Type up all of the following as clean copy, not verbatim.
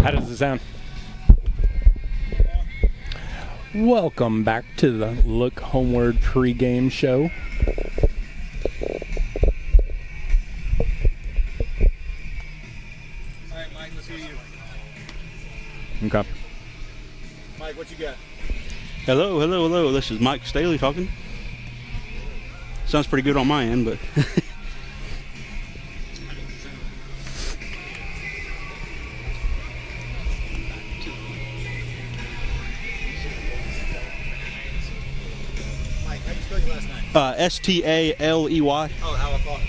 How does it sound? Welcome back to the Look Homeward pregame show. All right, Mike, let's hear you. Okay. Mike, what you got? Hello, hello, hello. This is Mike Staley talking. Sounds pretty good on my end, but Mike, how'd you spell your last name? Staley. Oh, how I thought.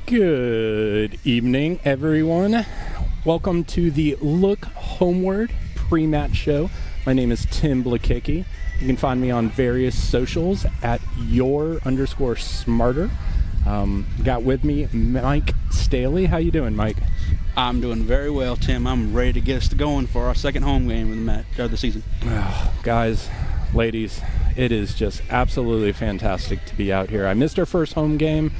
Good evening, everyone. Welcome to the Look Homeward pre-match show. My name is Tim Blakicki. You can find me on various socials at your_smarter. Got with me Mike Staley. How you doing, Mike? I'm doing very well, Tim. I'm ready to get us going for our second home game of the season. Guys, ladies, it is just absolutely fantastic to be out here. I missed our first home game.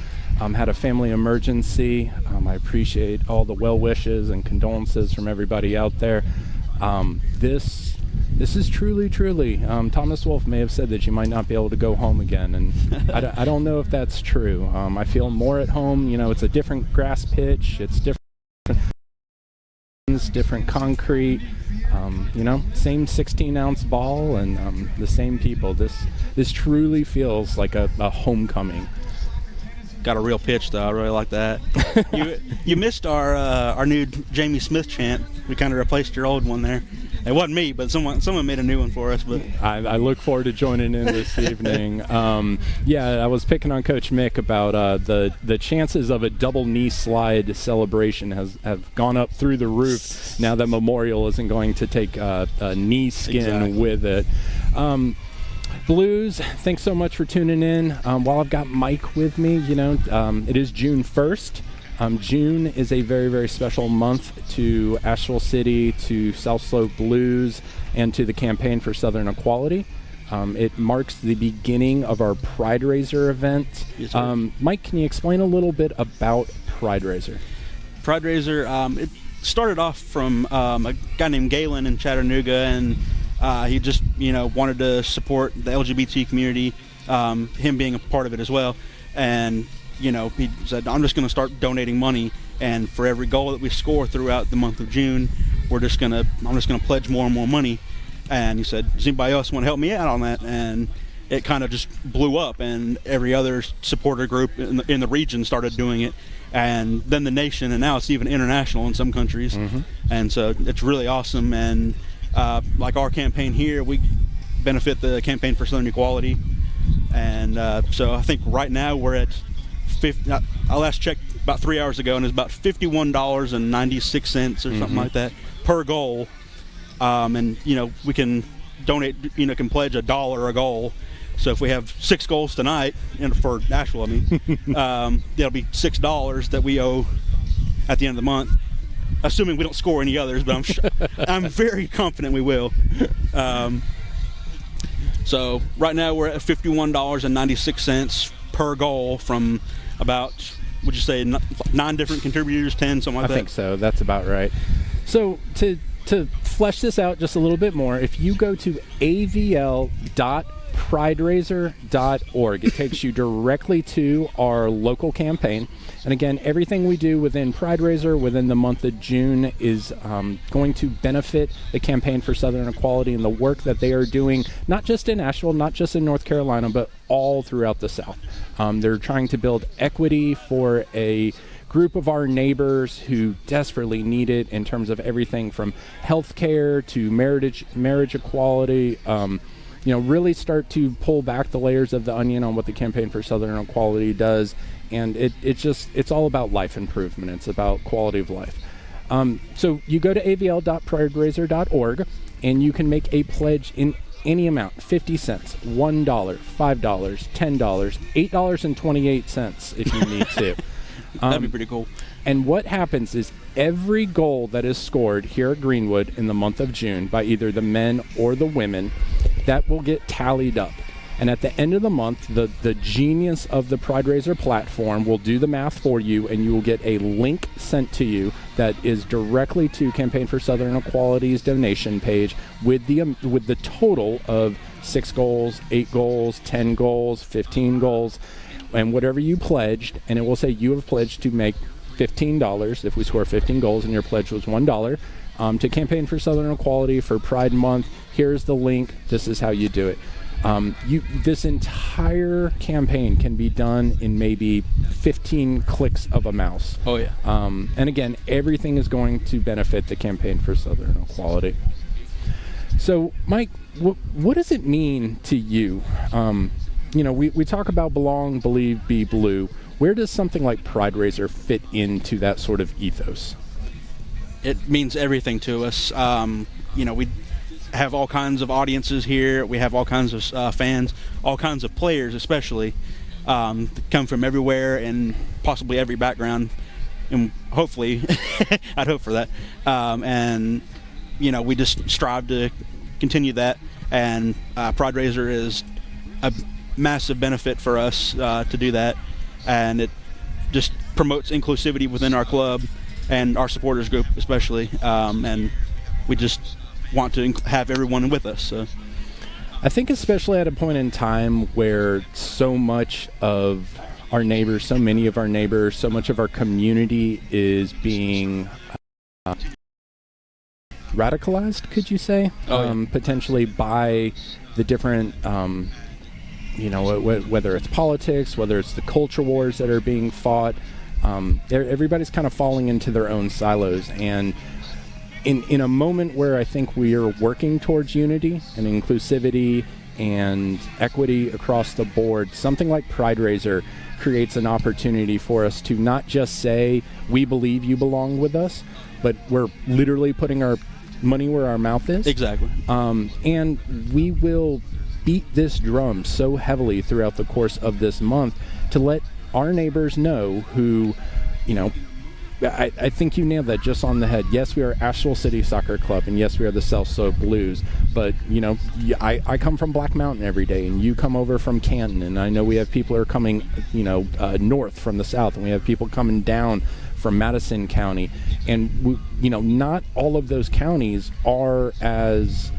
Had a family emergency. I appreciate all the well wishes and condolences from everybody out there. This is truly. Thomas Wolfe may have said that you might not be able to go home again, and I don't know if that's true. I feel more at home. You know, it's a different grass pitch. It's different concrete. Same 16-ounce ball and the same people. This truly feels like a homecoming. Got a real pitch, though. I really like that. You missed our new Jamie Smith chant. We kind of replaced your old one there. It wasn't me, but someone made a new one for us. But I look forward to joining in this evening. I was picking on Coach Mick about the chances of a double knee slide celebration have gone up through the roof now that Memorial isn't going to take a knee skin with it. Blues, thanks so much for tuning in. While I've got Mike with me, it is June 1st. June is a very, very special month to Asheville City, to South Slope Blues, and to the Campaign for Southern Equality. It marks the beginning of our Pride Raiser event. Yes, sir. Mike, can you explain a little bit about Pride Raiser? Pride Raiser, it started off from a guy named Galen in Chattanooga, and he just, wanted to support the LGBT community, him being a part of it as well. And, he said, I'm just going to start donating money. And for every goal that we score throughout the month of June, I'm just going to pledge more and more money. And he said, does anybody else want to help me out on that? And it kind of just blew up, and every other supporter group in the region started doing it. And then the nation, and now it's even international in some countries. Mm-hmm. And so it's really awesome. And like our campaign here, we benefit the Campaign for Southern Equality, and so I think right now we're at I last checked about 3 hours ago, and it's about $51.96 or something like that per goal. And we can donate, can pledge $1 a goal. So if we have 6 goals tonight, for Asheville, that'll be $6 that we owe at the end of the month. Assuming we don't score any others, but I'm very confident we will. So right now we're at $51.96 per goal from about, would you say, 9 different contributors, 10, something like that? I think so. That's about right. So to flesh this out just a little bit more, if you go to avl.prideraiser.org, it takes you directly to our local campaign. And again, everything we do within Pride Raiser within the month of June is going to benefit the Campaign for Southern Equality and the work that they are doing, not just in Asheville, not just in North Carolina, but all throughout the South. They're trying to build equity for a group of our neighbors who desperately need it in terms of everything from health care to marriage equality. Really start to pull back the layers of the onion on what the Campaign for Southern Equality does. And it's all about life improvement. It's about quality of life. So you go to avl.prideraiser.org, and you can make a pledge in any amount: 50 cents, $1, $5, $10, $8.28 if you need to. That'd be pretty cool. And what happens is every goal that is scored here at Greenwood in the month of June by either the men or the women, that will get tallied up. And at the end of the month, the genius of the Pride Raiser platform will do the math for you, and you will get a link sent to you that is directly to Campaign for Southern Equality's donation page with the total of 6 goals, 8 goals, 10 goals, 15 goals, and whatever you pledged. And it will say you have pledged to make $15 if we score 15 goals, and your pledge was $1 to Campaign for Southern Equality for Pride Month. Here's the link. This is how you do it. This entire campaign can be done in maybe 15 clicks of a mouse. Oh, yeah. And again, everything is going to benefit the Campaign for Southern Equality. So, Mike, what does it mean to you we talk about belong, believe, be blue. Where does something like Pride Raiser fit into that sort of ethos? It means everything to us. We have all kinds of audiences here. We have all kinds of fans, all kinds of players especially, that come from everywhere and possibly every background. And hopefully, I'd hope for that. We just strive to continue that. And Pride Raiser is a massive benefit for us to do that. And it just promotes inclusivity within our club and our supporters group especially. And we just want to have everyone with us. So. I think especially at a point in time where so much of our neighbors, so many of our neighbors, so much of our community is being radicalized, could you say? Potentially by the different, whether it's politics, whether it's the culture wars that are being fought. Everybody's kind of falling into their own silos. And in a moment where I think we are working towards unity and inclusivity and equity across the board, something like Pride Raiser creates an opportunity for us to not just say, we believe you belong with us, but we're literally putting our money where our mouth is. Exactly. And we will beat this drum so heavily throughout the course of this month to let our neighbors know who, I think you nailed that just on the head. Yes, we are Asheville City Soccer Club, and yes, we are the South Slope Blues. But I come from Black Mountain every day, and you come over from Canton, and I know we have people who are coming, north from the south, and we have people coming down from Madison County, and not all of those counties are as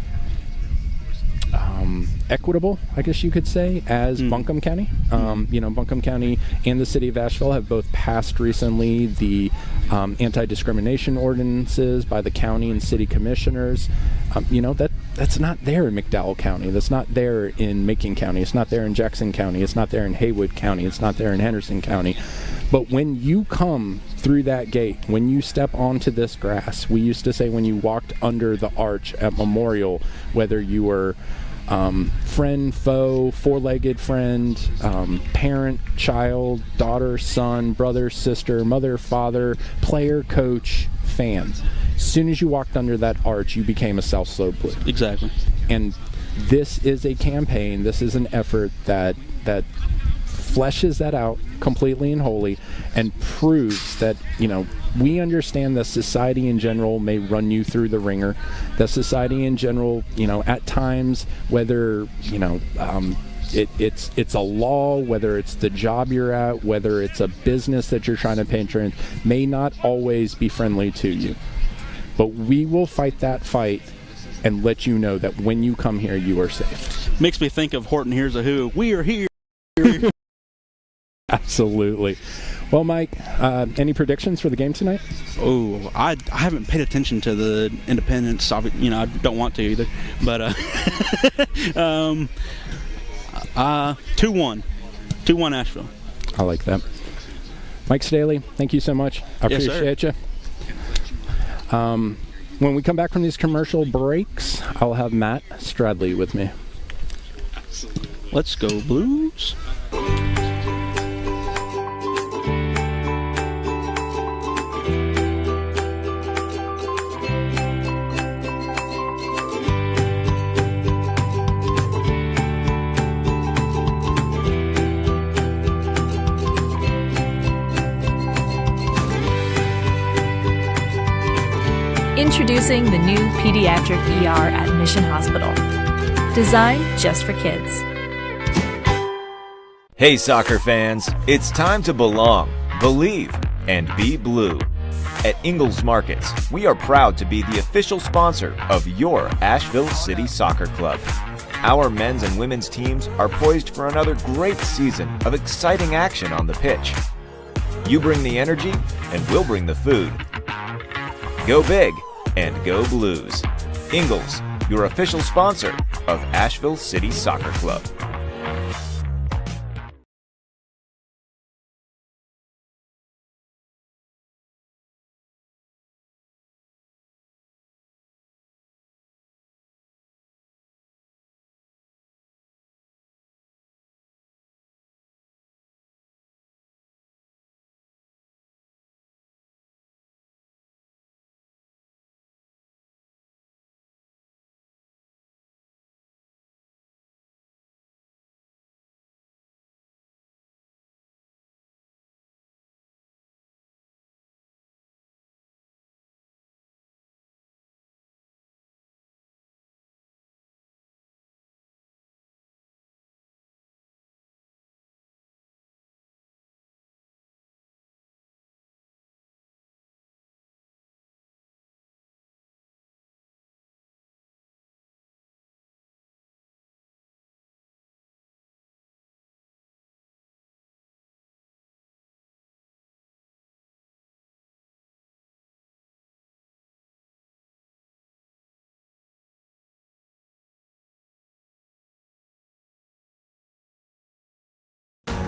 equitable, I guess you could say, as Buncombe County. Buncombe County and the city of Asheville have both passed recently the anti-discrimination ordinances by the county and city commissioners. That's not there in McDowell County. That's not there in Macon County. It's not there in Jackson County. It's not there in Haywood County. It's not there in Henderson County. But when you come through that gate, when you step onto this grass, we used to say when you walked under the arch at Memorial, whether you were friend, foe, four-legged friend, parent, child, daughter, son, brother, sister, mother, father, player, coach, fan. As soon as you walked under that arch, you became a South Slope Blue. Exactly. And this is a campaign, this is an effort that fleshes that out completely and wholly and proves that, we understand that society in general may run you through the ringer, that society in general, at times, whether, it's a law, whether it's the job you're at, whether it's a business that you're trying to patron, may not always be friendly to you. But we will fight that fight and let you know that when you come here, you are safe. Makes me think of Horton Hears a Who. We are here. Absolutely. Well, Mike, any predictions for the game tonight? Oh, I haven't paid attention to the independents. I don't want to either. But 2-1. 2-1 Asheville. I like that. Mike Staley, thank you so much. I appreciate you. When we come back from these commercial breaks, I'll have Matt Stradley with me. Let's go Blues. Introducing the new pediatric ER at Mission Hospital. Designed just for kids. Hey soccer fans, it's time to belong, believe, and be blue. At Ingalls Markets, we are proud to be the official sponsor of your Asheville City Soccer Club. Our men's and women's teams are poised for another great season of exciting action on the pitch. You bring the energy, and we'll bring the food. Go big and go Blues. Ingalls, your official sponsor of Asheville City Soccer Club.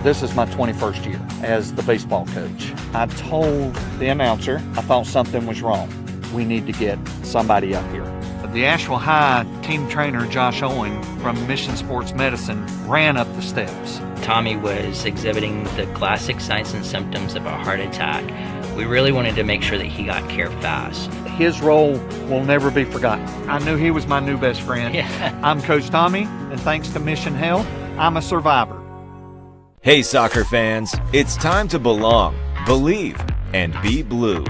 This is my 21st year as the baseball coach. I told the announcer I thought something was wrong. We need to get somebody up here. The Asheville High team trainer, Josh Owen from Mission Sports Medicine, ran up the steps. Tommy was exhibiting the classic signs and symptoms of a heart attack. We really wanted to make sure that he got care fast. His role will never be forgotten. I knew he was my new best friend. Yeah. I'm Coach Tommy, and thanks to Mission Health, I'm a survivor. Hey soccer fans, it's time to belong, believe, and be blue.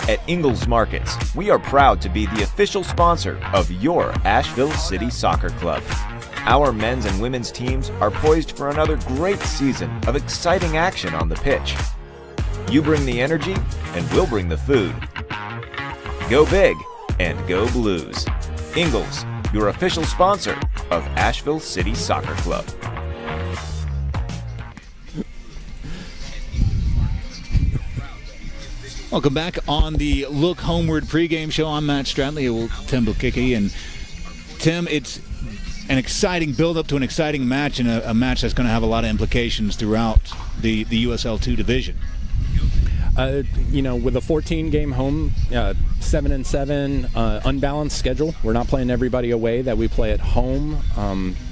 At Ingalls Markets, we are proud to be the official sponsor of your Asheville City Soccer Club. Our men's and women's teams are poised for another great season of exciting action on the pitch. You bring the energy, and we'll bring the food. Go big and go Blues. Ingalls, your official sponsor of Asheville City Soccer Club. Welcome back on the Look Homeward pregame show. I'm Matt Stradley with Tim Bukicki. And Tim, it's an exciting build-up to an exciting match, and a match that's going to have a lot of implications throughout the USL2 division. With a 14-game home, 7-7, unbalanced schedule. We're not playing everybody away that we play at home.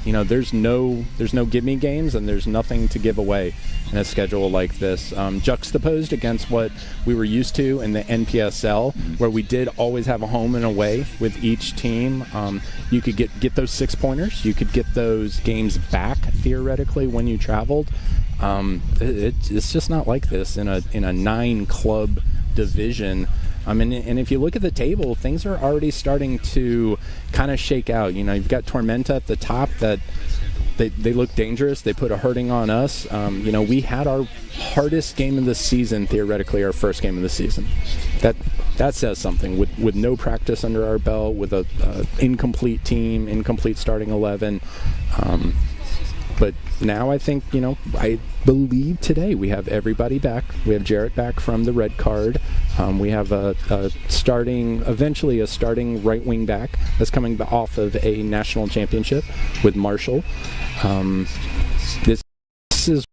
There's no give-me games, and there's nothing to give away in a schedule like this. Juxtaposed against what we were used to in the NPSL, where we did always have a home and away with each team. You could get those 6-pointers. You could get those games back theoretically when you traveled. It's just not like this in a 9-club division. And if you look at the table, things are already starting to kind of shake out. You've got Tormenta at the top that they look dangerous. They put a hurting on us. We had our hardest game of the season, theoretically, our first game of the season. That says something. With no practice under our belt, with a incomplete team, incomplete starting 11. But now I think, I believe today we have everybody back. We have Jarrett back from the red card. We have eventually a starting right wing back that's coming off of a national championship with Marshall. This is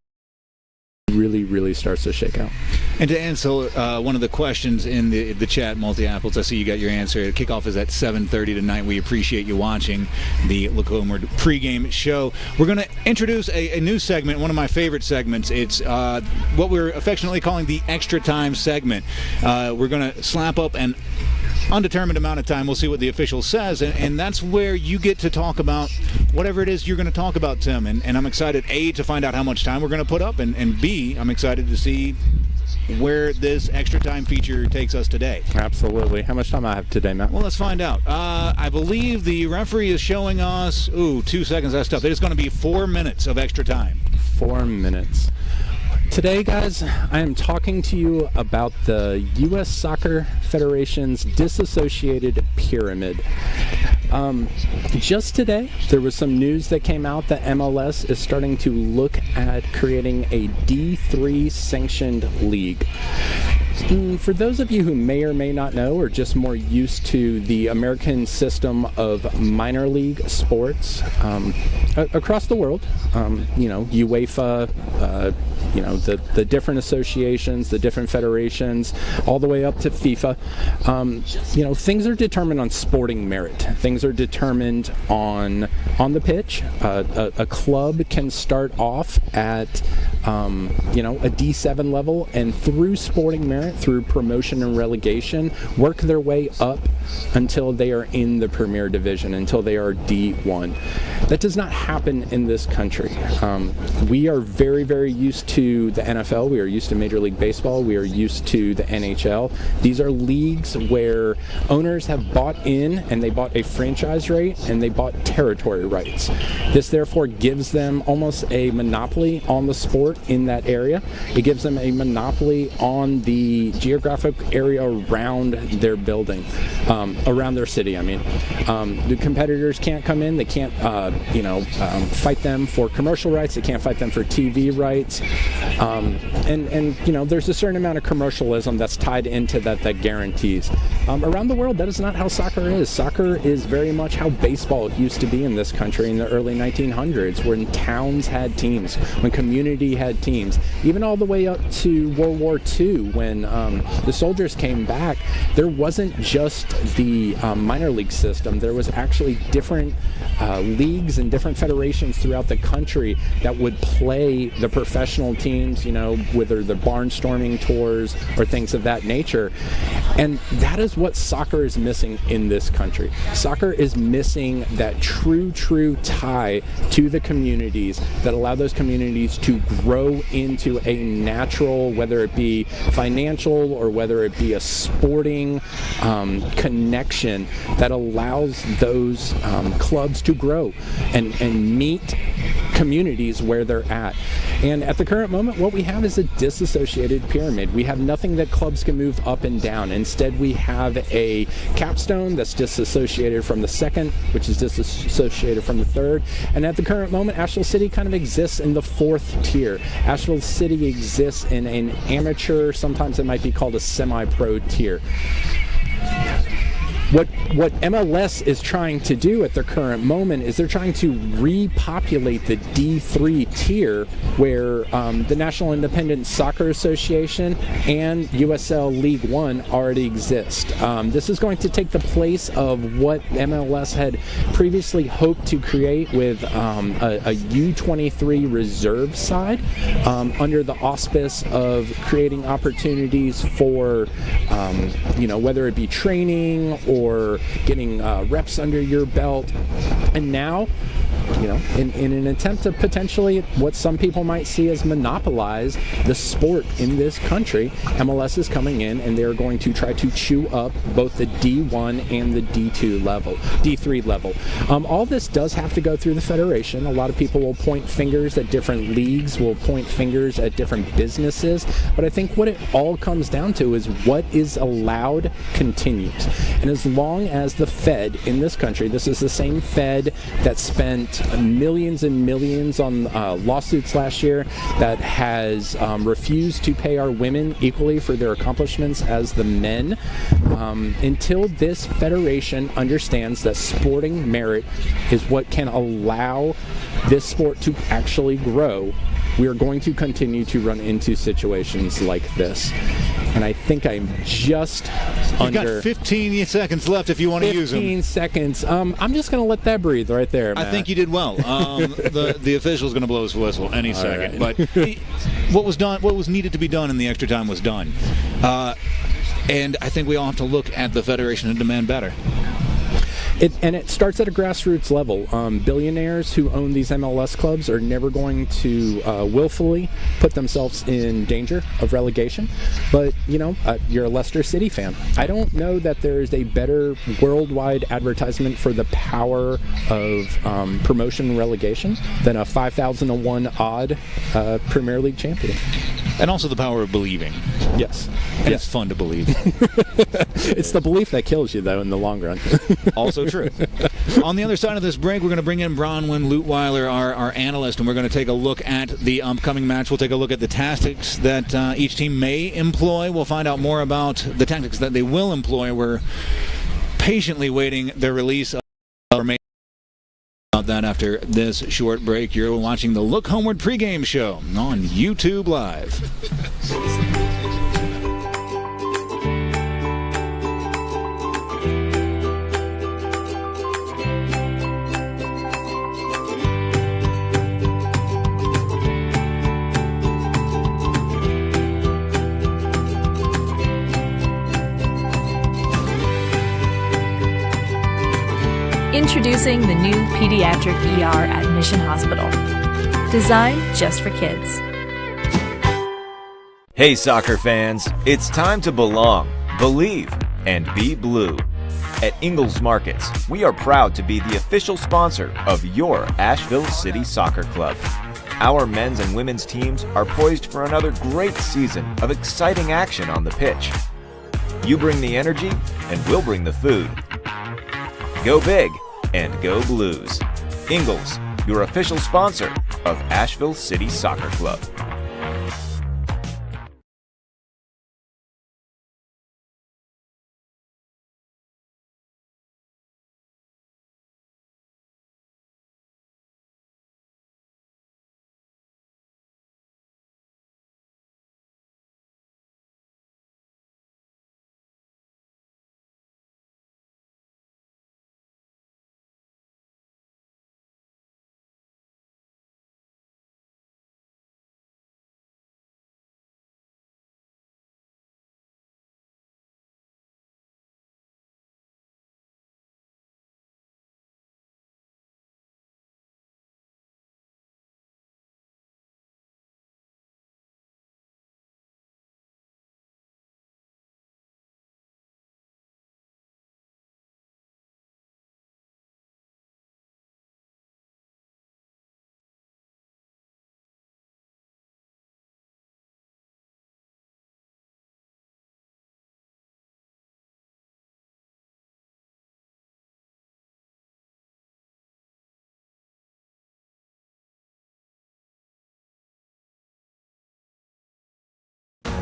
really starts to shake out. And to answer one of the questions in the chat, Multi-Apples, I see you got your answer. Kickoff is at 7:30 tonight. We appreciate you watching the Look Homeward pregame show. We're going to introduce a new segment, one of my favorite segments. It's what we're affectionately calling the Extra Time segment. We're going to slap up an undetermined amount of time. We'll see what the official says, and that's where you get to talk about whatever it is you're going to talk about, Tim. And I'm excited, A, to find out how much time we're going to put up, and B, I'm excited to see where this extra time feature takes us today. Absolutely. How much time I have today, Matt? Well, let's find out. I believe the referee is showing us, 2 seconds, that's tough. It's going to be 4 minutes of extra time. 4 minutes. Today, guys, I am talking to you about the U.S. Soccer Federation's disassociated pyramid. Just today, there was some news that came out that MLS is starting to look at creating a D3 sanctioned league. For those of you who may or may not know, or just more used to the American system of minor league sports across the world, UEFA, the different associations, the different federations, all the way up to FIFA, things are determined on sporting merit. Things are determined on the pitch. A club can start off at a D7 level, and through sporting merit, through promotion and relegation, work their way up until they are in the Premier Division, until they are D1. That does not happen in this country. We are very, very used to the NFL. We are used to Major League Baseball. We are used to the NHL. These are leagues where owners have bought in, and they bought a franchise right, and they bought territory rights. This therefore gives them almost a monopoly on the sport in that area. It gives them a monopoly on the geographic area around their building, around their city. The competitors can't come in. They can't, fight them for commercial rights. They can't fight them for TV rights. And there's a certain amount of commercialism that's tied into that guarantees. Around the world, that is not how soccer is. Soccer is very much how baseball used to be in this country in the early 1900s, when towns had teams, when community had teams. Even all the way up to World War II, when the soldiers came back, there wasn't just the minor league system. There was actually different leagues and different federations throughout the country that would play the professional teams, whether the barnstorming tours or things of that nature. And that is what soccer is missing in this country. Soccer is missing that true tie to the communities that allow those communities to grow into a natural, whether it be financial or whether it be a sporting connection that allows those clubs to grow and meet communities where they're at. And at the current moment, what we have is a disassociated pyramid. We have nothing that clubs can move up and down. Instead, we have a capstone that's disassociated from the second, which is disassociated from the third. And at the current moment, Asheville City kind of exists in the fourth tier. Asheville City exists in an amateur, sometimes it might be called a semi-pro tier. What MLS is trying to do at the current moment is they're trying to repopulate the D3 tier, where the National Independent Soccer Association and USL League One already exist. This is going to take the place of what MLS had previously hoped to create with a U23 reserve side, under the auspice of creating opportunities for, whether it be training or getting reps under your belt. And now, in an attempt to potentially what some people might see as monopolize the sport in this country, MLS is coming in and they're going to try to chew up both the D1 and the D3 level. All this does have to go through the federation. A lot of people will point fingers at different leagues, will point fingers at different businesses, but I think what it all comes down to is what is allowed continues. And as long as the Fed in this country, this is the same Fed that spent millions and millions on lawsuits last year, that has refused to pay our women equally for their accomplishments as the men, until this federation understands that sporting merit is what can allow this sport to actually grow, we are going to continue to run into situations like this. And I think I'm just You've got 15 seconds left if you want to use them. 15 seconds. I'm just going to let that breathe right there, Matt. I think you did well. The official's going to blow his whistle any second. Right. But what was done, what was needed to be done in the extra time was done. And I think we all have to look at the federation and demand better. It starts at a grassroots level. Billionaires who own these MLS clubs are never going to willfully put themselves in danger of relegation. But, you're a Leicester City fan. I don't know that there is a better worldwide advertisement for the power of promotion and relegation than a 5,000-to-1 odd Premier League champion. And also the power of believing. Yes. And it's fun to believe. It's the belief that kills you, though, in the long run. Also true. On the other side of this break, we're going to bring in Bronwyn Lutweiler, our analyst, and we're going to take a look at the upcoming match. We'll take a look at the tactics that each team may employ. We'll find out more about the tactics that they will employ. We're patiently waiting their release of about that after this short break. You're watching the Look Homeward pregame show on YouTube Live. Introducing the new pediatric ER at Mission Hospital. Designed just for kids. Hey soccer fans, it's time to belong, believe, and be blue. At Ingalls Markets, we are proud to be the official sponsor of your Asheville City Soccer Club. Our men's and women's teams are poised for another great season of exciting action on the pitch. You bring the energy, and we'll bring the food. Go big and go Blues. Ingalls, your official sponsor of Asheville City Soccer Club.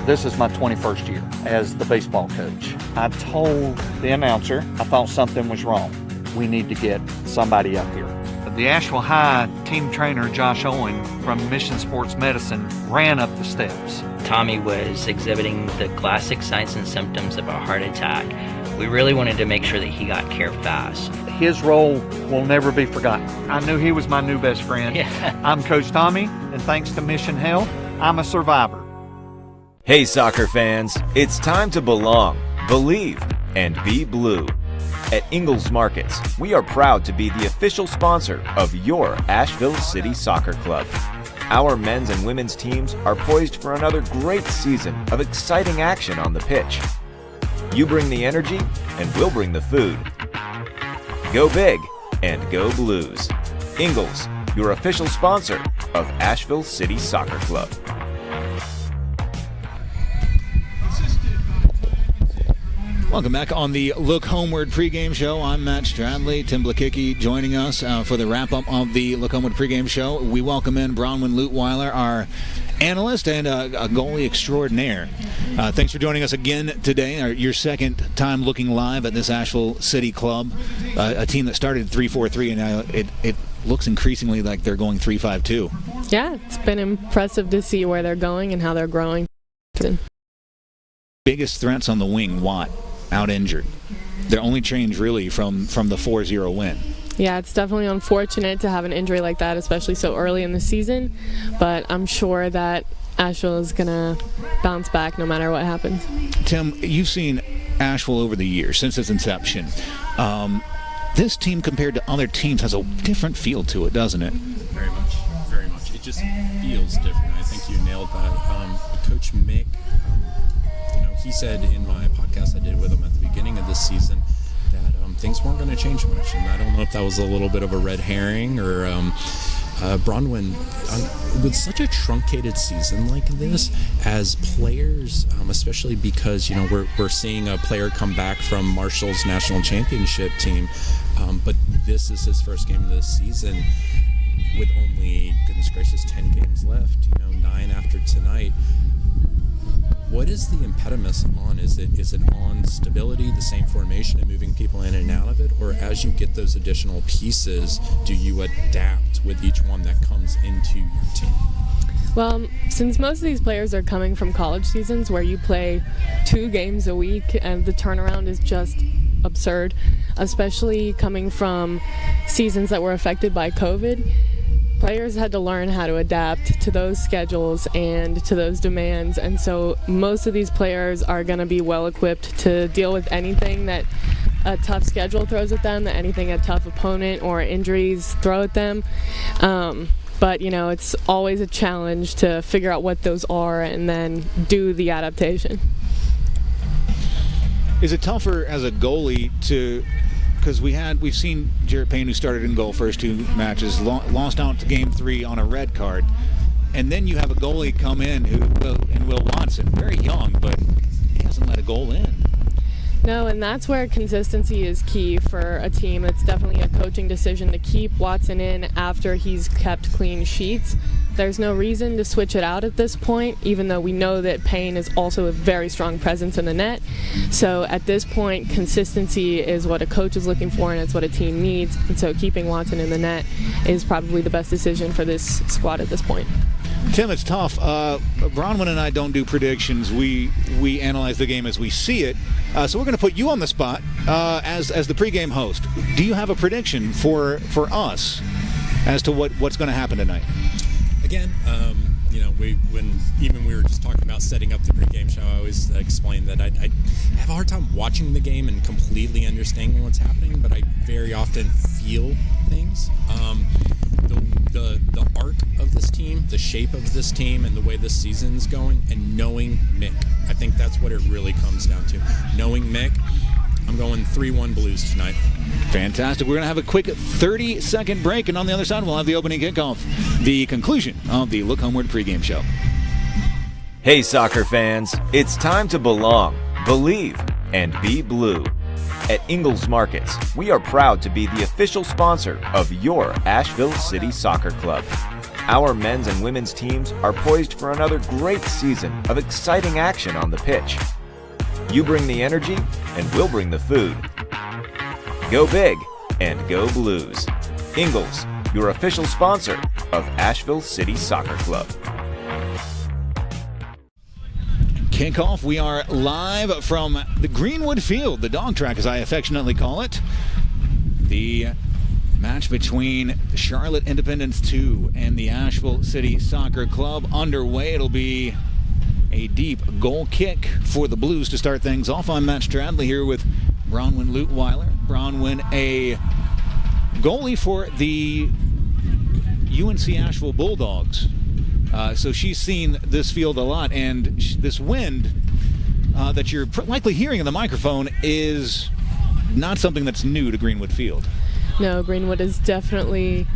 This is my 21st year as the baseball coach. I told the announcer I thought something was wrong. We need to get somebody up here. The Asheville High team trainer, Josh Owen, from Mission Sports Medicine, ran up the steps. Tommy was exhibiting the classic signs and symptoms of a heart attack. We really wanted to make sure that he got care fast. His role will never be forgotten. I knew he was my new best friend. Yeah. I'm Coach Tommy, and thanks to Mission Health, I'm a survivor. Hey soccer fans, it's time to belong, believe, and be blue. At Ingalls Markets, we are proud to be the official sponsor of your Asheville City Soccer Club. Our men's and women's teams are poised for another great season of exciting action on the pitch. You bring the energy, and we'll bring the food. Go big and go Blues. Ingalls, your official sponsor of Asheville City Soccer Club. Welcome back on the Look Homeward pregame show. I'm Matt Stradley. Tim Blakicki joining us for the wrap-up of the Look Homeward pregame show. We welcome in Bronwyn Lutweiler, our analyst and a goalie extraordinaire. Thanks for joining us again today. Your second time looking live at this Asheville City Club, a team that started 3-4-3, and now it looks increasingly like they're going 3-5-2. Yeah, it's been impressive to see where they're going and how they're growing. Biggest threats on the wing, Watt, out injured. Their only change really from the 4-0 win. Yeah, it's definitely unfortunate to have an injury like that, especially so early in the season, but I'm sure that Asheville is going to bounce back no matter what happens. Tim, you've seen Asheville over the years, since its inception. This team compared to other teams has a different feel to it, doesn't it? Very much, very much. It just feels different. I think you nailed that. Coach Mick, he said in my podcast I did with him at the beginning of this season that things weren't going to change much, and I don't know if that was a little bit of a red herring or Bronwyn, with such a truncated season like this, as players, especially because we're seeing a player come back from Marshall's national championship team, but this is his first game of the season with only, goodness gracious, 10 games left, 9 after tonight. What is the impediment on? Is it on stability, the same formation and moving people in and out of it? Or as you get those additional pieces, do you adapt with each one that comes into your team? Well, since most of these players are coming from college seasons where you play 2 games a week and the turnaround is just absurd, especially coming from seasons that were affected by COVID, players had to learn how to adapt to those schedules and to those demands, and so most of these players are going to be well equipped to deal with anything that a tough schedule throws at them, anything a tough opponent or injuries throw at them. But it's always a challenge to figure out what those are and then do the adaptation. Is it tougher as a goalie to? Because we've seen Jarrett Payne, who started in goal first 2 matches, lost out to game 3 on a red card, and then you have a goalie come in and Will Watson, very young, but he hasn't let a goal in. No, and that's where consistency is key for a team. It's definitely a coaching decision to keep Watson in after he's kept clean sheets. There's no reason to switch it out at this point, even though we know that Payne is also a very strong presence in the net. So at this point, consistency is what a coach is looking for, and it's what a team needs. And so keeping Watson in the net is probably the best decision for this squad at this point. Tim, it's tough. Bronwyn and I don't do predictions. We analyze the game as we see it. So we're going to put you on the spot as the pregame host. Do you have a prediction for us as to what's going to happen tonight? Again, when we were just talking about setting up the pregame show, I always explain that I have a hard time watching the game and completely understanding what's happening, but I very often feel things. The arc of this team, the shape of this team, and the way this season's going, and knowing Mick. I think that's what it really comes down to. Knowing Mick, I'm going 3-1 Blues tonight. Fantastic. We're going to have a quick 30-second break, and on the other side, we'll have the opening kickoff, the conclusion of the Look Homeward pregame show. Hey soccer fans, it's time to belong, believe, and be blue. At Ingalls Markets, we are proud to be the official sponsor of your Asheville City Soccer Club. Our men's and women's teams are poised for another great season of exciting action on the pitch. You bring the energy, and we'll bring the food. Go big and go Blues. Ingles, your official sponsor of Asheville City Soccer Club. Kickoff. We are live from the Greenwood Field, the dog track as I affectionately call it. The match between Charlotte Independence 2 and the Asheville City Soccer Club underway. It'll be a deep goal kick for the Blues to start things off. I'm Matt Stradley here with Bronwyn Lutweiler. Bronwyn, a goalie for the UNC Asheville Bulldogs. So she's seen this field a lot, and this wind that you're likely hearing in the microphone is not something that's new to Greenwood Field. No, Greenwood has definitely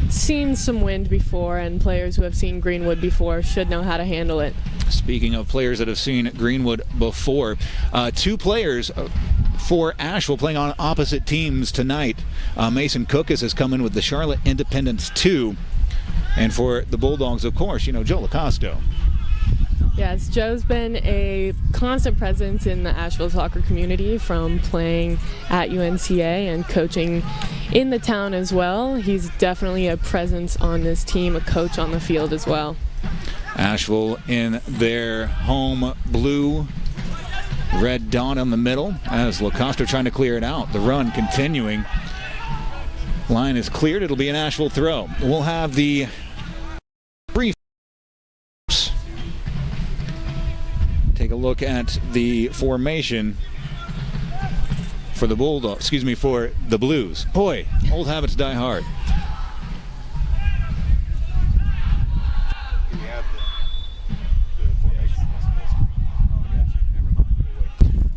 seen some wind before, and players who have seen Greenwood before should know how to handle it. Speaking of players that have seen Greenwood before, two players for Asheville playing on opposite teams tonight. Mason Cookus has come in with the Charlotte Independence 2. And for the Bulldogs, of course, Joe Lacosto. Yes, Joe's been a constant presence in the Asheville soccer community from playing at UNCA and coaching in the town as well. He's definitely a presence on this team, a coach on the field as well. Asheville in their home blue, red dot on the middle as Lacosto trying to clear it out. The run continuing. Line is cleared. It'll be an Asheville throw. We'll have the brief. Take a look at the formation for the Bulldogs. For the Blues. Boy, old habits die hard.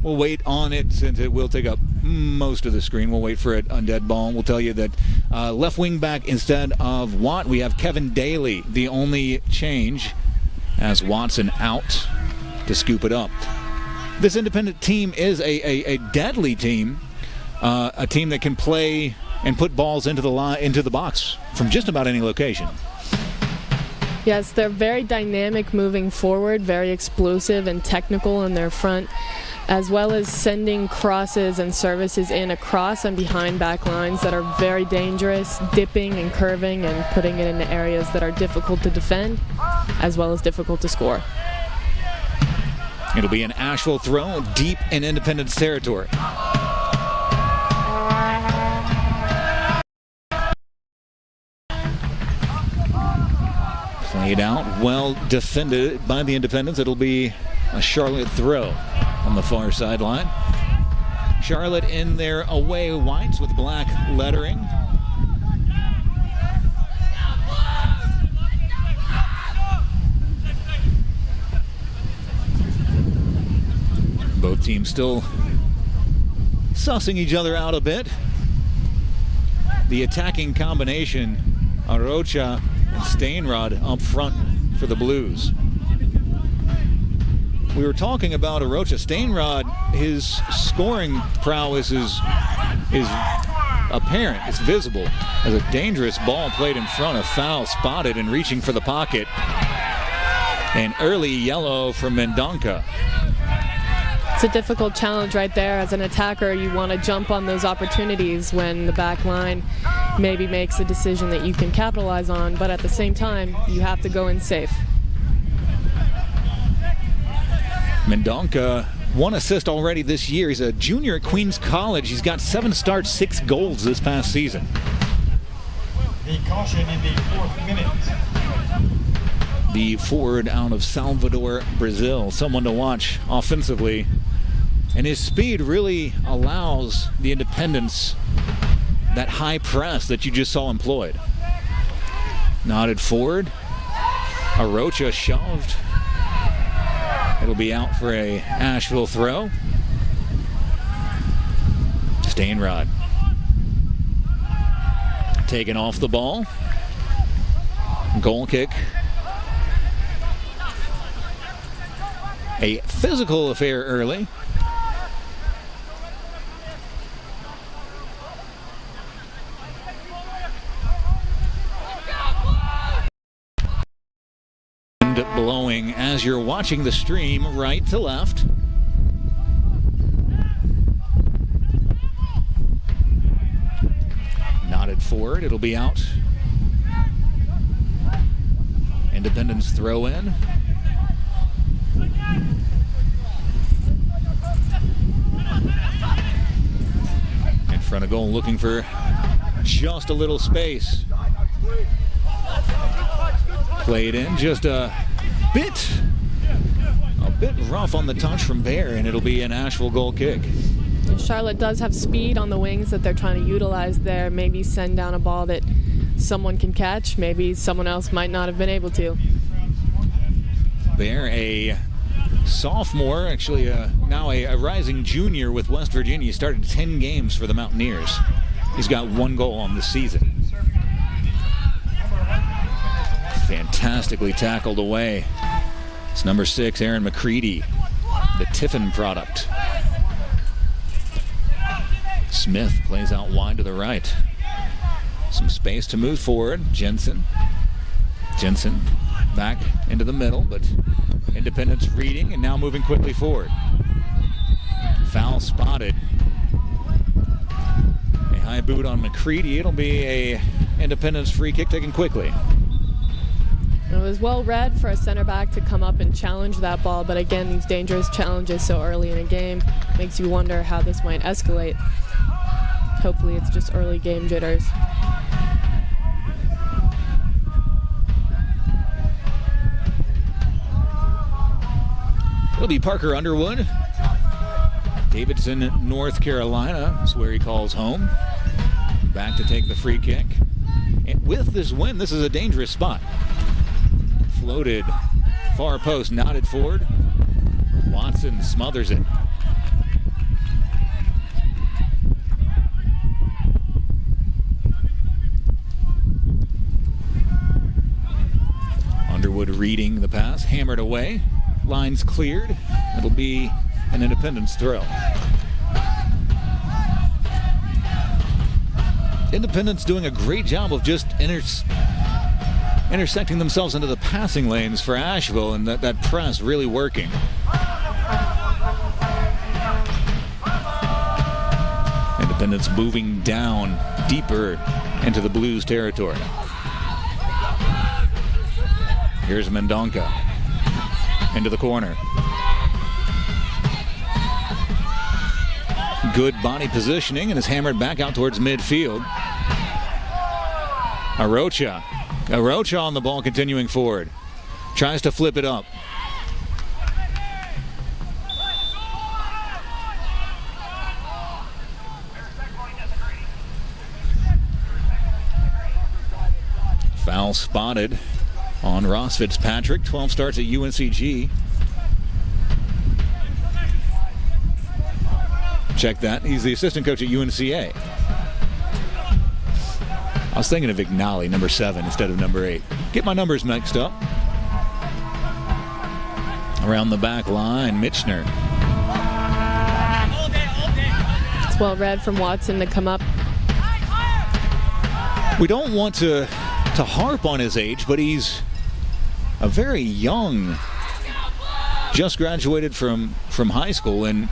We'll wait on it since it will take up most of the screen. We'll wait for it on dead ball. We'll tell you that left wing back instead of Watt, we have Kevin Daly, the only change, as Watson out to scoop it up. This independent team is a deadly team, a team that can play and put balls into the box from just about any location. Yes, they're very dynamic moving forward, very explosive and technical in their front, as well as sending crosses and services in across and behind back lines that are very dangerous, dipping and curving and putting it into areas that are difficult to defend, as well as difficult to score. It'll be an Asheville throw deep in Independence territory. Played out, well defended by the Independents. It'll be a Charlotte throw on the far sideline. Charlotte in their away whites with black lettering. Both teams still sussing each other out a bit. The attacking combination, Arocha and Stainrod up front for the Blues. We were talking about Arocha. Stainrod, his scoring prowess is apparent, it's visible, as a dangerous ball played in front, a foul spotted and reaching for the pocket. An early yellow for Mendonca. It's a difficult challenge right there. As an attacker, you want to jump on those opportunities when the back line maybe makes a decision that you can capitalize on, but at the same time, you have to go in safe. Mendonca, 1 assist already this year. He's a junior at Queens College. He's got 7 starts, 6 goals this past season. The caution in the 4th minute. The forward out of Salvador, Brazil. Someone to watch offensively. And his speed really allows the Independents that high press that you just saw employed. Nodded forward. Arocha shoved. It'll be out for a Asheville throw. Stainrod taken off the ball. Goal kick. A physical affair early. as you're watching the stream right to left. Nodded forward, it'll be out. Independence throw in. In front of goal, looking for just a little space. Played in, just a bit rough on the touch from Bear, and it'll be an Asheville goal kick. Charlotte does have speed on the wings that they're trying to utilize there. Maybe send down a ball that someone can catch. Maybe someone else might not have been able to. Bear, a sophomore, actually now a rising junior with West Virginia. He started 10 games for the Mountaineers. He's got 1 goal on the season. Fantastically tackled away. It's number 6, Aaron McCready, the Tiffin product. Smith plays out wide to the right. Some space to move forward. Jensen back into the middle, but Independence reading and now moving quickly forward. Foul spotted. A high boot on McCready. It'll be a Independence free kick taken quickly. It was well read for a center back to come up and challenge that ball, but again, these dangerous challenges so early in a game makes you wonder how this might escalate. Hopefully it's just early game jitters. It'll be Parker Underwood. Davidson, North Carolina is where he calls home. Back to take the free kick. And with this win, this is a dangerous spot. Floated far post, nodded forward. Watson smothers it. Underwood reading the pass, hammered away. Lines cleared. It'll be an Independence throw. Independence doing a great job of just intersecting themselves into the passing lanes for Asheville, and that press really working. Independence moving down deeper into the Blues territory. Here's Mendonca into the corner. Good body positioning and is hammered back out towards midfield. Arocha on the ball, continuing forward. Tries to flip it up. Foul spotted on Ross Fitzpatrick. 12 starts at UNCG. Check that. He's the assistant coach at UNCA. I was thinking of Ignali, number 7, instead of number 8. Get my numbers mixed up. Around the back line, Mitchner. It's well read from Watson to come up. We don't want to harp on his age, but he's a very young, just graduated from high school, and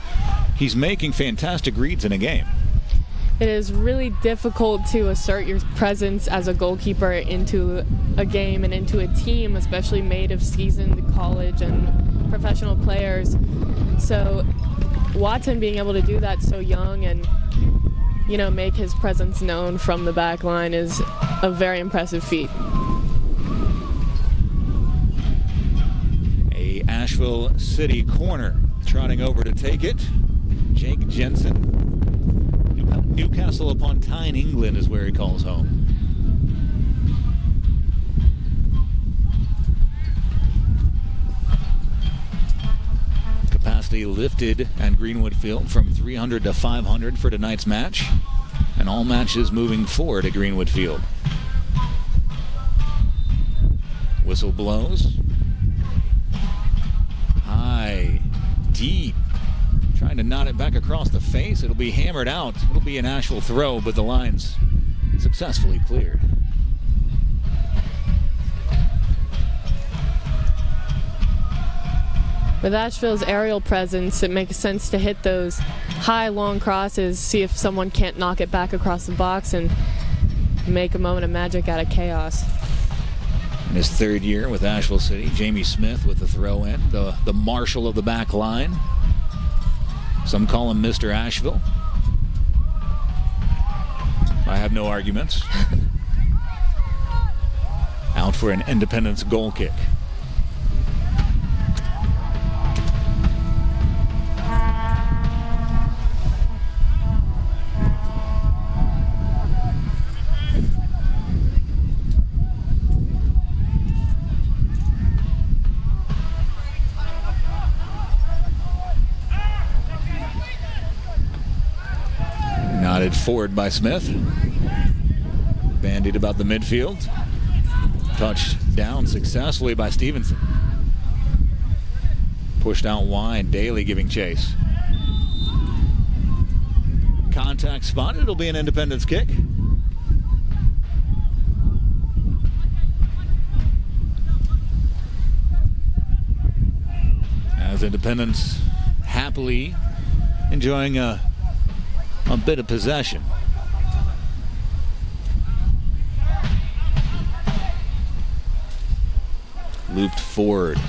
he's making fantastic reads in a game. It is really difficult to assert your presence as a goalkeeper into a game and into a team, especially made of seasoned college and professional players. So Watson being able to do that so young and, make his presence known from the back line is a very impressive feat. A Asheville City corner, trotting over to take it. Jake Jensen. Newcastle upon Tyne, England is where he calls home. Capacity lifted at Greenwood Field from 300 to 500 for tonight's match, and all matches moving forward at Greenwood Field. Whistle blows. High, deep. Trying to knot it back across the face. It'll be hammered out. It'll be an Asheville throw, but the line's successfully cleared. With Asheville's aerial presence, it makes sense to hit those high, long crosses, see if someone can't knock it back across the box and make a moment of magic out of chaos. In his third year with Asheville City, Jamie Smith with the throw in, the marshal of the back line. Some call him Mr. Asheville. I have no arguments. Out for an Independence goal kick. Nodded forward by Smith. Bandied about the midfield. Touched down successfully by Stevenson. Pushed out wide, Daly giving chase. Contact spotted, it'll be an Independence kick. As Independence happily enjoying a bit of possession. Looped forward.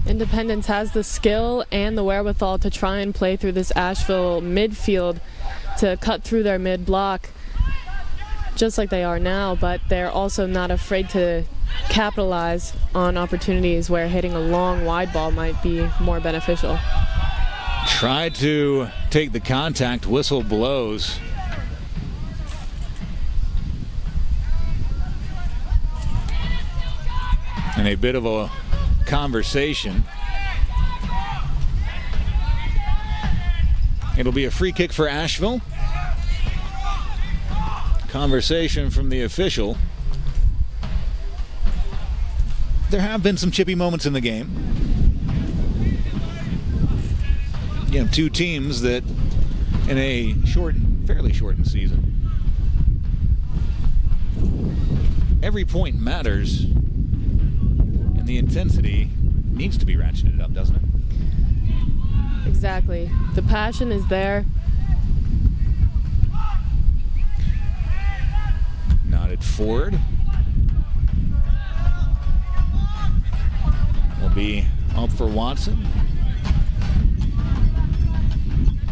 Independence has the skill and the wherewithal to try and play through this Asheville midfield to cut through their mid block just like they are now, but they're also not afraid to capitalize on opportunities where hitting a long wide ball might be more beneficial. Tried to take the contact, whistle blows. And a bit of a conversation. It'll be a free kick for Asheville. Conversation from the official. There have been some chippy moments in the game. You have two teams that in a fairly shortened season, every point matters, and the intensity needs to be ratcheted up, doesn't it? Exactly. The passion is there. Nodded forward. Will be up for Watson.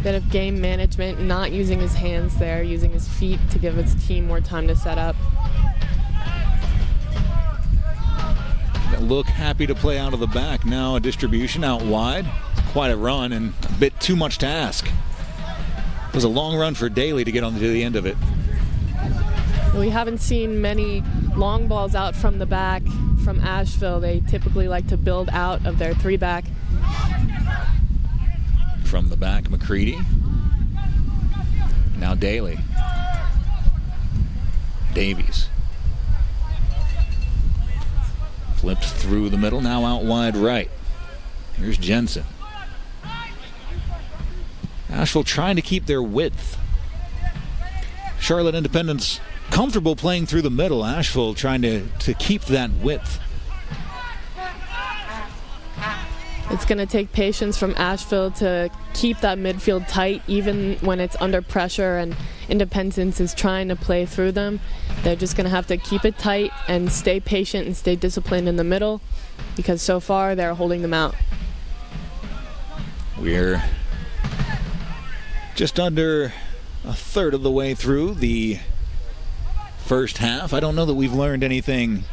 Bit of game management, not using his hands there, using his feet to give his team more time to set up. That look happy to play out of the back. Now a distribution out wide. Quite a run and a bit too much to ask. It was a long run for Daly to get on to the end of it. We haven't seen many long balls out from the back from Asheville. They typically like to build out of their three-back. From the back, McCready. Now Daly. Davies. Flipped through the middle, now out wide right. Here's Jensen. Asheville trying to keep their width. Charlotte Independence comfortable playing through the middle. Asheville trying to keep that width. It's going to take patience from Asheville to keep that midfield tight even when it's under pressure and Independence is trying to play through them. They're just going to have to keep it tight and stay patient and stay disciplined in the middle because so far they're holding them out. We're just under a third of the way through the first half. I don't know that we've learned anything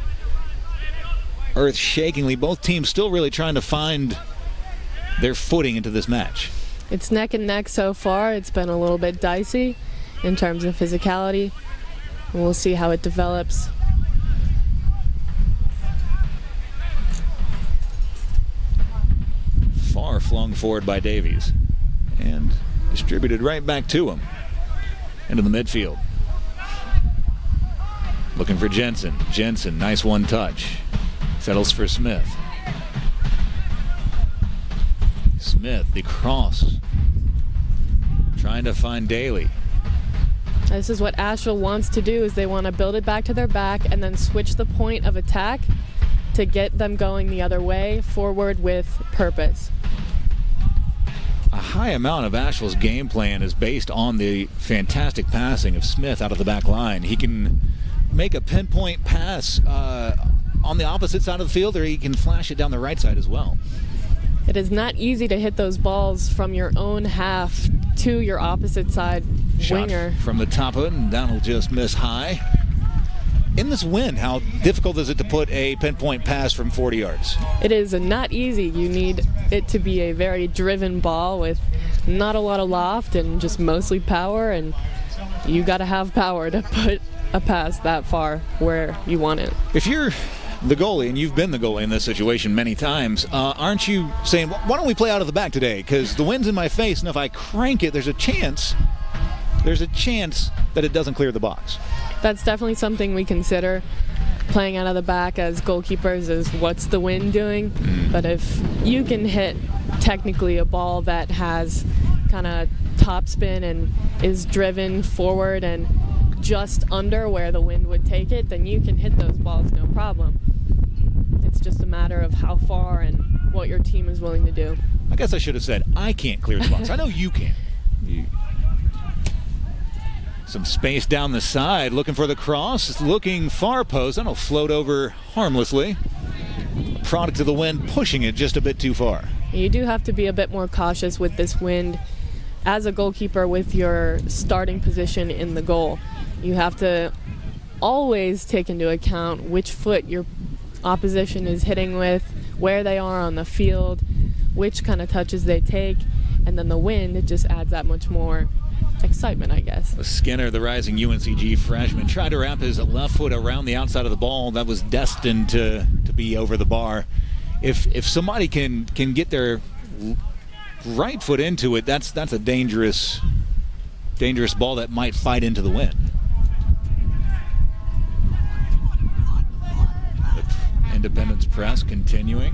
earth-shakingly. Both teams still really trying to find their footing into this match. It's neck and neck so far. It's been a little bit dicey in terms of physicality. We'll see how it develops. Far flung forward by Davies and distributed right back to him into the midfield. Looking for Jensen. Jensen, nice one touch. Settles for Smith. Smith, the cross Trying to find Daly. This is what Asheville wants to do, is they want to build it back to their back and then switch the point of attack to get them going the other way, forward with purpose. A high amount of Asheville's game plan is based on the fantastic passing of Smith out of the back line. He can make a pinpoint pass on the opposite side of the field, or he can flash it down the right side as well. It is not easy to hit those balls from your own half to your opposite side winger. From the top of it, and that'll just miss high. In this wind, how difficult is it to put a pinpoint pass from 40 yards? It is not easy. You need it to be a very driven ball with not a lot of loft and just mostly power, and you got to have power to put a pass that far where you want it. If you're the goalie, and you've been the goalie in this situation many times, aren't you saying, why don't we play out of the back today? Because the wind's in my face, and if I crank it, there's a chance that it doesn't clear the box. That's definitely something we consider. Playing out of the back as goalkeepers is what's the wind doing. But if you can hit technically a ball that has kind of topspin and is driven forward and just under where the wind would take it, then you can hit those balls no problem. It's just a matter of how far and what your team is willing to do. I guess I should have said, I can't clear the box. I know you can. Some space down the side, looking for the cross, looking far post. That'll float over harmlessly. Product of the wind, pushing it just a bit too far. You do have to be a bit more cautious with this wind as a goalkeeper with your starting position in the goal. You have to always take into account which foot your opposition is hitting with, where they are on the field, which kind of touches they take, and then the wind, it just adds that much more excitement, I guess. Skinner, the rising UNCG freshman, tried to wrap his left foot around the outside of the ball. That was destined to be over the bar. If somebody can get their right foot into it, that's a dangerous ball that might fight into the wind. Independence press continuing.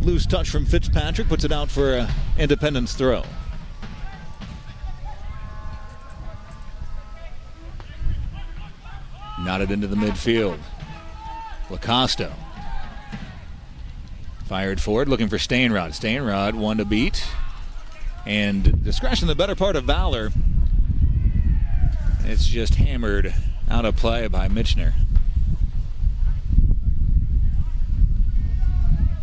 Loose touch from Fitzpatrick, puts it out for an Independence throw. Knotted into the midfield. Lacosto. Fired forward, looking for Stainrod. Stainrod, one to beat. And discretion, the better part of valor. It's just hammered out of play by Mitchner.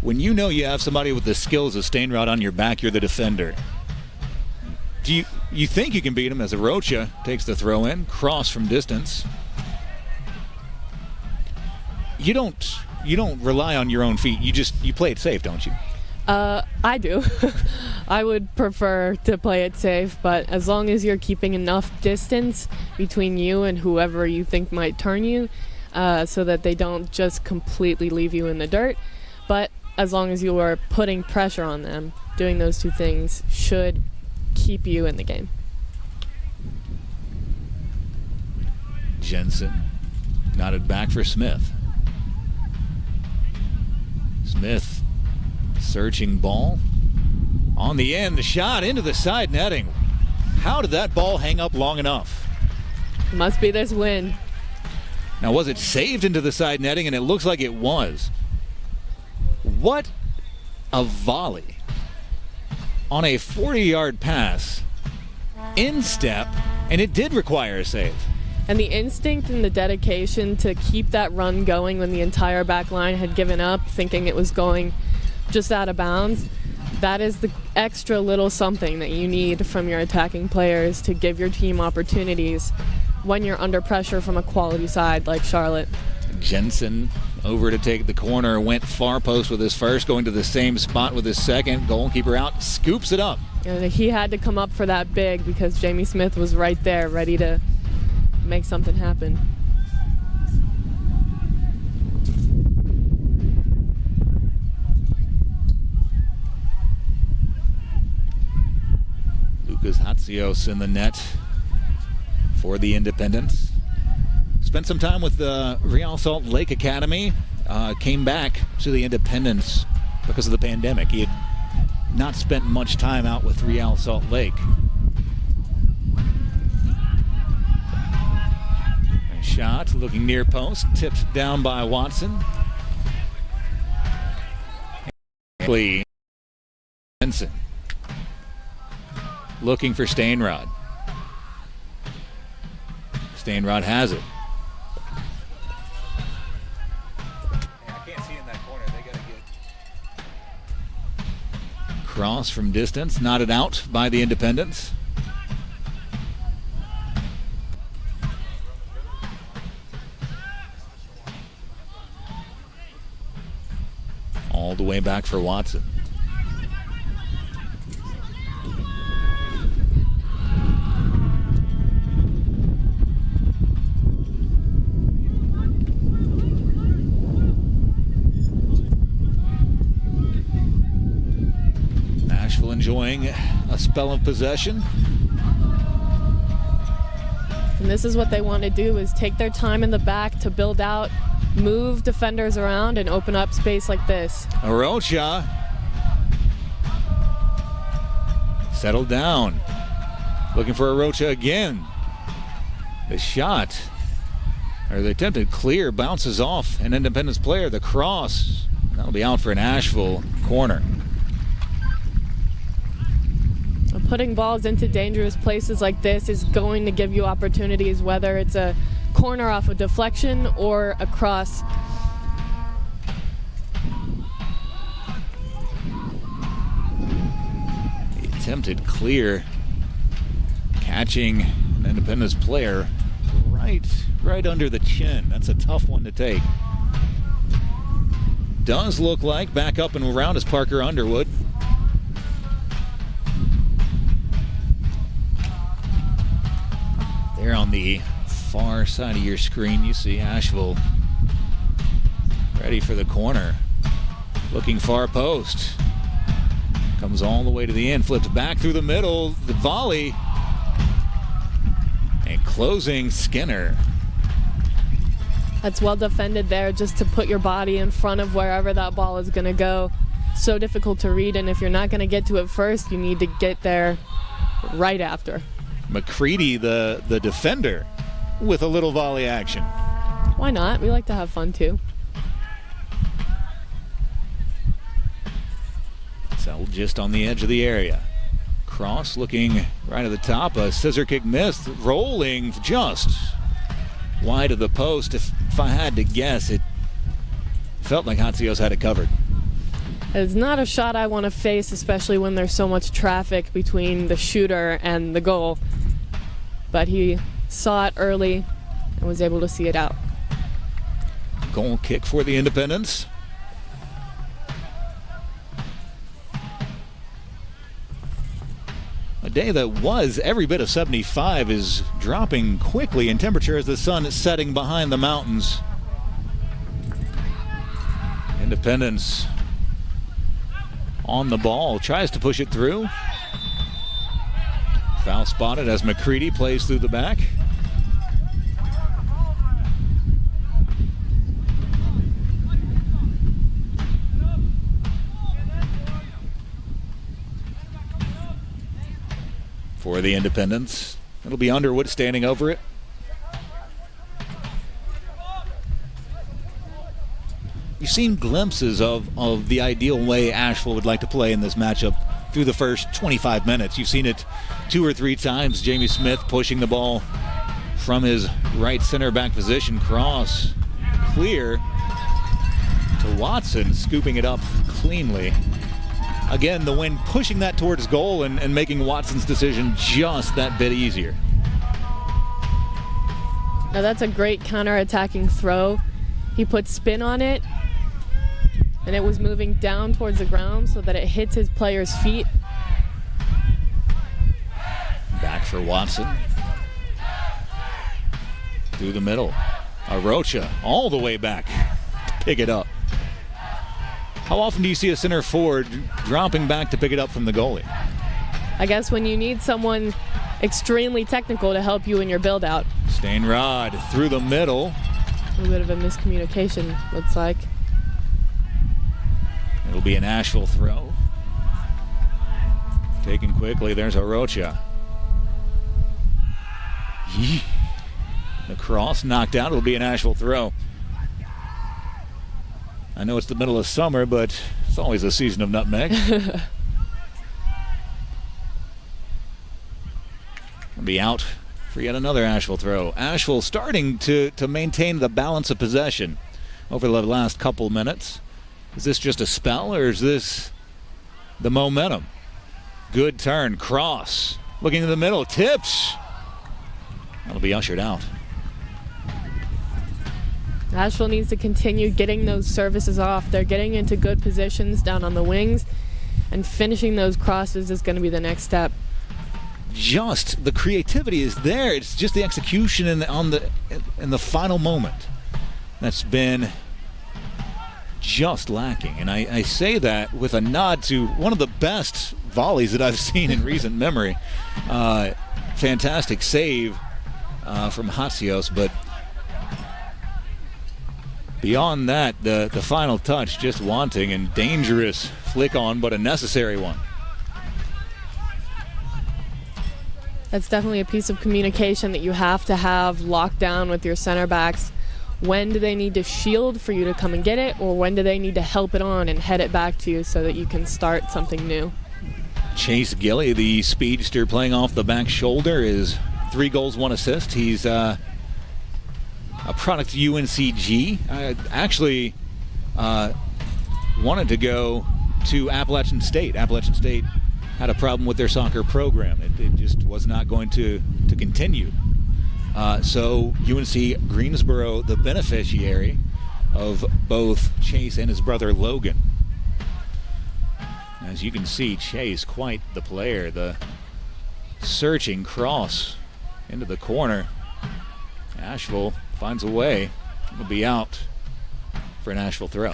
When you know you have somebody with the skills of Stainrod on your back, you're the defender. Do you think you can beat him as Arocha takes the throw in, cross from distance. You don't rely on your own feet. You play it safe, don't you? I do. I would prefer to play it safe, but as long as you're keeping enough distance between you and whoever you think might turn you, so that they don't just completely leave you in the dirt. But as long as you are putting pressure on them, doing those two things should keep you in the game. Jensen nodded back for Smith. Smith searching ball. On the end, the shot into the side netting. How did that ball hang up long enough? Must be this wind. Now, was it saved into the side netting? And it looks like it was. What a volley on a 40-yard pass, in step, and it did require a save. And the instinct and the dedication to keep that run going when the entire back line had given up, thinking it was going just out of bounds, that is the extra little something that you need from your attacking players to give your team opportunities when you're under pressure from a quality side like Charlotte. Jensen over to take the corner, went far post with his first, going to the same spot with his second. Goalkeeper out, scoops it up. And he had to come up for that big because Jamie Smith was right there ready to make something happen. Lucas Hatsios in the net for the Independents. Spent some time with the Real Salt Lake Academy. Came back to the Independents because of the pandemic. He had not spent much time out with Real Salt Lake. A shot looking near post, tipped down by Watson. Benson looking for Stainrod. Stainrod has it. I can't see in that corner. They gotta get cross from distance, knotted out by the Independents. All the way back for Watson. Asheville enjoying a spell of possession. And this is what they want to do, is take their time in the back to build out, move defenders around, and open up space like this. Arocha settled down. Looking for Arocha again. The shot, or the attempted clear, bounces off an Independence player. The cross, that'll be out for an Asheville corner. Putting balls into dangerous places like this is going to give you opportunities, whether it's a corner off a deflection or a cross. The attempted clear, catching an Independence player right under the chin. That's a tough one to take. Does look like back up and around is Parker Underwood. There on the far side of your screen, you see Asheville ready for the corner. Looking far post. Comes all the way to the end, flipped back through the middle, the volley. And closing Skinner. That's well defended there, just to put your body in front of wherever that ball is going to go. So difficult to read, and if you're not going to get to it first, you need to get there right after. McCready, the defender, with a little volley action. Why not? We like to have fun too. Settled just on the edge of the area. Cross looking right at the top. A scissor kick missed. Rolling just wide of the post. If I had to guess, it felt like Hatsios had it covered. It's not a shot I want to face, especially when there's so much traffic between the shooter and the goal. But he saw it early and was able to see it out. Goal kick for the Independents. A day that was every bit of 75 is dropping quickly in temperature as the sun is setting behind the mountains. Independence on the ball, tries to push it through. Foul spotted as McCready plays through the back. For the Independents, it'll be Underwood standing over it. You've seen glimpses of the ideal way Asheville would like to play in this matchup through the first 25 minutes. You've seen it 2 or 3 times. Jamie Smith pushing the ball from his right center back position. Cross clear to Watson, scooping it up cleanly. Again, the wind pushing that towards goal and making Watson's decision just that bit easier. Now that's a great counter-attacking throw. He put spin on it, and it was moving down towards the ground so that it hits his player's feet. Back for Watson. Through the middle. Arocha all the way back. Pick it up. How often do you see a center forward dropping back to pick it up from the goalie? I guess when you need someone extremely technical to help you in your build-out. Stainrod through the middle. A little bit of a miscommunication, looks like. It'll be an Asheville throw. Taken quickly, there's Orocha. The cross knocked out, it'll be an Asheville throw. I know it's the middle of summer, but it's always a season of nutmeg. It'll be out for yet another Asheville throw. Asheville starting to maintain the balance of possession over the last couple minutes. Is this just a spell, or is this the momentum? Good turn, cross, looking in the middle, tips. That'll be ushered out. Asheville needs to continue getting those services off. They're getting into good positions down on the wings, and finishing those crosses is going to be the next step. Just the creativity is there. It's just the execution in the final moment that's been just lacking. And I say that with a nod to one of the best volleys that I've seen in recent memory. Fantastic save from Hatsios, but beyond that, the final touch just wanting, and dangerous flick on, but a necessary one. That's definitely a piece of communication that you have to have locked down with your center backs. When do they need to shield for you to come and get it, or when do they need to help it on and head it back to you so that you can start something new? Chase Gilly, the speedster playing off the back shoulder, is 3 goals, 1 assist. He's a product of UNCG. I actually wanted to go to Appalachian State. Appalachian State had a problem with their soccer program. It just was not going to continue. So UNC Greensboro, the beneficiary of both Chase and his brother Logan. As you can see, Chase, quite the player. The searching cross into the corner. Asheville finds a way. It'll be out for an Asheville throw.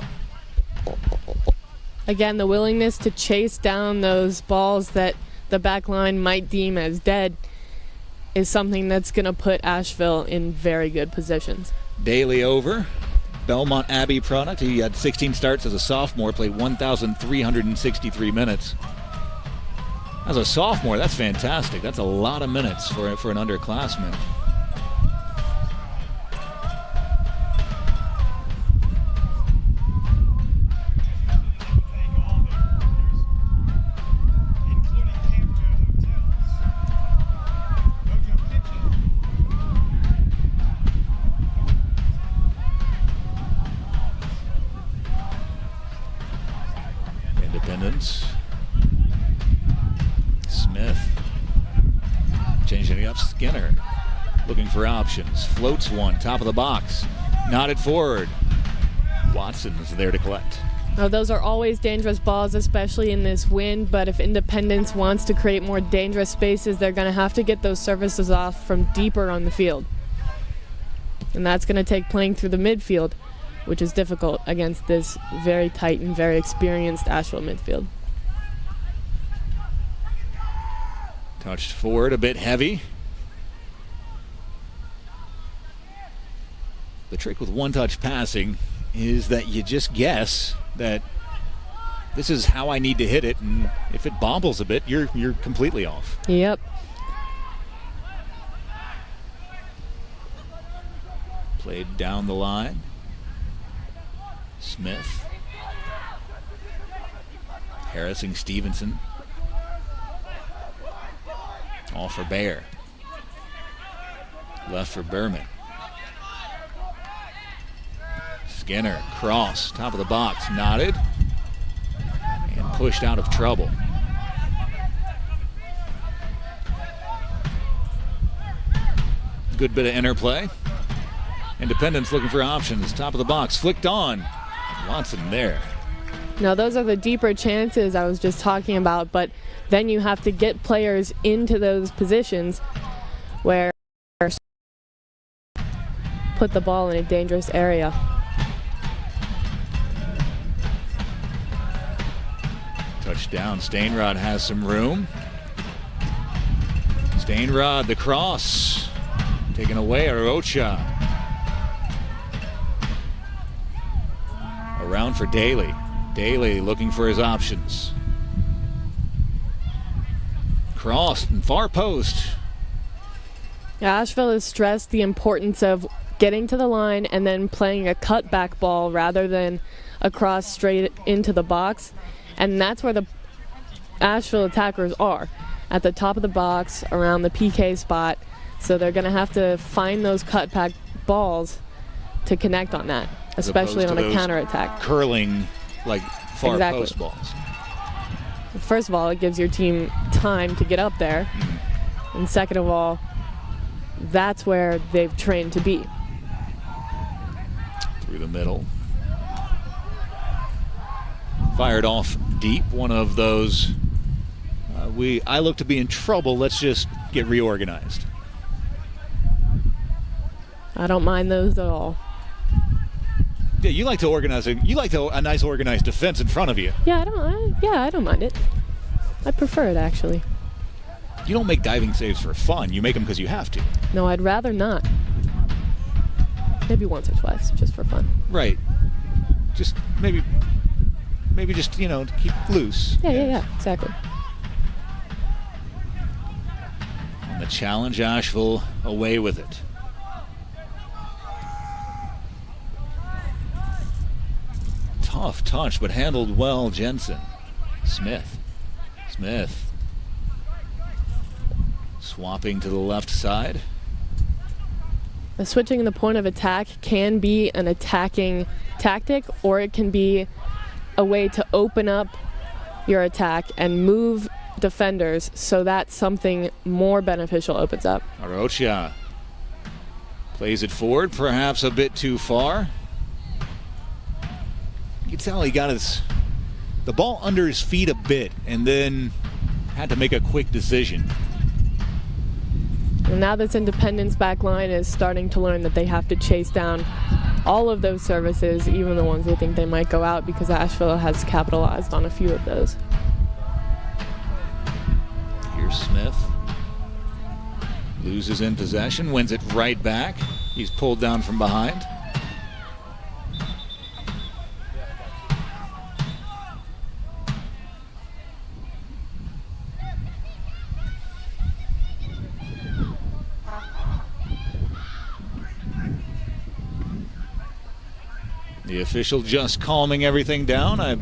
Again, the willingness to chase down those balls that the back line might deem as dead is something that's going to put Asheville in very good positions. Daly over. Belmont Abbey product. He had 16 starts as a sophomore, played 1,363 minutes. As a sophomore, that's fantastic. That's a lot of minutes for an underclassman. Smith changing it up. Skinner looking for options. Floats one, top of the box. Nodded forward. Watson is there to collect. Now, those are always dangerous balls, especially in this wind, but if Independence wants to create more dangerous spaces, they're going to have to get those services off from deeper on the field. And that's going to take playing through the midfield, which is difficult against this very tight and very experienced Asheville midfield. Touched forward, a bit heavy. The trick with one-touch passing is that you just guess that this is how I need to hit it, and if it bobbles a bit, you're completely off. Yep. Played down the line. Smith. Harrison Stevenson. All for Bayer. Left for Berman. Skinner, cross, top of the box, nodded, and pushed out of trouble. Good bit of interplay. Independence looking for options, top of the box, flicked on. Watson there. Now, those are the deeper chances I was just talking about, but then you have to get players into those positions where put the ball in a dangerous area. Touchdown. Stainrod has some room. Stainrod, the cross. Taken away, Orocha. Around for Daly. Daly looking for his options. cross and far post. Yeah, Asheville has stressed the importance of getting to the line and then playing a cutback ball rather than a cross straight into the box. And that's where the Asheville attackers are, at the top of the box around the PK spot. So they're going to have to find those cutback balls to connect on that, especially on a counterattack. Curling, like far post balls. First of all, it gives your team time to get up there. And second of all, that's where they've trained to be. Through the middle. Fired off deep. One of those, I look to be in trouble. Let's just get reorganized. I don't mind those at all. Yeah, you like to organize. You like a nice organized defense in front of you. Yeah, I don't mind it. I prefer it, actually. You don't make diving saves for fun. You make them because you have to. No, I'd rather not. Maybe once or twice, just for fun. Right. Just maybe just, keep it loose. Yeah, exactly. On the challenge, Asheville away with it. Tough touch, but handled well, Jensen. Smith. Swapping to the left side. Switching the point of attack can be an attacking tactic, or it can be a way to open up your attack and move defenders so that something more beneficial opens up. Arocha plays it forward, perhaps a bit too far. You can tell he got the ball under his feet a bit and then had to make a quick decision. And now this Independence back line is starting to learn that they have to chase down all of those services, even the ones they think they might go out, because Asheville has capitalized on a few of those. Here's Smith. Loses in possession, wins it right back. He's pulled down from behind. The official just calming everything down. I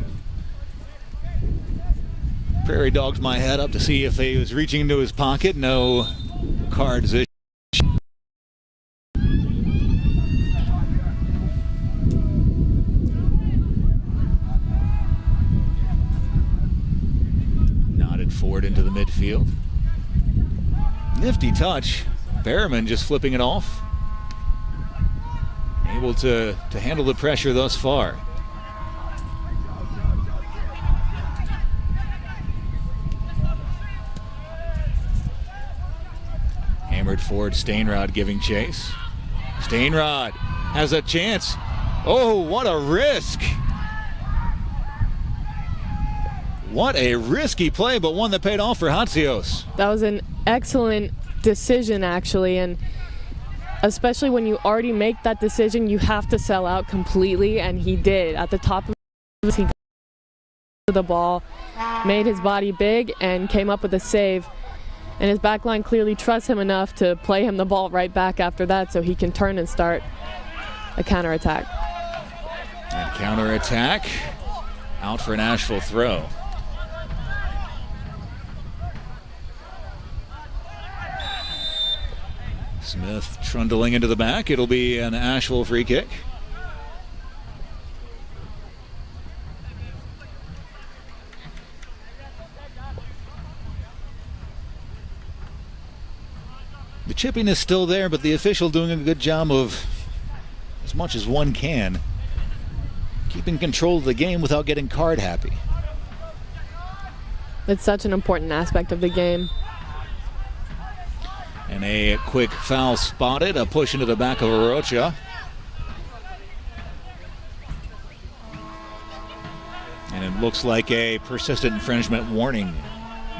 prairie dogged my head up to see if he was reaching into his pocket. No cards issued. Nodded forward into the midfield. Nifty touch. Behrman just flipping it off. Able to handle the pressure thus far. Hammered forward, Stainrod giving chase. Stainrod has a chance. Oh, what a risk. What a risky play, but one that paid off for Hatsios. That was an excellent decision, actually, and especially when you already make that decision, you have to sell out completely, and he did. At the top of he got the ball, made his body big, and came up with a save. And his backline clearly trusts him enough to play him the ball right back after that so he can turn and start a counterattack. And counterattack, out for an Asheville throw. Smith trundling into the back. It'll be an Asheville free kick. The chipping is still there, but the official doing a good job of, as much as one can, keeping control of the game without getting card happy. It's such an important aspect of the game. And a quick foul spotted, a push into the back of Arocha. And it looks like a persistent infringement warning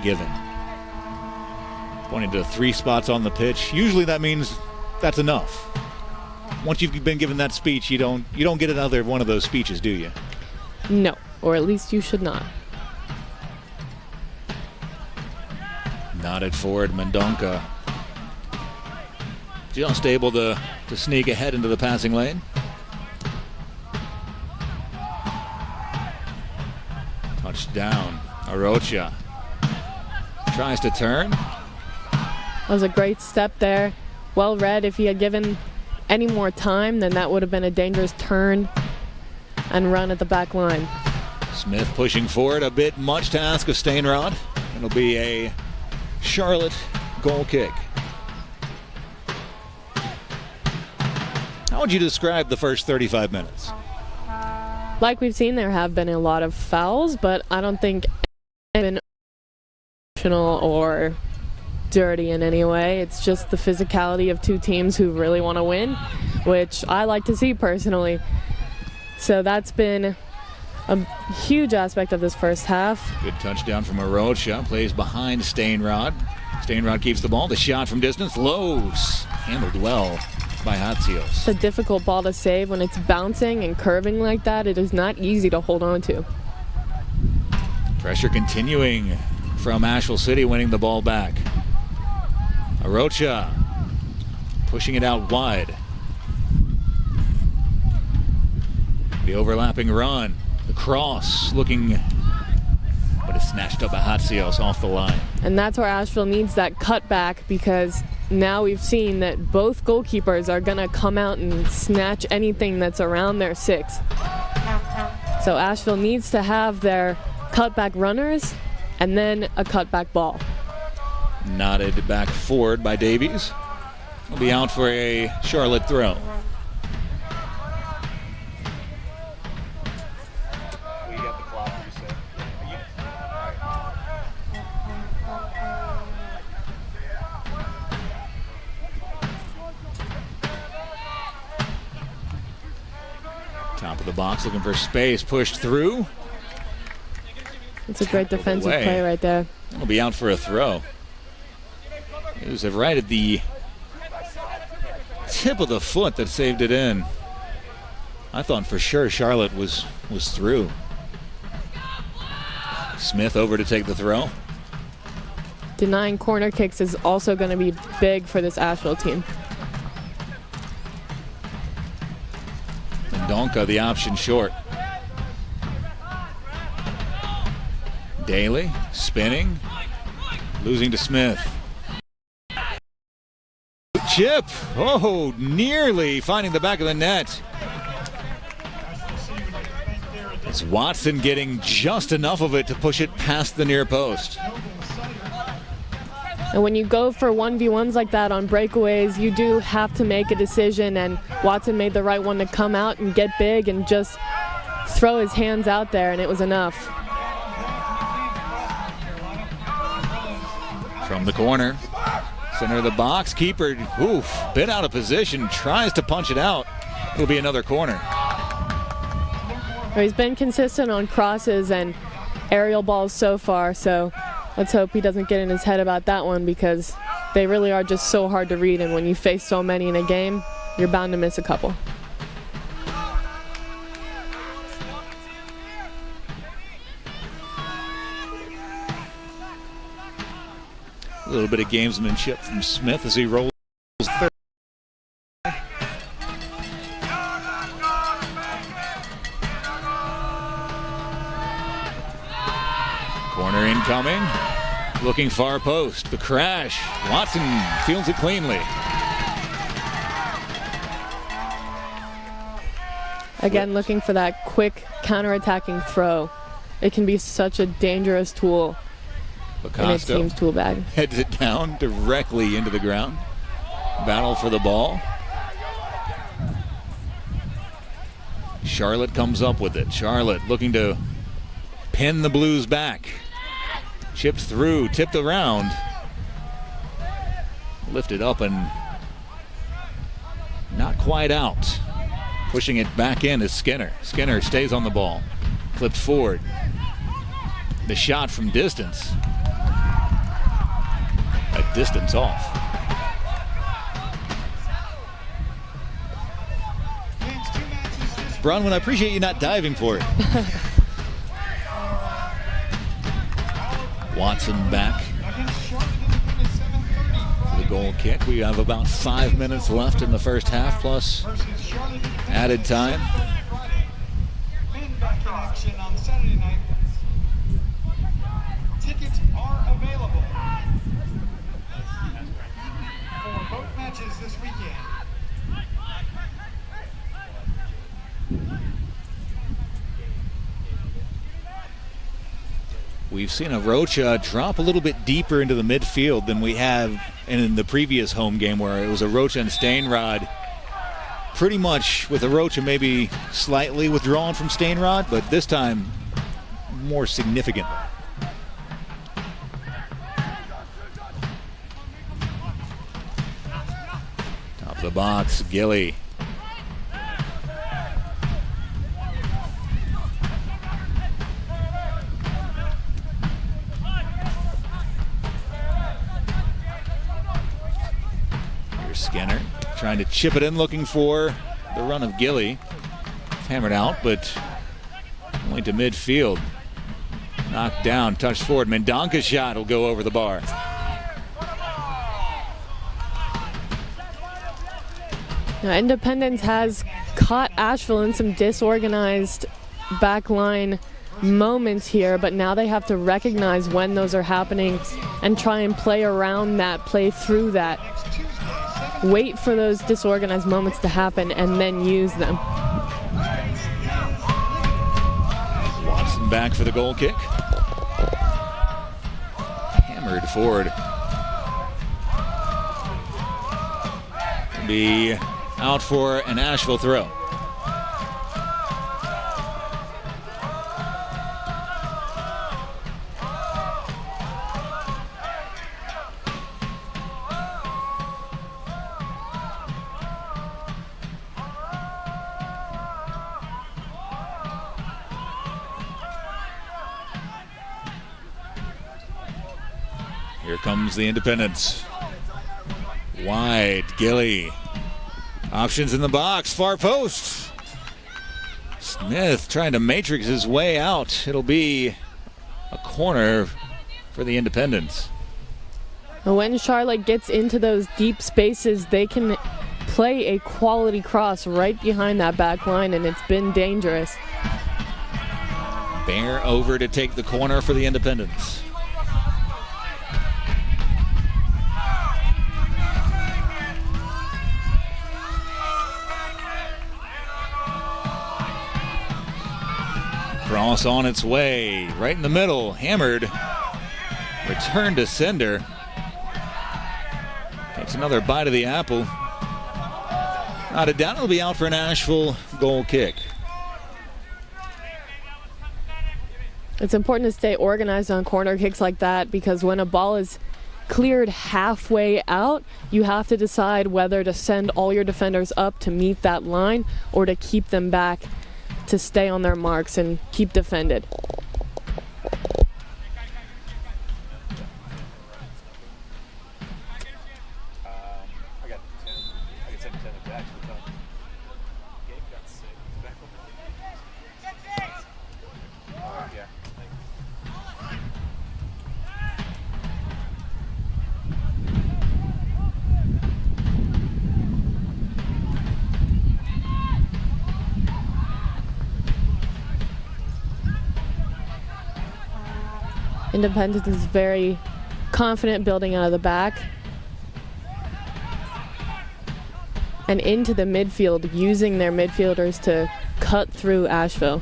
given. Pointing to 3 spots on the pitch. Usually that means that's enough. Once you've been given that speech, you don't get another one of those speeches, do you? No, or at least you should not. Nodded forward, Mendonca. Just able to sneak ahead into the passing lane. Touchdown, Arocha. Tries to turn. That was a great step there. Well read. If he had given any more time, then that would have been a dangerous turn and run at the back line. Smith pushing forward, a bit much to ask of Stainrod. It'll be a Charlotte goal kick. How would you describe the first 35 minutes? Like we've seen, there have been a lot of fouls, but I don't think it's been emotional or dirty in any way. It's just the physicality of two teams who really want to win, which I like to see personally. So that's been a huge aspect of this first half. Good touchdown from Arocha. Plays behind Stainrod. Stainrod keeps the ball. The shot from distance. Lows. Handled well by Hatsios. It's a difficult ball to save when it's bouncing and curving like that. It is not easy to hold on to. Pressure continuing from Asheville City, winning the ball back. Arocha pushing it out wide. The overlapping run. The cross looking, but it's snatched up by Hatsios off the line. And that's where Asheville needs that cutback, because now we've seen that both goalkeepers are going to come out and snatch anything that's around their 6. So Asheville needs to have their cutback runners and then a cutback ball. Nodded back forward by Davies. Will be out for a Charlotte throw. Top of the box, looking for space, pushed through. It's a great defensive play right there. It'll be out for a throw. It was right at the tip of the foot that saved it in. I thought for sure Charlotte was through. Smith over to take the throw. Denying corner kicks is also going to be big for this Asheville team. Mendonca, the option short. Daly spinning, losing to Smith. Chip, oh, nearly finding the back of the net. It's Watson getting just enough of it to push it past the near post. And when you go for 1v1s like that on breakaways, you do have to make a decision, and Watson made the right one to come out and get big and just throw his hands out there, and it was enough. From the corner, center of the box, keeper, bit out of position, tries to punch it out. It'll be another corner. He's been consistent on crosses and aerial balls so far, so let's hope he doesn't get in his head about that one, because they really are just so hard to read, and when you face so many in a game, you're bound to miss a couple. A little bit of gamesmanship from Smith as he rolls third. Corner incoming, looking far post, the crash, Watson fields it cleanly. Again, looking for that quick counter-attacking throw. It can be such a dangerous tool in a team's tool bag. Heads it down directly into the ground. Battle for the ball. Charlotte comes up with it. Charlotte looking to pin the Blues back. Chips through, tipped around. Lifted up and not quite out. Pushing it back in is Skinner. Skinner stays on the ball. Flipped forward. The shot from distance. A distance off. Bronwyn, I appreciate you not diving for it. Watson back. goal kick. We have about 5 minutes left in the first half, plus added time. Men back in action on Saturday night. Tickets are available for both matches this weekend. We've seen Arocha drop a little bit deeper into the midfield than we have in the previous home game, where it was Arocha and Stainrod. Pretty much with Arocha maybe slightly withdrawn from Stainrod, but this time more significant. Top of the box, Gilly. Skinner trying to chip it in, looking for the run of Gilly. It's hammered out, but only to midfield. Knocked down, touched forward. Mendonca's shot will go over the bar. Now, Independence has caught Asheville in some disorganized backline moments here, but now they have to recognize when those are happening and try and play around that, play through that. Wait for those disorganized moments to happen and then use them. Watson back for the goal kick. Hammered forward. Be out for an Asheville throw. Here comes the Independence. Wide, Gilly. Options in the box, far post. Smith trying to matrix his way out. It'll be a corner for the Independence. When Charlotte gets into those deep spaces, they can play a quality cross right behind that back line, and it's been dangerous. Bear over to take the corner for the Independence. Cross on its way, right in the middle, hammered. Return to sender. Takes another bite of the apple. Not a doubt it'll be out for an Asheville goal kick. It's important to stay organized on corner kicks like that, because when a ball is cleared halfway out, you have to decide whether to send all your defenders up to meet that line or to keep them back to stay on their marks and keep defended. Independence is very confident building out of the back and into the midfield, using their midfielders to cut through Asheville.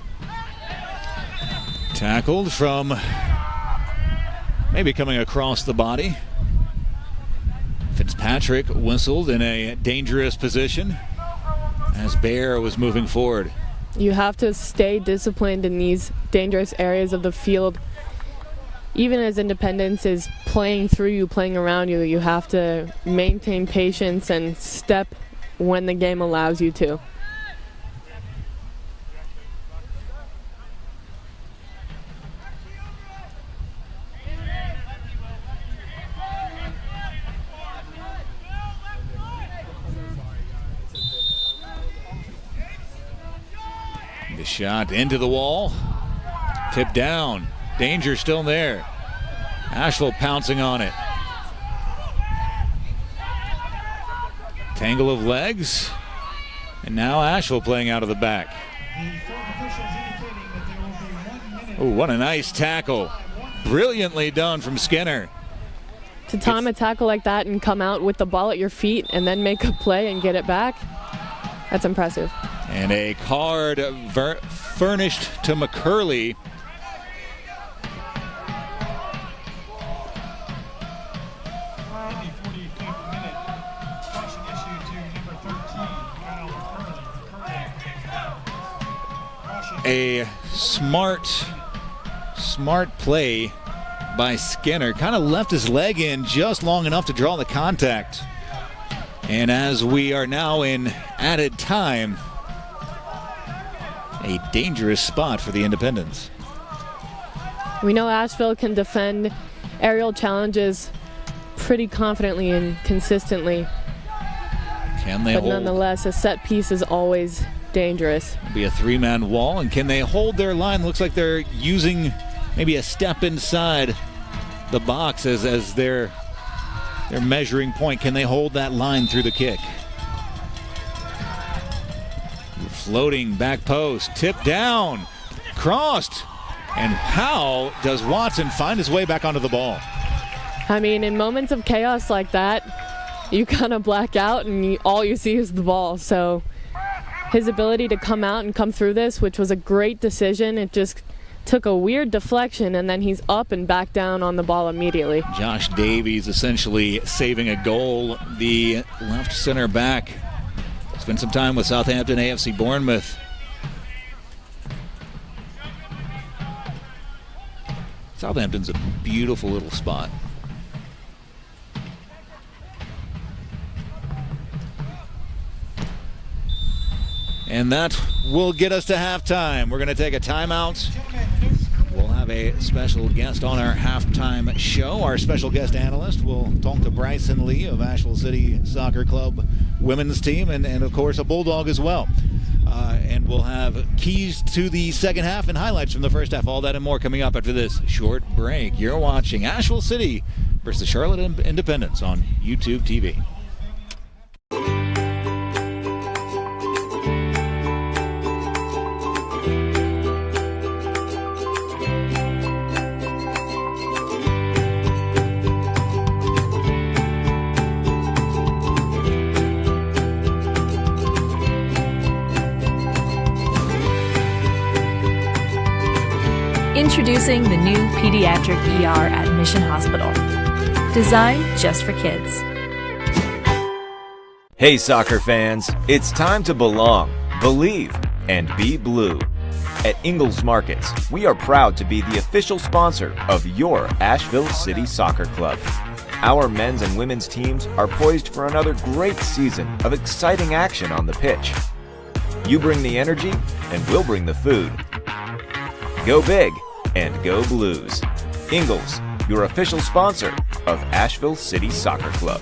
Tackled from maybe coming across the body. Fitzpatrick whistled in a dangerous position as Bear was moving forward. You have to stay disciplined in these dangerous areas of the field. Even as Independence is playing through you, playing around you, you have to maintain patience and step when the game allows you to. The shot into the wall, tipped down. Danger still there. Asheville pouncing on it. Tangle of legs. And now Asheville playing out of the back. Oh, what a nice tackle. Brilliantly done from Skinner. To time a tackle like that and come out with the ball at your feet and then make a play and get it back, that's impressive. And a card furnished to McCurley. A smart play by Skinner. Kind of left his leg in just long enough to draw the contact. And as we are now in added time, a dangerous spot for the Independents. We know Asheville can defend aerial challenges pretty confidently and consistently. Can they but hold? Nonetheless, a set piece is always dangerous. It'll be a three-man wall, and can they hold their line? Looks like they're using maybe a step inside the box as their measuring point. Can they hold that line through the kick? Floating back post, tipped down, crossed, and how does Watson find his way back onto the ball? I mean, in moments of chaos like that, you kind of black out and all you see is the ball. So his ability to come out and come through this, which was a great decision, it just took a weird deflection and then he's up and back down on the ball immediately. Josh Davies essentially saving a goal, the left center back. Spent some time with Southampton, AFC Bournemouth. Southampton's a beautiful little spot. And that will get us to halftime. We're going to take a timeout. We'll have a special guest on our halftime show. Our special guest analyst will talk to Bryson Lee of Asheville City Soccer Club women's team and of course a Bulldog as well. And we'll have keys to the second half and highlights from the first half. All that and more coming up after this short break. You're watching Asheville City versus Charlotte Independence on YouTube TV. Introducing the new pediatric ER at Mission Hospital. Designed just for kids. Hey soccer fans, it's time to belong, believe, and be blue. At Ingalls Markets, we are proud to be the official sponsor of your Asheville City Soccer Club. Our men's and women's teams are poised for another great season of exciting action on the pitch. You bring the energy, and we'll bring the food. Go big and go Blues. Ingalls, your official sponsor of Asheville City Soccer Club.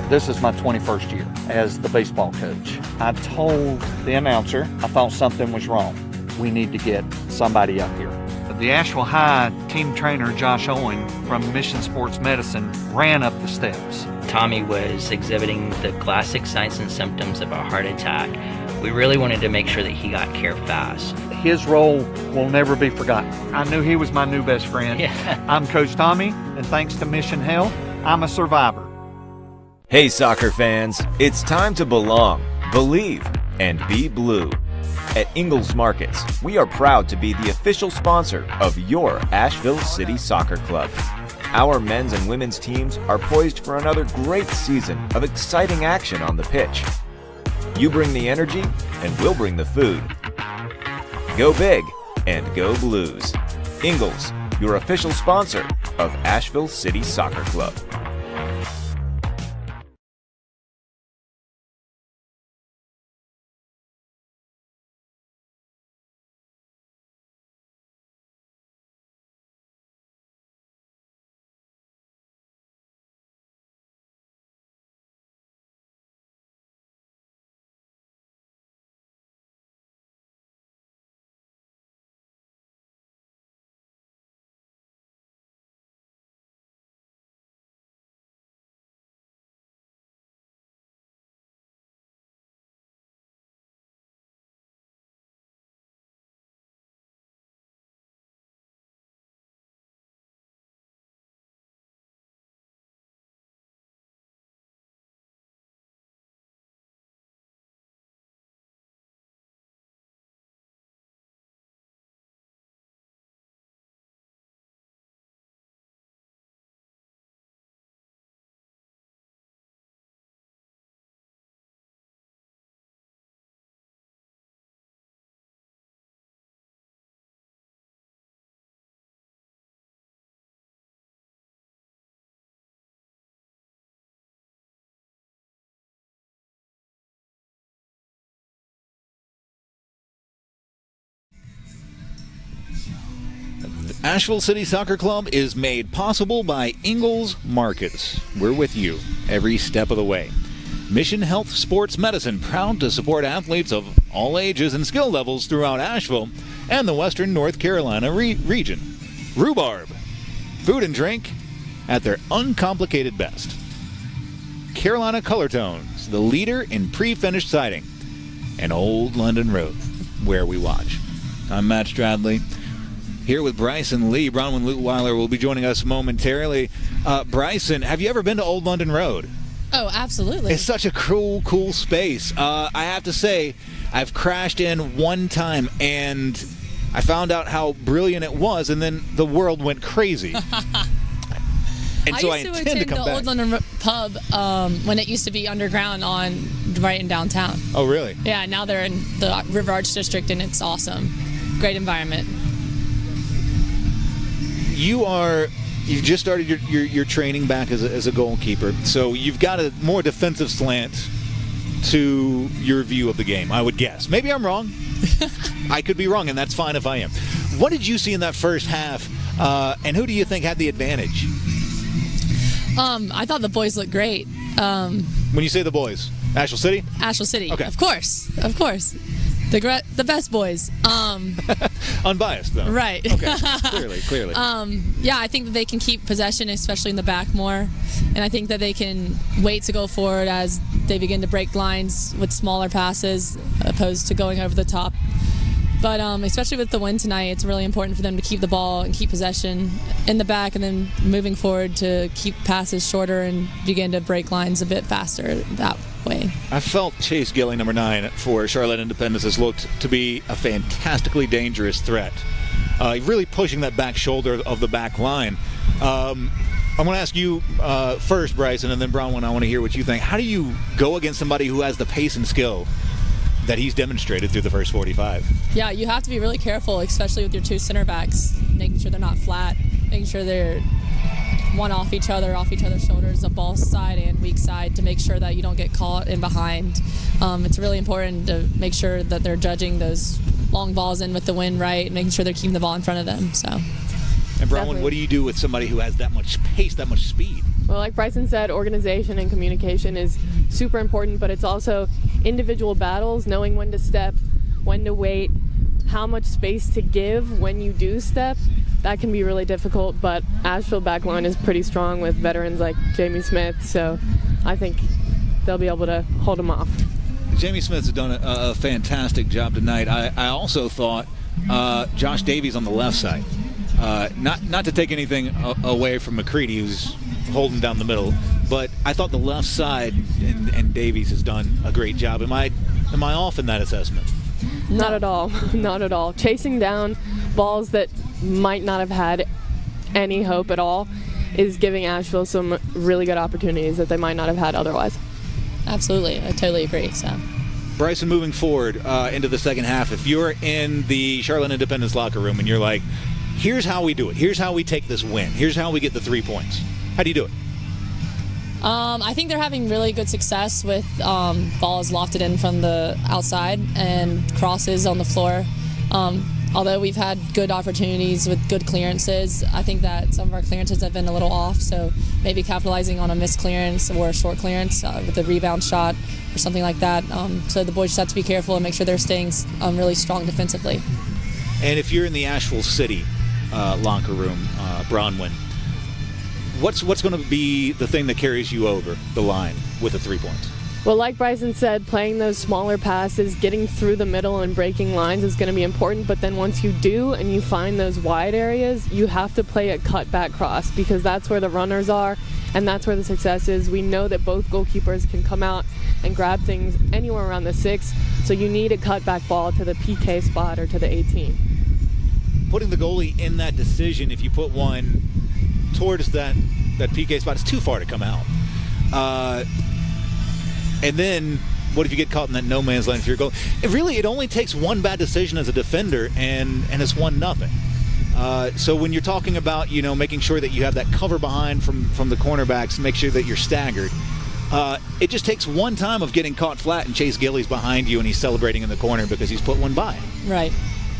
This is my 21st year as the baseball coach. I told the announcer I thought something was wrong. We need to get somebody up here. The Asheville High team trainer Josh Owen from Mission Sports Medicine ran up the steps. Tommy was exhibiting the classic signs and symptoms of a heart attack. We really wanted to make sure that he got care fast. His role will never be forgotten. I knew he was my new best friend. Yeah. I'm Coach Tommy, and thanks to Mission Health, I'm a survivor. Hey soccer fans, it's time to belong, believe, and be blue. At Ingalls Markets, we are proud to be the official sponsor of your Asheville City Soccer Club. Our men's and women's teams are poised for another great season of exciting action on the pitch. You bring the energy, and we'll bring the food. Go big and go Blues. Ingalls, your official sponsor of Asheville City Soccer Club. Asheville City Soccer Club is made possible by Ingalls Markets. We're with you every step of the way. Mission Health Sports Medicine, proud to support athletes of all ages and skill levels throughout Asheville and the western North Carolina region. Rhubarb, food and drink at their uncomplicated best. Carolina Color Tones, the leader in pre-finished siding. And Old London Road, where we watch. I'm Matt Stradley. Here with Bryson Lee. Bronwyn Lutweiler will be joining us momentarily. Bryson, have you ever been to Old London Road? Oh, absolutely. It's such a cool space. I have to say, I've crashed in one time, and I found out how brilliant it was, and then the world went crazy. And so I used to intend to attend come the back. Old London Pub when it used to be underground right in downtown. Oh, really? Yeah, now they're in the River Arch District, and it's awesome. Great environment. You've just started your training back as a goalkeeper, so you've got a more defensive slant to your view of the game, I would guess. Maybe I'm wrong. I could be wrong, and that's fine if I am. What did you see in that first half, and who do you think had the advantage? I thought the boys looked great. When you say the boys, Asheville City? Asheville City, Okay. Of course. The best boys. Unbiased, though. Right. Okay, clearly. Yeah, I think that they can keep possession, especially in the back more. And I think that they can wait to go forward as they begin to break lines with smaller passes opposed to going over the top. But especially with the win tonight, it's really important for them to keep the ball and keep possession in the back and then moving forward to keep passes shorter and begin to break lines a bit faster that way. I felt Chase Gilly, number 9, for Charlotte Independence, has looked to be a fantastically dangerous threat. Really pushing that back shoulder of the back line. I'm going to ask you first, Bryson, and then Bronwyn, I want to hear what you think. How do you go against somebody who has the pace and skill that he's demonstrated through the first 45? Yeah, you have to be really careful, especially with your two center backs, making sure they're not flat, making sure they're one off each other's shoulders, a ball side and weak side, to make sure that you don't get caught in behind. It's really important to make sure that they're judging those long balls in with the wind right, making sure they're keeping the ball in front of them. So. And Bronwyn, what do you do with somebody who has that much pace, that much speed? Well, like Bryson said, organization and communication is super important, but it's also individual battles, knowing when to step, when to wait, how much space to give when you do step, that can be really difficult, but Asheville backline is pretty strong with veterans like Jamie Smith, so I think they'll be able to hold them off. Jamie Smith's done a fantastic job tonight. I also thought Josh Davies on the left side, not to take anything away from McCready, who's holding down the middle, but I thought the left side and Davies has done a great job. Am I off in that assessment? Not at all. Not at all. Chasing down balls that might not have had any hope at all is giving Asheville some really good opportunities that they might not have had otherwise. Absolutely. I totally agree. So, Bryson, moving forward into the second half, if you're in the Charlotte Independence locker room and you're like, here's how we do it, here's how we take this win, here's how we get the 3 points, how do you do it? I think they're having really good success with balls lofted in from the outside and crosses on the floor. Although we've had good opportunities with good clearances, I think that some of our clearances have been a little off, so maybe capitalizing on a missed clearance or a short clearance with a rebound shot or something like that. So the boys just have to be careful and make sure they're staying really strong defensively. And if you're in the Asheville City locker room, Bronwyn, what's going to be the thing that carries you over the line with the 3 points? Well, like Bryson said, playing those smaller passes, getting through the middle and breaking lines is going to be important, but then once you do and you find those wide areas, you have to play a cutback cross because that's where the runners are and that's where the success is. We know that both goalkeepers can come out and grab things anywhere around the 6, so you need a cutback ball to the PK spot or to the 18. Putting the goalie in that decision, if you put one towards that PK spot, it's too far to come out. And then, what if you get caught in that no man's land for your goal? It only takes one bad decision as a defender, and it's 1-0. So when you're talking about, making sure that you have that cover behind from the cornerbacks, make sure that you're staggered, it just takes one time of getting caught flat and Chase Gillies behind you and he's celebrating in the corner because he's put one by. Right.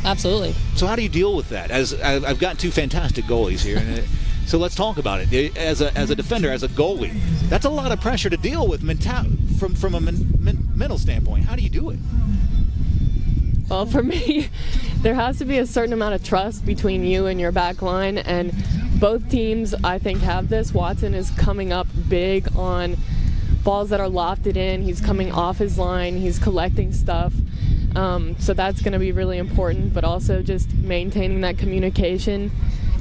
Absolutely. So how do you deal with that? As I've got two fantastic goalies here, and so let's talk about it. As a defender, as a goalie, that's a lot of pressure to deal with from a mental standpoint. How do you do it? Well, for me, there has to be a certain amount of trust between you and your back line, and both teams, I think, have this. Watson is coming up big on balls that are lofted in. He's coming off his line. He's collecting stuff. So that's going to be really important, but also just maintaining that communication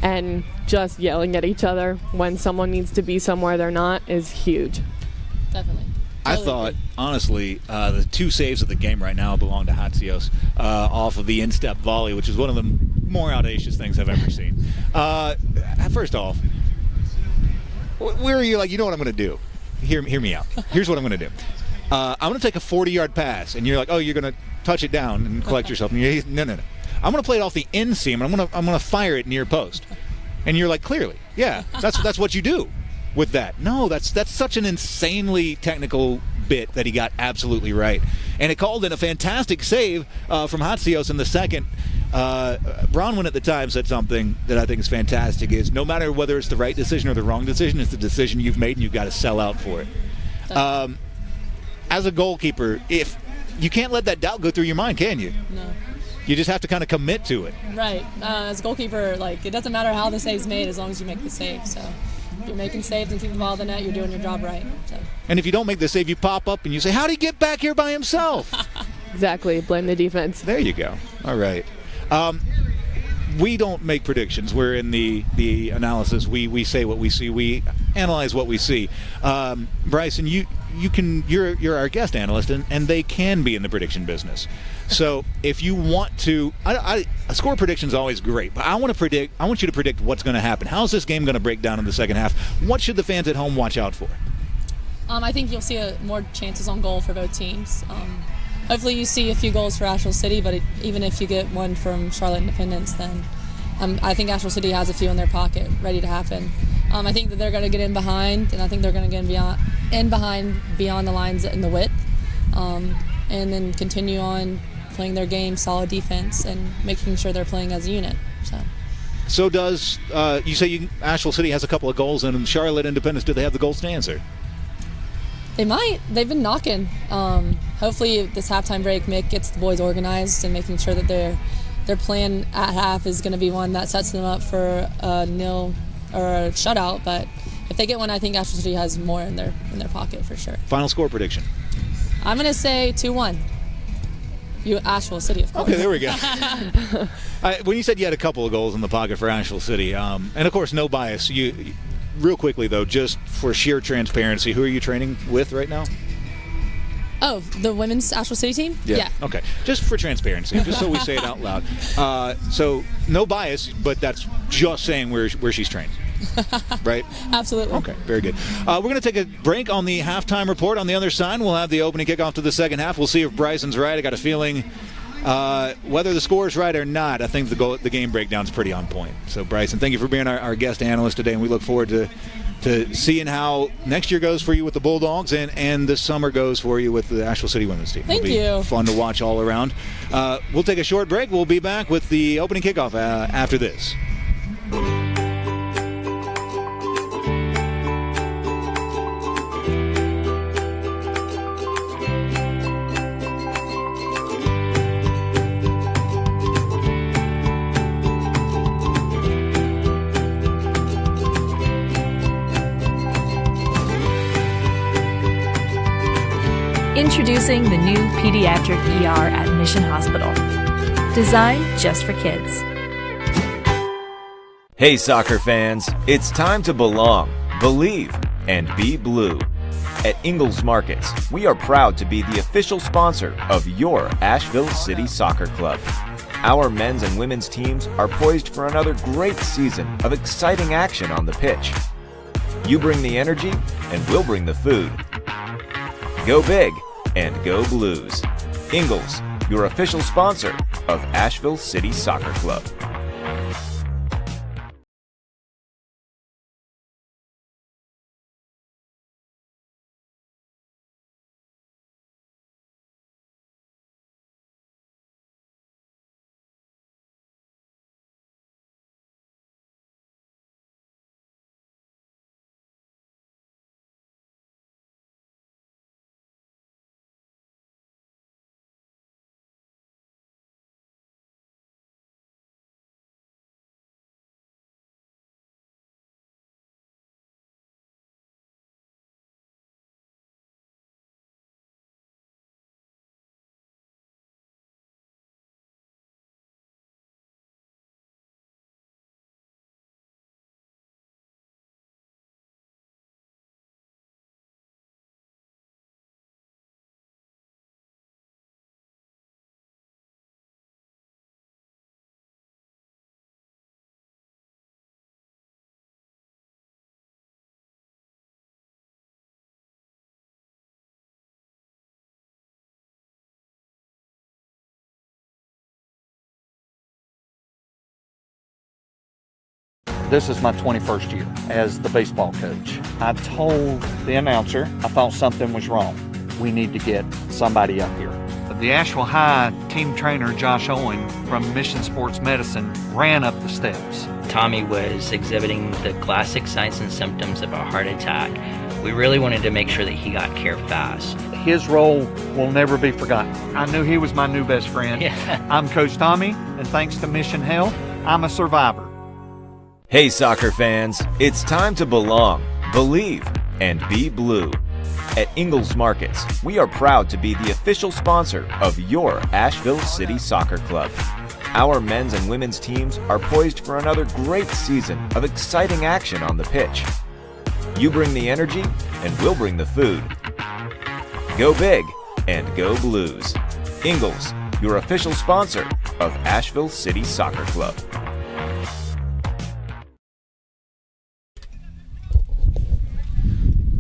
and just yelling at each other when someone needs to be somewhere they're not is huge. Definitely. I thought, honestly, the two saves of the game right now belong to Hatsios off of the in-step volley, which is one of the more audacious things I've ever seen. First off, where are you like, you know what I'm going to do? Hear me out. Here's what I'm going to do. I'm going to take a 40-yard pass, and you're like, oh, you're going to touch it down and collect yourself. And you're, no. I'm going to play it off the inseam, and I'm going to fire it near post. And you're like, clearly, yeah, that's what you do with that. No, that's such an insanely technical bit that he got absolutely right. And it called in a fantastic save from Hatsios in the second. Bronwyn at the time said something that I think is fantastic, is no matter whether it's the right decision or the wrong decision, it's the decision you've made and you've got to sell out for it. As a goalkeeper, if you can't let that doubt go through your mind, can you? No. You just have to kind of commit to it. Right. As a goalkeeper, it doesn't matter how the save's made as long as you make the save. So if you're making saves and keeping the ball in the net, you're doing your job right. So. And if you don't make the save, you pop up and you say, how'd he get back here by himself? Exactly. Blame the defense. There you go. All right. We don't make predictions. We're in the analysis. We say what we see. We analyze what we see. Bryson, you're our guest analyst, and they can be in the prediction business. So if you want to, a score prediction is always great, but I want you to predict what's going to happen. How's this game going to break down in the second half? What should the fans at home watch out for? I think you'll see more chances on goal for both teams. Hopefully you see a few goals for Asheville City, but even if you get one from Charlotte Independence, then I think Asheville City has a few in their pocket ready to happen. I think that they're going to get in behind, and I think they're going to get in behind beyond the lines in the width, and then continue on playing their game, solid defense, and making sure they're playing as a unit. So does, you say Asheville City has a couple of goals, and Charlotte Independence, do they have the goals to answer? They might. They've been knocking. Hopefully this halftime break, Mick gets the boys organized and making sure that they're their plan at half is going to be one that sets them up for a nil or a shutout. But if they get one, I think Asheville City has more in their pocket for sure. Final score prediction. I'm going to say 2-1. Asheville City, of course. Okay, there we go. When you said you had a couple of goals in the pocket for Asheville City, and of course, no bias. You, real quickly though, just for sheer transparency, who are you training with right now? Oh, the women's Asheville City team? Yeah. Okay, just for transparency, just so we say it out loud. So no bias, but that's just saying where she's trained. Right? Absolutely. Okay, very good. We're going to take a break on the halftime report. On the other side, we'll have the opening kickoff to the second half. We'll see if Bryson's right. I got a feeling whether the score is right or not, I think the game breakdown's pretty on point. So, Bryson, thank you for being our guest analyst today, and we look forward to seeing how next year goes for you with the Bulldogs and this summer goes for you with the Asheville City women's team. Thank you. It'll be fun to watch all around. We'll take a short break. We'll be back with the opening kickoff after this. Introducing the new pediatric ER at Mission Hospital. Designed just for kids. Hey soccer fans, it's time to belong, believe, and be blue. At Ingalls Markets, we are proud to be the official sponsor of your Asheville City Soccer Club. Our men's and women's teams are poised for another great season of exciting action on the pitch. You bring the energy, and we'll bring the food. Go big and go Blues. Ingalls, your official sponsor of Asheville City Soccer Club. This is my 21st year as the baseball coach. I told the announcer I thought something was wrong. We need to get somebody up here. The Asheville High team trainer, Josh Owen, from Mission Sports Medicine, ran up the steps. Tommy was exhibiting the classic signs and symptoms of a heart attack. We really wanted to make sure that he got care fast. His role will never be forgotten. I knew he was my new best friend. Yeah. I'm Coach Tommy, and thanks to Mission Health, I'm a survivor. Hey soccer fans, it's time to belong, believe, and be blue. At Ingalls Markets, we are proud to be the official sponsor of your Asheville City Soccer Club. Our men's and women's teams are poised for another great season of exciting action on the pitch. You bring the energy, and we'll bring the food. Go big and go Blues. Ingalls, your official sponsor of Asheville City Soccer Club.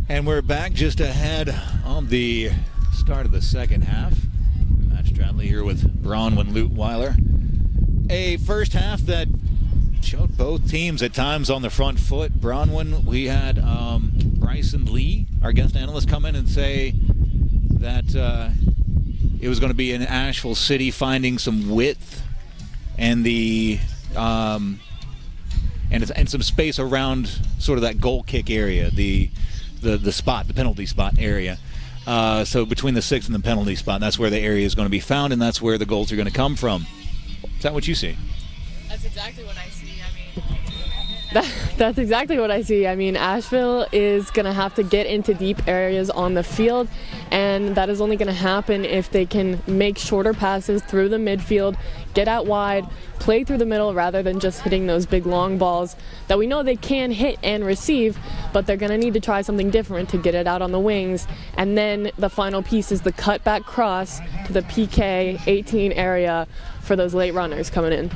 And we're back just ahead of the start of the second half. Matt Stradley here with Bronwyn Lutweiler. A first half that showed both teams at times on the front foot. Bronwyn, we had Bryson Lee, our guest analyst, come in and say that it was going to be in Asheville City finding some width and the and some space around sort of that goal kick area, the spot, the penalty spot area. So between the 6th and the penalty spot, that's where the area is going to be found, and that's where the goals are going to come from. Is that what you see? That's exactly what I see. That's exactly what I see. I mean, Asheville is going to have to get into deep areas on the field, and that is only going to happen if they can make shorter passes through the midfield, get out wide, play through the middle rather than just hitting those big long balls that we know they can hit and receive, but they're going to need to try something different to get it out on the wings. And then the final piece is the cutback cross to the PK 18 area for those late runners coming in.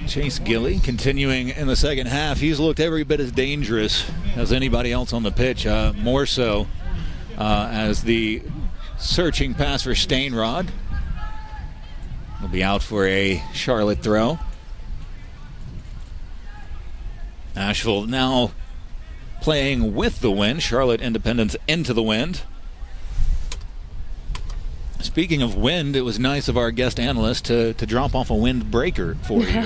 Chase Gilley continuing in the second half. He's looked every bit as dangerous as anybody else on the pitch, more so as the searching pass for Stainrod. Will be out for a Charlotte throw. Asheville now playing with the wind. Charlotte Independence into the wind. Speaking of wind, it was nice of our guest analyst to drop off a wind breaker for you.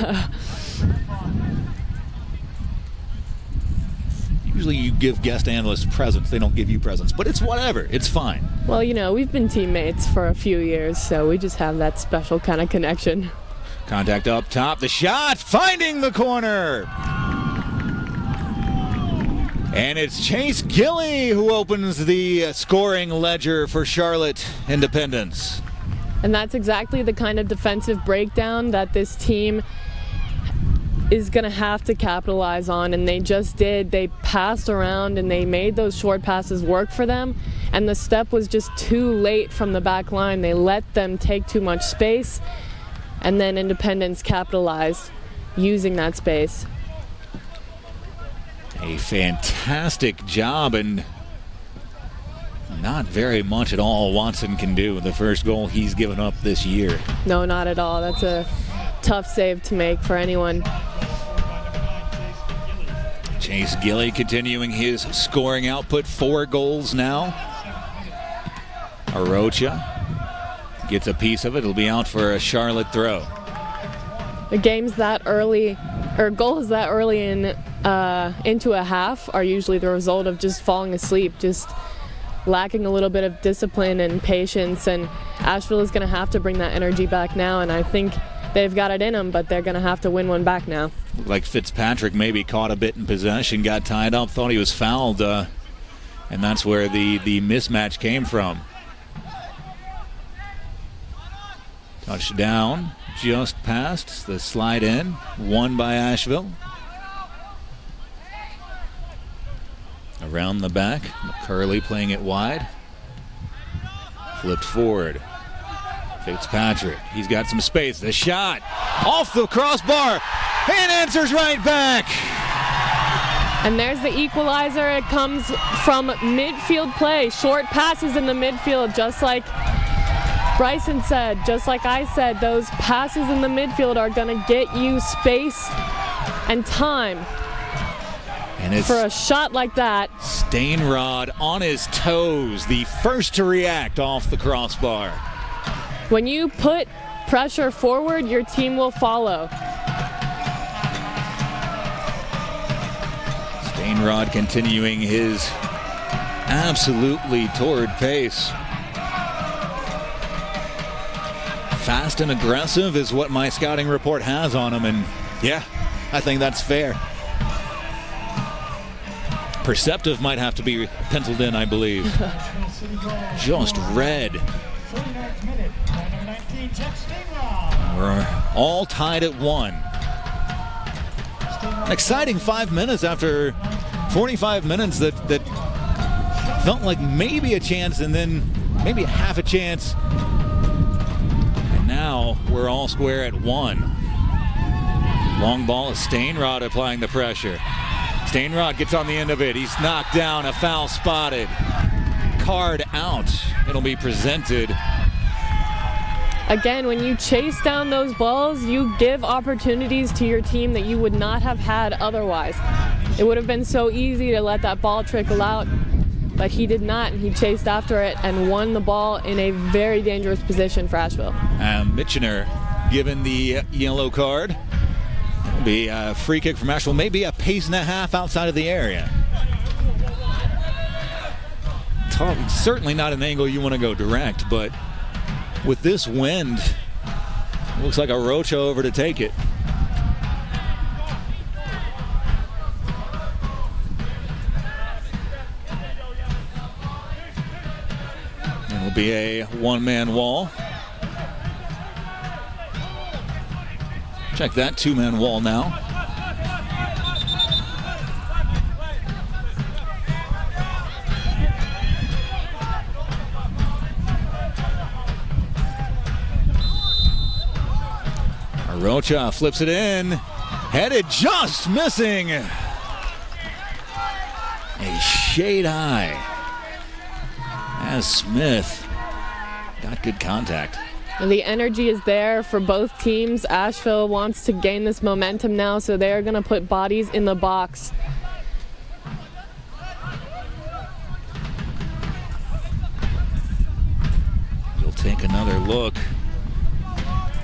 Usually you give guest analysts presents. They don't give you presents, but it's whatever. It's fine. Well, you know, we've been teammates for a few years, so we just have that special kind of connection. Contact up top. The shot, finding the corner. And it's Chase Gilley who opens the scoring ledger for Charlotte Independence. And that's exactly the kind of defensive breakdown that this team is going to have to capitalize on, and they just did. They passed around and they made those short passes work for them, and the step was just too late from the back line. They let them take too much space, and then Independence capitalized using that space. A fantastic job, and not very much at all Watson can do. The first goal he's given up this year. No, not at all. That's a tough save to make for anyone. Chase Gilley continuing his scoring output, 4 goals now. Arocha gets a piece of it. It'll be out for a Charlotte throw. The games that early, or goals that early into a half, are usually the result of just falling asleep, just lacking a little bit of discipline and patience, and Asheville is going to have to bring that energy back now, and I think they've got it in them, but they're going to have to win one back now. Looked like Fitzpatrick maybe caught a bit in possession, got tied up, thought he was fouled, and that's where the mismatch came from. Touchdown, just past the slide in, won by Asheville. Around the back, McCurley playing it wide. Flipped forward. Fitzpatrick, he's got some space. The shot off the crossbar and answers right back. And there's the equalizer. It comes from midfield play. Short passes in the midfield, just like Bryson said, just like I said, those passes in the midfield are going to get you space and time. And it's for a shot like that. Stainrod on his toes, the first to react off the crossbar. When you put pressure forward, your team will follow. Stainrod continuing his absolutely torrid pace. Fast and aggressive is what my scouting report has on him, and yeah, I think that's fair. Perceptive might have to be penciled in, I believe. Just red. We're all tied at 1. An exciting 5 minutes after 45 minutes that felt like maybe a chance and then maybe half a chance. And now we're all square at 1. Long ball is Stainrod applying the pressure. Stainrod gets on the end of it. He's knocked down, a foul spotted. Card out. It'll be presented. Again, when you chase down those balls, you give opportunities to your team that you would not have had otherwise. It would have been so easy to let that ball trickle out, but he did not, and he chased after it and won the ball in a very dangerous position for Asheville. Mitchener given the yellow card. It'll be a free kick from Asheville, maybe a pace and a half outside of the area. Certainly not an angle you want to go direct, but with this wind, Looks like a Rocha over to take it. It'll be a one-man wall. Check that, two-man wall now. Rocha flips it in, headed just missing. A shade high as Smith got good contact. And the energy is there for both teams. Asheville wants to gain this momentum now, so they're going to put bodies in the box. You'll take another look.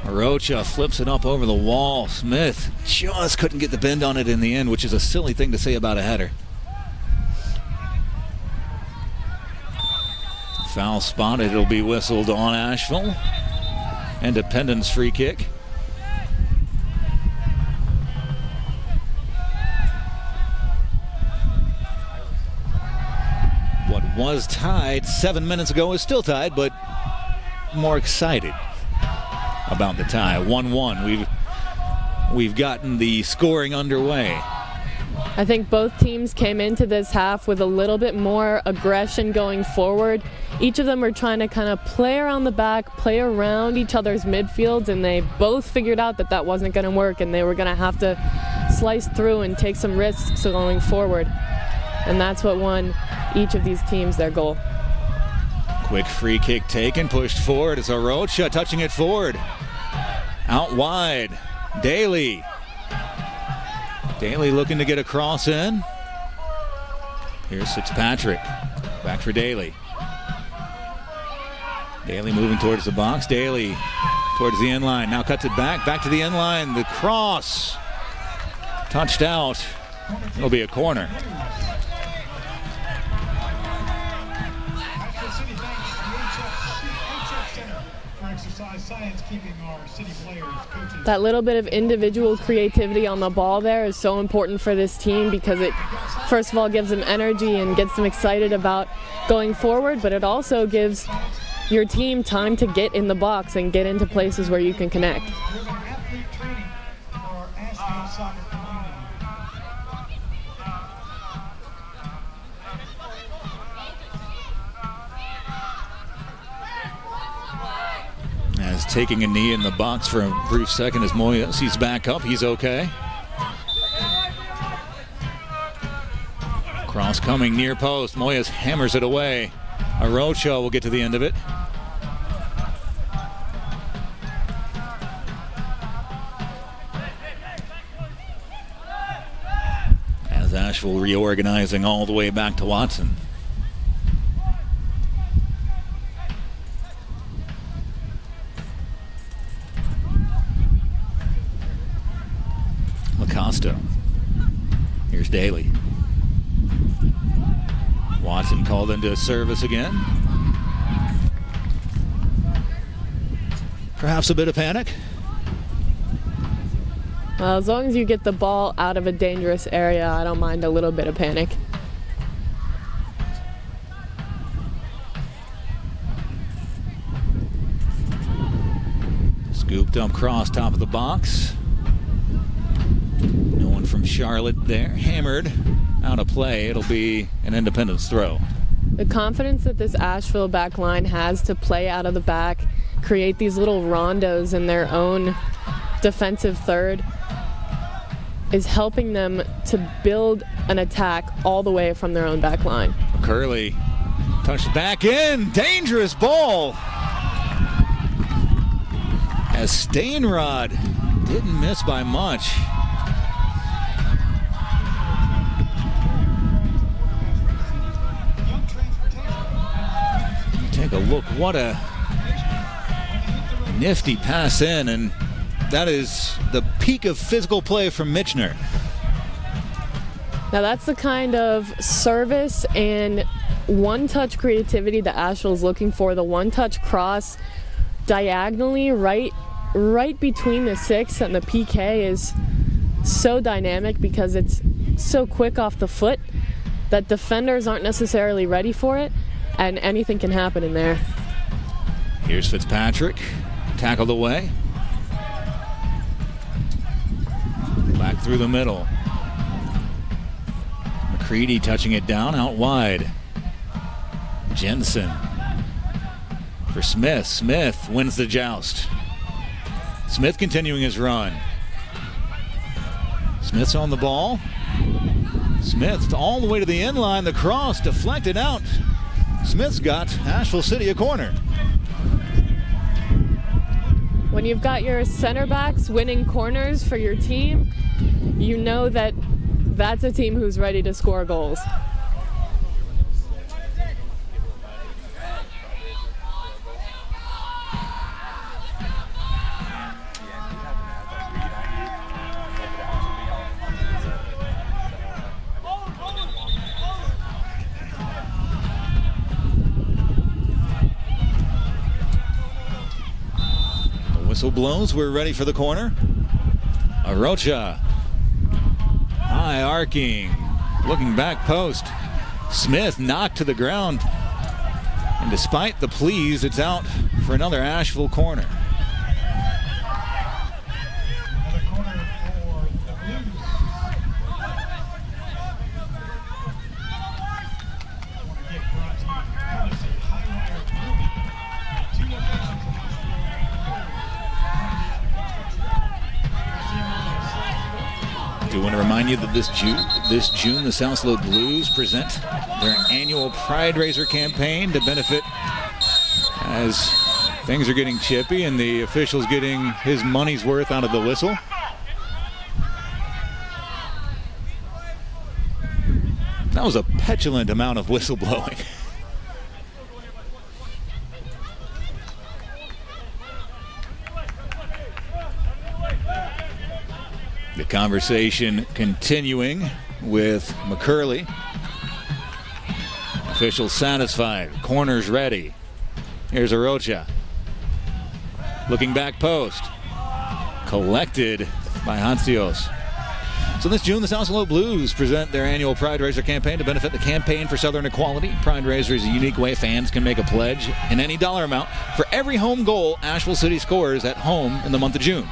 Rocha flips it up over the wall. Smith just couldn't get the bend on it in the end, which is a silly thing to say about a header. Foul spotted. It'll be whistled on Asheville. Independence free kick. What was tied 7 minutes ago is still tied, but more excited about the tie. 1-1. We've gotten the scoring underway. I think both teams came into this half with a little bit more aggression going forward. Each of them were trying to kind of play around the back, play around each other's midfields, and they both figured out that that wasn't going to work, and they were going to have to slice through and take some risks going forward. And that's what won each of these teams their goal. Quick free kick taken, pushed forward. It's Rocha touching it forward. Out wide. Daly. Daly looking to get a cross in. Here's Fitzpatrick. Back for Daly. Daly moving towards the box. Daly towards the end line. Now cuts it back to the end line. The cross. Touched out. It'll be a corner. That little bit of individual creativity on the ball there is so important for this team because it, first of all, gives them energy and gets them excited about going forward, but it also gives your team time to get in the box and get into places where you can connect. As taking a knee in the box for a brief second as Moyes, he's back up, he's okay. Cross coming near post, Moyes hammers it away. Rocha will get to the end of it. As Asheville reorganizing all the way back to Watson. Acosta. Here's Daly. Watson called into service again. Perhaps a bit of panic. Well, as long as you get the ball out of a dangerous area, I don't mind a little bit of panic. Scooped up cross, top of the box. No one from Charlotte there. Hammered out of play. It'll be an Independence throw. The confidence that this Asheville back line has to play out of the back, create these little rondos in their own defensive third, is helping them to build an attack all the way from their own back line. Curley touched back in. Dangerous ball. As Stainrod didn't miss by much. Take a look. What a nifty pass in, and that is the peak of physical play from Michener. Now that's the kind of service and one-touch creativity that Asheville's looking for. The one-touch cross diagonally right right between the 6 and the PK is so dynamic because it's so quick off the foot that defenders aren't necessarily ready for it, and anything can happen in there. Here's Fitzpatrick, tackled away. Back through the middle. McCready touching it down out wide. Jensen for Smith. Smith wins the joust. Smith continuing his run. Smith's on the ball. Smith all the way to the end line. The cross deflected out. Smith's got Asheville City a corner. When you've got your center backs winning corners for your team, you know that that's a team who's ready to score goals. Whistle blows, we're ready for the corner. Arocha. High arcing. Looking back post. Smith knocked to the ground. And despite the pleas, it's out for another Asheville corner. I do want to remind you that this June, the South Slope Blues present their annual Pride Raiser campaign to benefit as things are getting chippy and the official's getting his money's worth out of the whistle. That was a petulant amount of whistleblowing. The conversation continuing with McCurley. Officials satisfied. Corners ready. Here's Arocha. Looking back post. Collected by Hancios. So this June, the South Slope Blues present their annual Pride Raiser campaign to benefit the Campaign for Southern Equality. Pride Raiser is a unique way fans can make a pledge in any dollar amount for every home goal Asheville City scores at home in the month of June.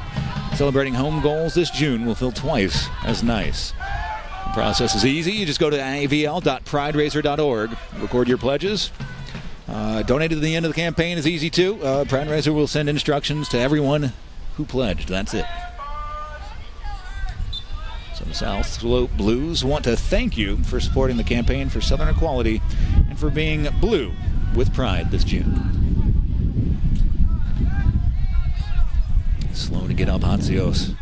Celebrating home goals this June will feel twice as nice. The process is easy. You just go to avl.prideraiser.org, record your pledges. Donate at the end of the campaign is easy too. Pride Raiser will send instructions to everyone who pledged. That's it. So the South Slope Blues want to thank you for supporting the Campaign for Southern Equality and for being blue with pride this June. Slow to get up, Hancios.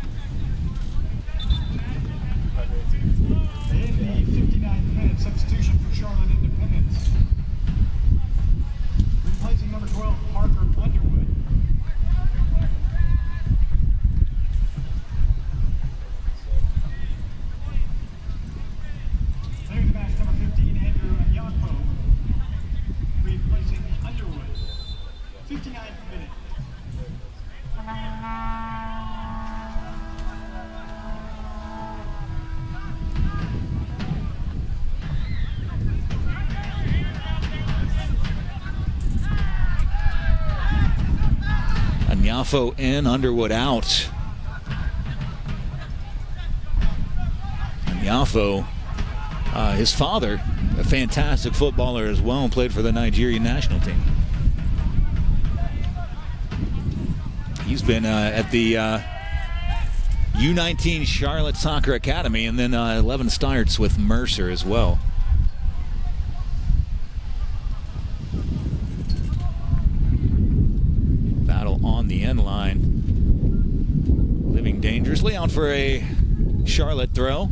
In the 59th minute, substitution for Charlotte Independence. Replacing number 12, Parker Underwood. Clearing the match, number 15, Andrew Yonko. Replacing Underwood. 59th minute. Anyafo in, Underwood out. Anyafo, his father, a fantastic footballer as well, played for the Nigerian national team. He's been at the U19 Charlotte Soccer Academy and then 11 starts with Mercer as well. Battle on the end line. Living dangerously, out for a Charlotte throw.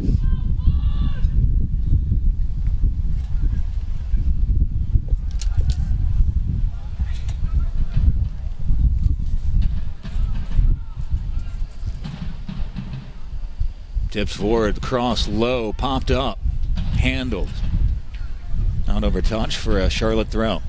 Tips forward, cross low, popped up, handled. Out over touch for a Charlotte throw.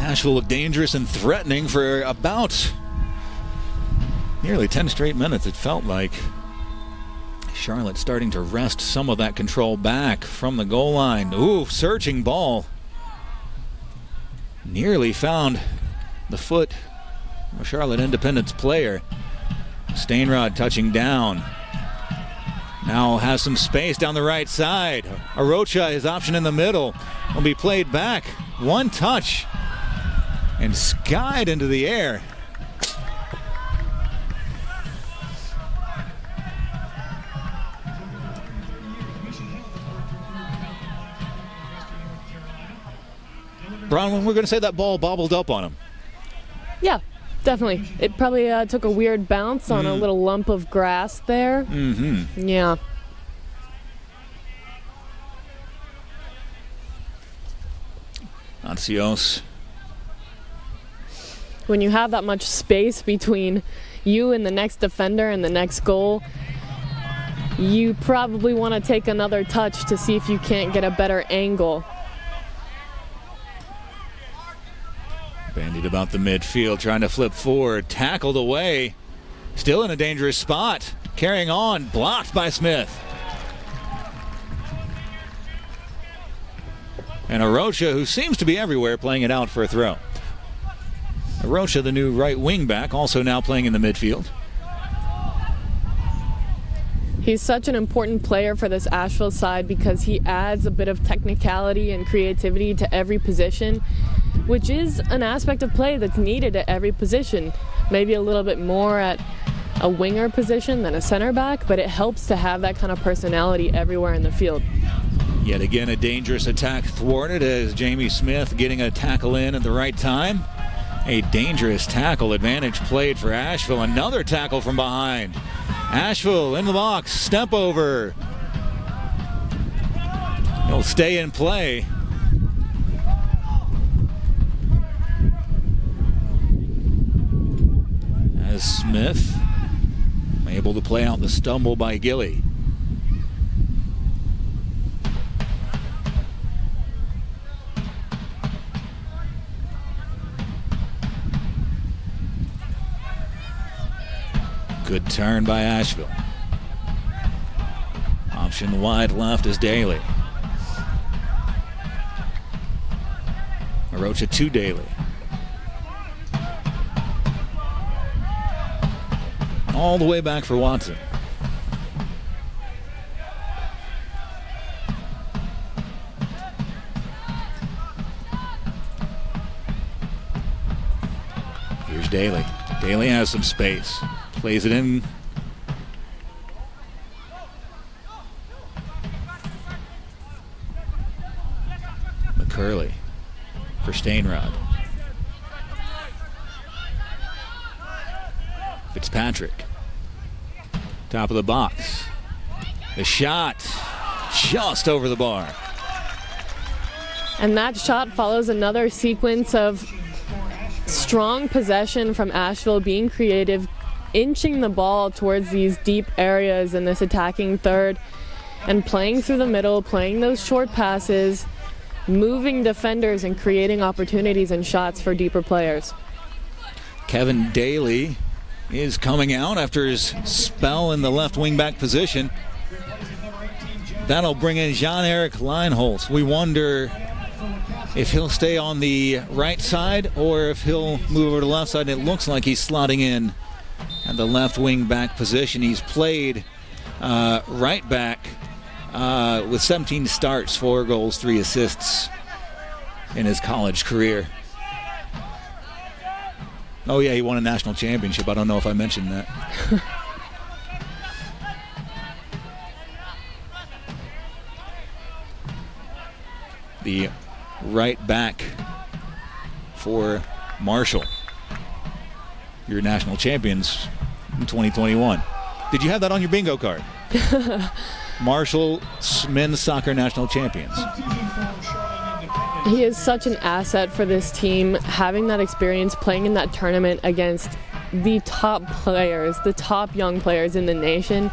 Asheville looked dangerous and threatening for about nearly 10 straight minutes, it felt like. Charlotte starting to wrest some of that control back from the goal line. Ooh, searching ball. Nearly found the foot of a Charlotte Independence player. Stainrod touching down. Now has some space down the right side. Arocha, his option in the middle, will be played back. One touch and skied into the air. Bronwyn, we're going to say that ball bobbled up on him. Yeah, definitely. It probably took a weird bounce on a little lump of grass there. Mm-hmm. Yeah. Ancios. When you have that much space between you and the next defender and the next goal, you probably want to take another touch to see if you can't get a better angle. Bandied about the midfield, trying to flip forward, tackled away, still in a dangerous spot, carrying on, blocked by Smith. And Arocha, who seems to be everywhere, playing it out for a throw. Arocha, the new right wing back, also now playing in the midfield. He's such an important player for this Asheville side because he adds a bit of technicality and creativity to every position, which is an aspect of play that's needed at every position. Maybe a little bit more at a winger position than a center back, but it helps to have that kind of personality everywhere in the field. Yet again, a dangerous attack thwarted as Jamie Smith getting a tackle in at the right time. A dangerous tackle, advantage played for Asheville. Another tackle from behind. Asheville in the box, step over. He'll stay in play. As Smith able to play out the stumble by Gilly. Good turn by Asheville. Option wide left is Daly. Arocha to Daly. All the way back for Watson. Here's Daly. Daly has some space. Plays it in. McCurley for Stainrod. Fitzpatrick. Top of the box. The shot just over the bar. And that shot follows another sequence of strong possession from Asheville, being creative, inching the ball towards these deep areas in this attacking third, and playing through the middle, playing those short passes, moving defenders and creating opportunities and shots for deeper players. Kevin Daly is coming out after his spell in the left wing back position. That'll bring in Jean-Eric Leinholtz. We wonder if he'll stay on the right side or if he'll move over to the left side. It looks like he's slotting in at the left wing back position. He's played right back with 17 starts, 4 goals, 3 assists in his college career. Oh yeah, he won a national championship. I don't know if I mentioned that. The right back for Marshall, your national champions in 2021. Did you have that on your bingo card? Marshall men's soccer national champions. He is such an asset for this team, having that experience playing in that tournament against the top players, the top young players in the nation.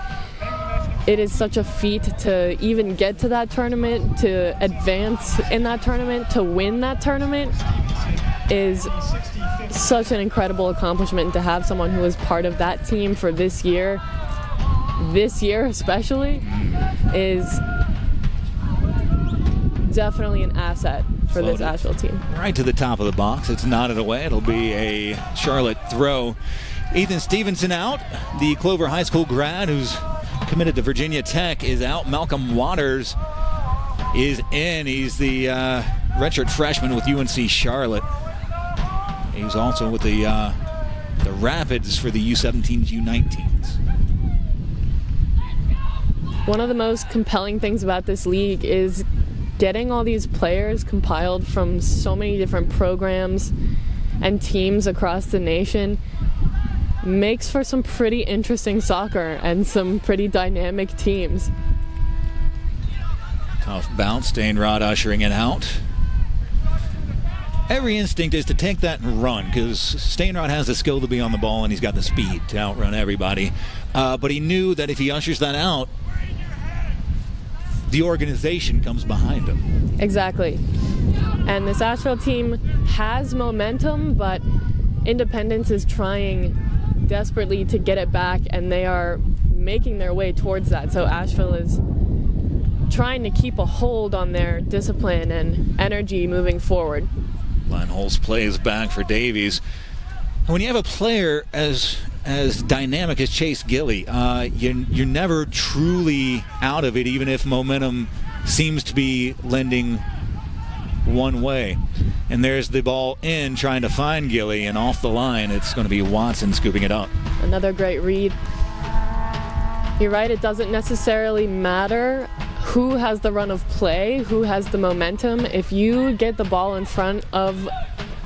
It is such a feat to even get to that tournament, to advance in that tournament, to win that tournament. is such an incredible accomplishment. To have someone who was part of that team for this year especially, is definitely an asset for this Asheville team. Right to the top of the box. It's knotted away. It'll be a Charlotte throw. Ethan Stevenson out. The Clover High School grad who's committed to Virginia Tech is out. Malcolm Waters is in. He's the redshirt freshman with UNC Charlotte. He's also with the Rapids for the U17s, U19s. One of the most compelling things about this league is getting all these players compiled from so many different programs and teams across the nation makes for some pretty interesting soccer and some pretty dynamic teams. Tough bounce, Stainrod ushering it out. Every instinct is to take that and run, because Stainrod has the skill to be on the ball and he's got the speed to outrun everybody. But he knew that if he ushers that out, the organization comes behind him. Exactly. And this Asheville team has momentum, but Independence is trying desperately to get it back, and they are making their way towards that. So Asheville is trying to keep a hold on their discipline and energy moving forward. Lineholz plays back for Davies. When you have a player as dynamic as Chase Gilly, you're never truly out of it, even if momentum seems to be lending one way. And there's the ball in, trying to find Gilly, and off the line it's going to be Watson scooping it up. Another great read. You're right, it doesn't necessarily matter who has the run of play, who has the momentum. If you get the ball in front of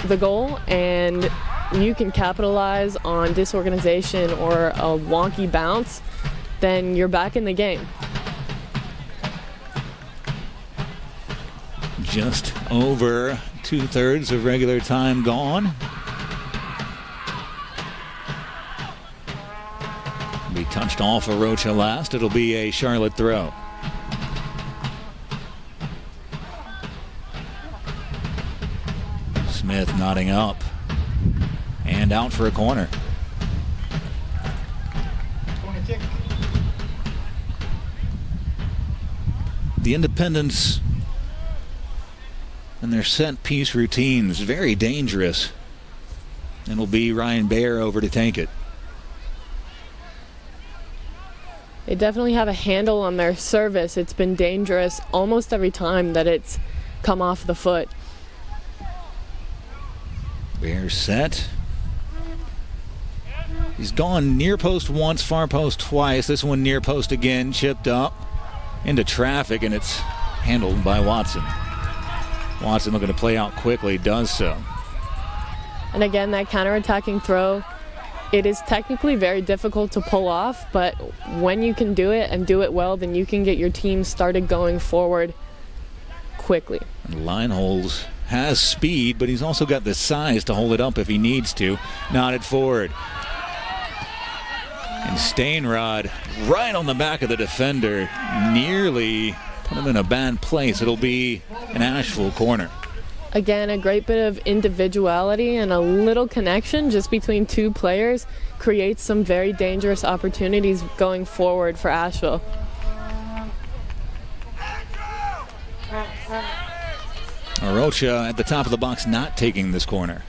the goal and you can capitalize on disorganization or a wonky bounce, then you're back in the game. Just over 2/3 of regular time gone. Be touched off of Rocha last. It'll be a Charlotte throw. Smith nodding up and out for a corner. The Independents and their set piece routines, very dangerous. It'll be Ryan Baer over to take it. They definitely have a handle on their service. It's been dangerous almost every time that it's come off the foot. Baer set. He's gone near post once, far post twice. This one near post again, chipped up into traffic, and it's handled by Watson. Watson looking to play out quickly, does so. And again, that counter-attacking throw, it is technically very difficult to pull off, but when you can do it and do it well, then you can get your team started going forward quickly. And Lineholz has speed, but he's also got the size to hold it up if he needs to. Nodded forward. And Stainrod right on the back of the defender, nearly put him in a bad place. It'll be an Asheville corner. Again, a great bit of individuality and a little connection just between two players creates some very dangerous opportunities going forward for Asheville. Arocha at the top of the box not taking this corner.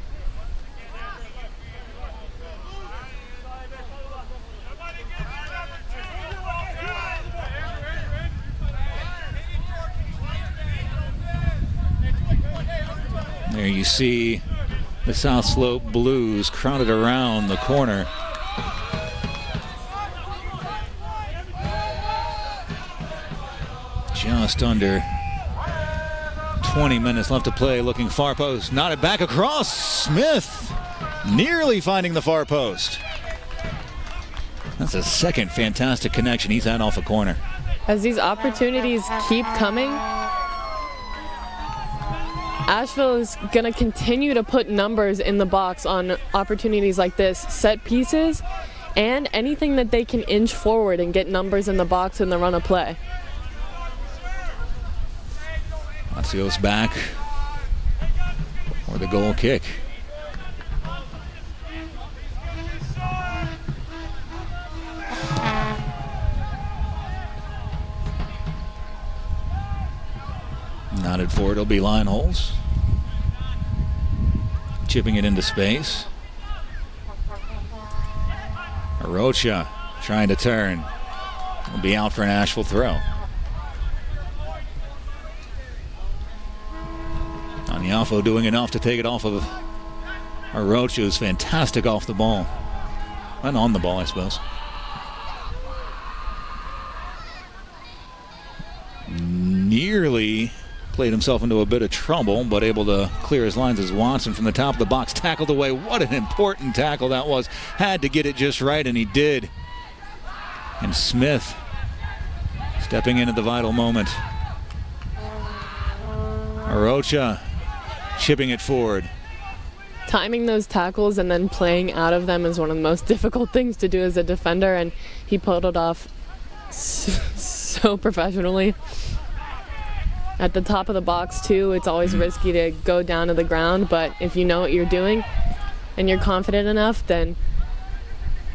There you see the South Slope Blues crowded around the corner. Just under 20 minutes left to play, looking far post. Nodded back across. Smith nearly finding the far post. That's a second fantastic connection he's had off a corner. As these opportunities keep coming, Asheville is going to continue to put numbers in the box on opportunities like this, set pieces, and anything that they can inch forward and get numbers in the box in the run of play. Lazio's back. or the goal kick. Nodded for it'll be line holes. Chipping it into space. Arocha trying to turn. Will be out for an Asheville throw. Aniafo doing enough to take it off of Arocha, who's fantastic off the ball. And on the ball, I suppose. Nearly played himself into a bit of trouble, but able to clear his lines as Watson from the top of the box tackled away. What an important tackle that was. Had to get it just right, and he did. And Smith stepping in at the vital moment. Arocha chipping it forward. Timing those tackles and then playing out of them is one of the most difficult things to do as a defender, and he pulled it off so professionally. At the top of the box, too, it's always risky to go down to the ground, but if you know what you're doing and you're confident enough, then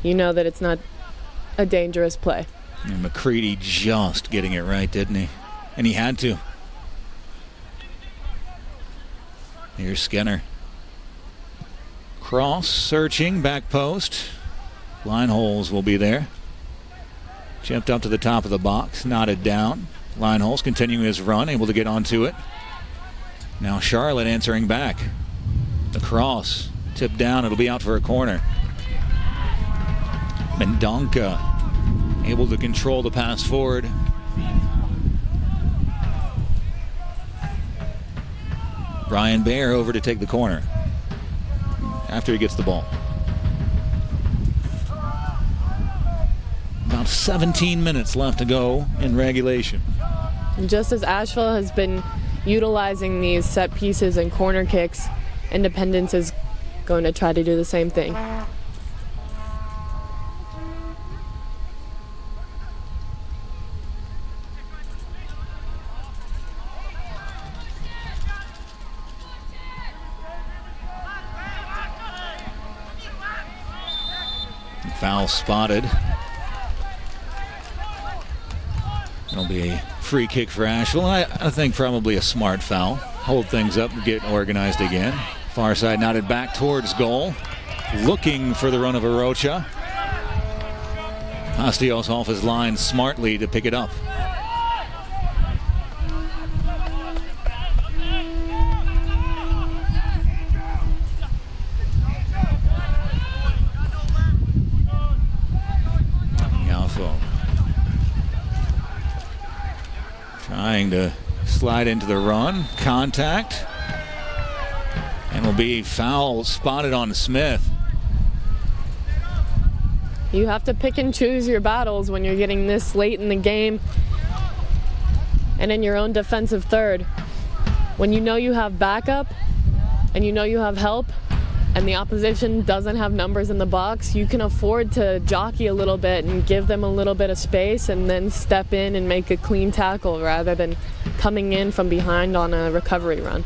you know that it's not a dangerous play. And McCready just getting it right, didn't he? And he had to. Here's Skinner. Cross, searching, back post. Line holes will be there. Chipped up to the top of the box, knotted down. Line holes continuing his run, able to get onto it. Now Charlotte answering back. The cross, tipped down, it'll be out for a corner. Mendonca able to control the pass forward. Brian Baer over to take the corner after he gets the ball. About 17 minutes left to go in regulation. And just as Asheville has been utilizing these set pieces and corner kicks, Independence is going to try to do the same thing. Foul spotted. It'll be a free kick for Asheville. I think probably a smart foul. Hold things up and get organized again. Far side knotted back towards goal. Looking for the run of Arocha. Pastios off his line smartly to pick it up. Trying to slide into the run. Contact. And will be foul spotted on Smith. You have to pick and choose your battles when you're getting this late in the game and in your own defensive third. When you know you have backup and you know you have help and the opposition doesn't have numbers in the box, you can afford to jockey a little bit and give them a little bit of space and then step in and make a clean tackle rather than coming in from behind on a recovery run.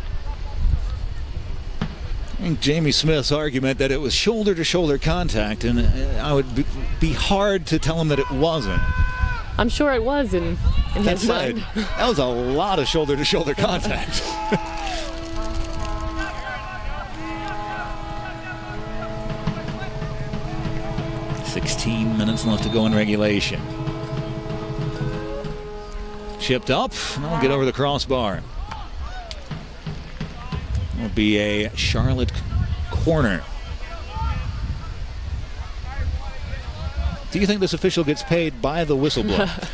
I think Jamie Smith's argument that it was shoulder-to-shoulder contact, and I would be hard to tell him that it wasn't. I'm sure it was in his mind. That was a lot of shoulder-to-shoulder contact. 16 minutes left to go in regulation. Chipped up, and that'll get over the crossbar. It'll be a Charlotte corner. Do you think this official gets paid by the whistleblower?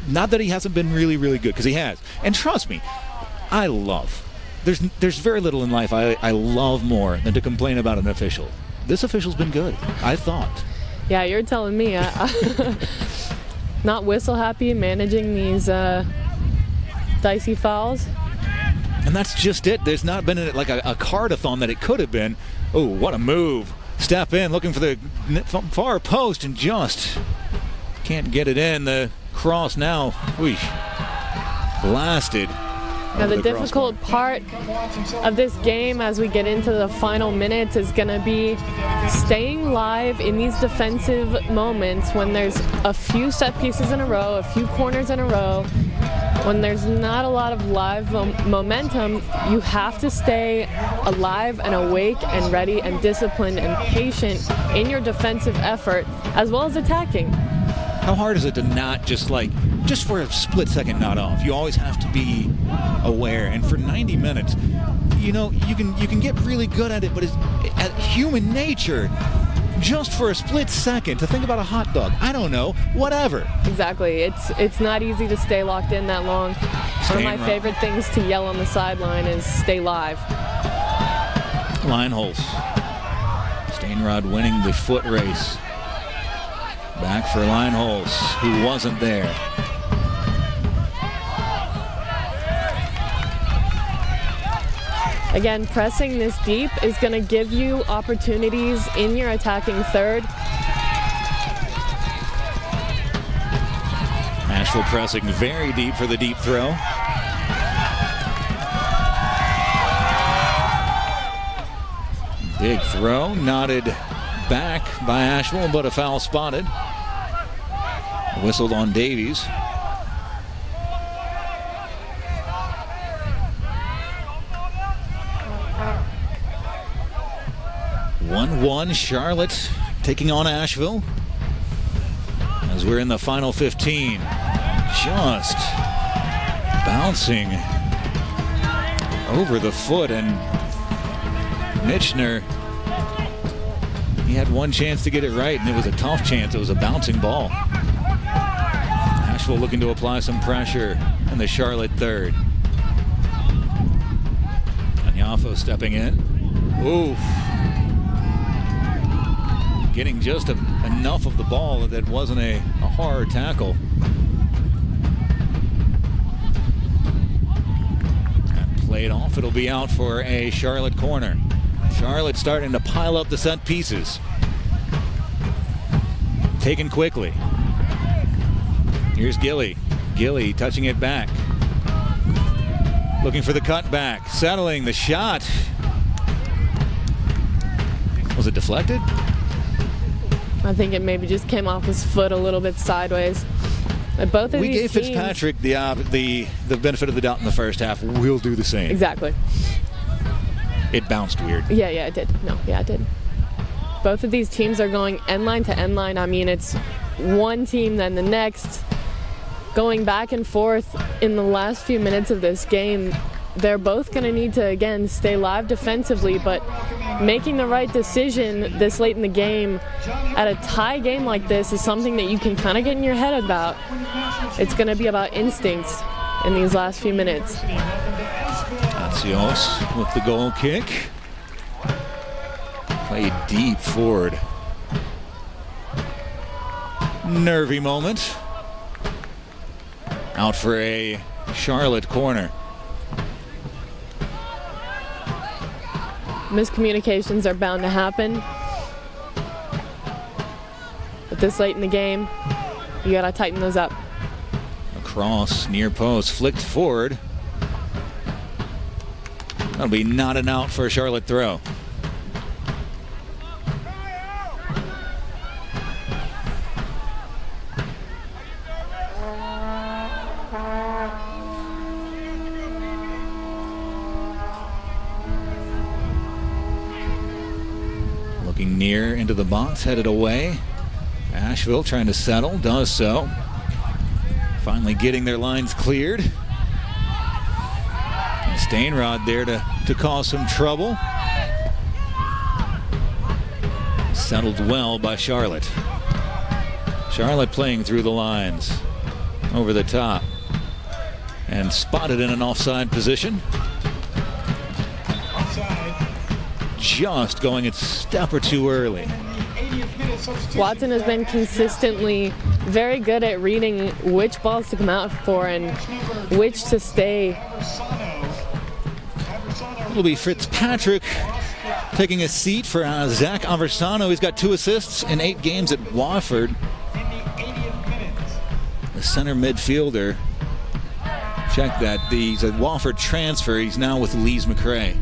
Not that he hasn't been really, really good, because he has. And trust me, I love. There's very little in life I love more than to complain about an official. This official's been good, I thought. Yeah, you're telling me. Not whistle happy managing these dicey fouls. And that's just it. There's not been like a card-a-thon that it could have been. Oh, what a move. Step in, looking for the far post, and just can't get it in. The cross now, blasted Now the difficult part of this game as we get into the final minutes is going to be staying live in these defensive moments when there's a few set pieces in a row, a few corners in a row. When there's not a lot of live momentum, you have to stay alive and awake and ready and disciplined and patient in your defensive effort as well as attacking. How hard is it to not just for a split second not off? You always have to be aware. And for 90 minutes, you can get really good at it, but it's at human nature. Just for a split second to think about a hot dog. I don't know. Whatever. Exactly. It's not easy to stay locked in that long. One of my favorite things to yell on the sideline is stay live. Line holes. Stainrod winning the foot race. Back for line holes, who wasn't there. Again, pressing this deep is going to give you opportunities in your attacking third. Asheville pressing very deep for the deep throw. Big throw, nodded back by Asheville, but a foul spotted. Whistled on Davies. 1-1, Charlotte taking on Asheville as we're in the final 15. Just bouncing over the foot, and Mitchner, he had one chance to get it right, and it was a tough chance. It was a bouncing ball. Asheville looking to apply some pressure in the Charlotte third. Anyafo stepping in. Oof. Getting just enough of the ball that wasn't a hard tackle. And played off. It'll be out for a Charlotte corner. Charlotte starting to pile up the set pieces. Taken quickly. Here's Gilly. Gilly touching it back. Looking for the cutback. Settling the shot. Was it deflected? I think it maybe just came off his foot a little bit sideways. Both of we these gave teams, Fitzpatrick the benefit of the doubt in the first half. We'll do the same. Exactly. It bounced weird. Yeah, it did. No, yeah, it did. Both of these teams are going end line to end line. I mean, it's one team then the next, going back and forth in the last few minutes of this game. They're both going to need to, again, stay live defensively, but making the right decision this late in the game at a tie game like this is something that you can kind of get in your head about. It's going to be about instincts in these last few minutes. Atsios with the goal kick. Played deep forward. Nervy moment. Out for a Charlotte corner. Miscommunications are bound to happen. But this late in the game, you gotta tighten those up. Across, near post, flicked forward. That'll be not an out for a Charlotte throw. Looking near into the box, headed away. Asheville trying to settle, does so. Finally getting their lines cleared. And Stainrod there to cause some trouble. Settled well by Charlotte. Charlotte playing through the lines. Over the top. And spotted in an offside position. Just going a step or two early. Watson has been consistently very good at reading which balls to come out for and which to stay. It'll be Fitzpatrick taking a seat for Zach Aversano. He's got 2 assists in 8 games at Wofford. The center midfielder Check that. He's a Wofford transfer. He's now with Lees McRae.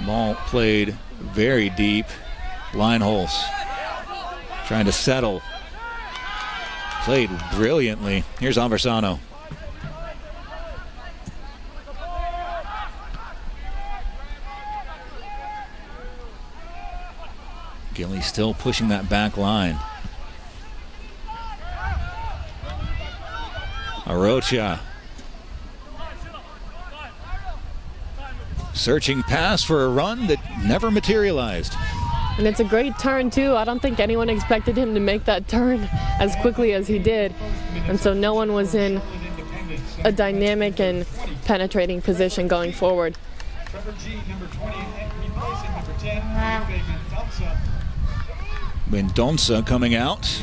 Ball played very deep. Line holes. Trying to settle. Played brilliantly. Here's Aversano. Gilly still pushing that back line. Arocha. Searching pass for a run that never materialized. And it's a great turn, too. I don't think anyone expected him to make that turn as quickly as he did. And so no one was in a dynamic and penetrating position going forward. Trevor G, number 20, replacing number 10, Mendonça. Mendonça coming out.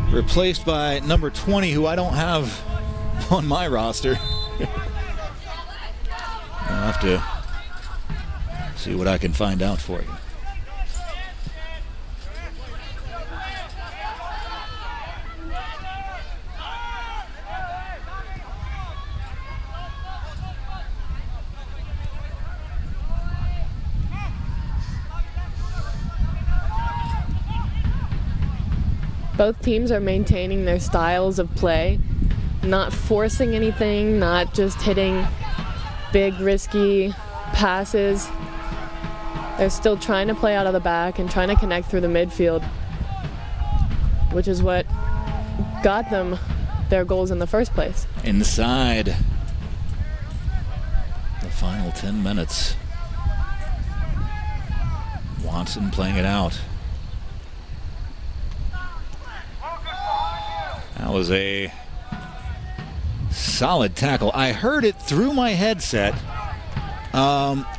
Replaced by number 20, who I don't have on my roster. I'll have to see what I can find out for you. Both teams are maintaining their styles of play, not forcing anything, not just hitting big, risky passes. They're still trying to play out of the back and trying to connect through the midfield, which is what got them their goals in the first place. Inside the final 10 minutes. Watson playing it out. That was a solid tackle. I heard it through my headset.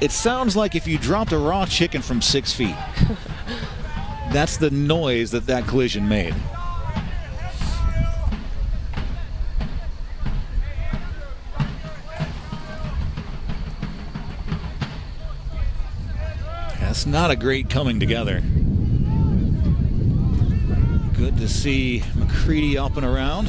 It sounds like if you dropped a raw chicken from 6 feet. That's the noise that collision made. That's not a great coming together. Good to see McCready up and around.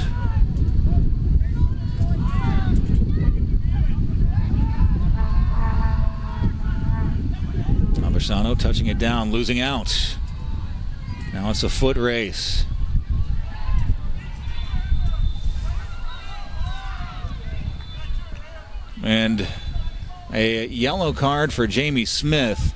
Aversano touching it down, losing out. Now it's a foot race. And a yellow card for Jamie Smith.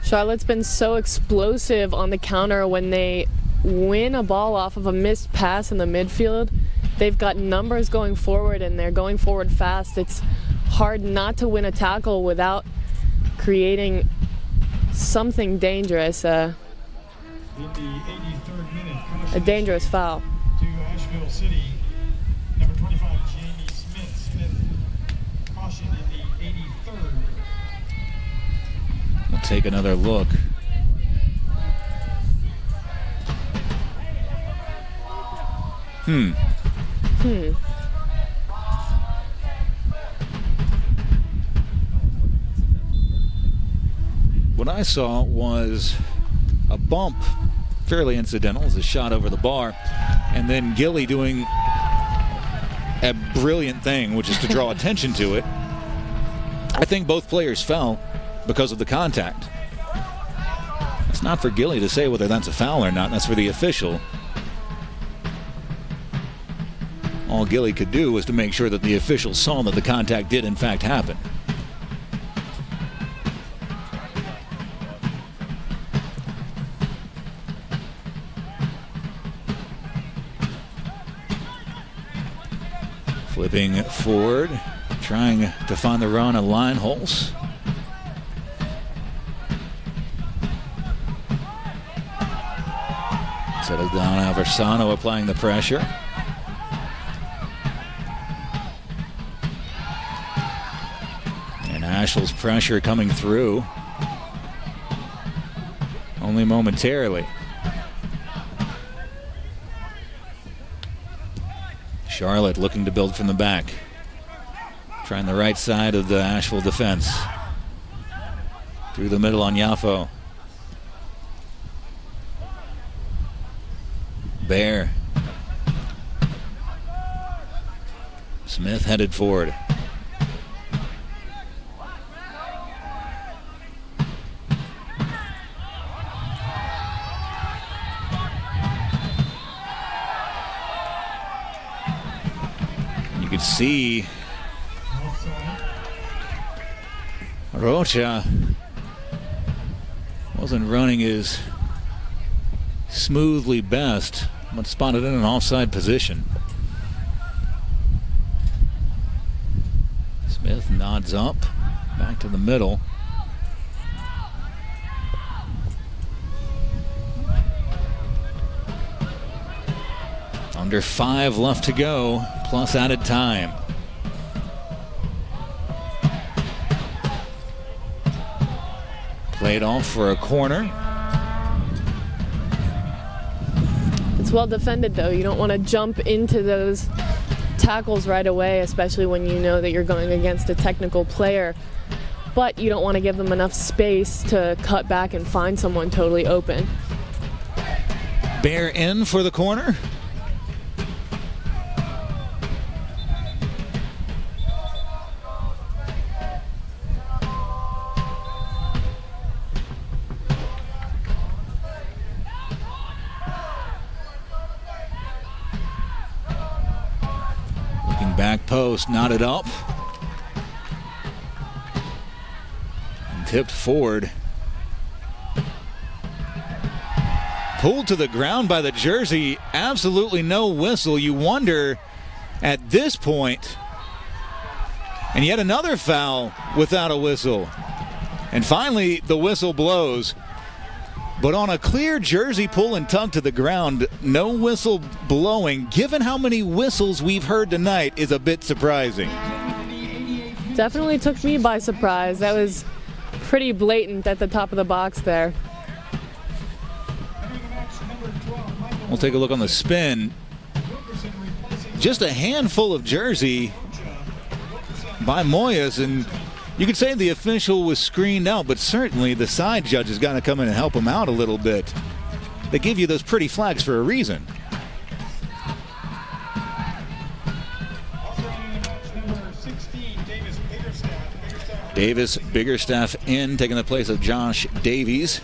Charlotte's been so explosive on the counter when they win a ball off of a missed pass in the midfield. They've got numbers going forward and they're going forward fast. It's hard not to win a tackle without creating something dangerous, a dangerous foul. To Asheville City, number 25, Jamie Smith. Smith, caution in the 83rd. We'll take another look. What I saw was a bump, fairly incidental, as a shot over the bar, and then Gilly doing a brilliant thing, which is to draw attention to it. I think both players fell because of the contact. It's not for Gilly to say whether that's a foul or not. That's for the official. All Gilly could do was to make sure that the official saw that the contact did in fact happen. Flipping forward, trying to find the run on line holes. Settled down, Aversano applying the pressure. And Asheville's pressure coming through. Only momentarily. Charlotte looking to build from the back. Trying the right side of the Asheville defense. Through the middle on Yafo. Bear. Smith headed forward. You could see Rocha wasn't running his smoothly best, but spotted in an offside position. Smith nods up, back to the middle. Under 5 left to go, plus added time. Played off for a corner. It's well defended, though. You don't want to jump into those tackles right away, especially when you know that you're going against a technical player. But you don't want to give them enough space to cut back and find someone totally open. Bear in for the corner. Back post, knotted up. And tipped forward. Pulled to the ground by the jersey. Absolutely no whistle. You wonder at this point. And yet another foul without a whistle. And finally, the whistle blows. But on a clear jersey pull and tug to the ground, no whistle blowing, given how many whistles we've heard tonight, is a bit surprising. Definitely took me by surprise. That was pretty blatant at the top of the box there. We'll take a look on the spin. Just a handful of jersey by Moyes, and you could say the official was screened out, but certainly the side judge has got to come in and help him out a little bit. They give you those pretty flags for a reason. Davis Biggerstaff in, taking the place of Josh Davies.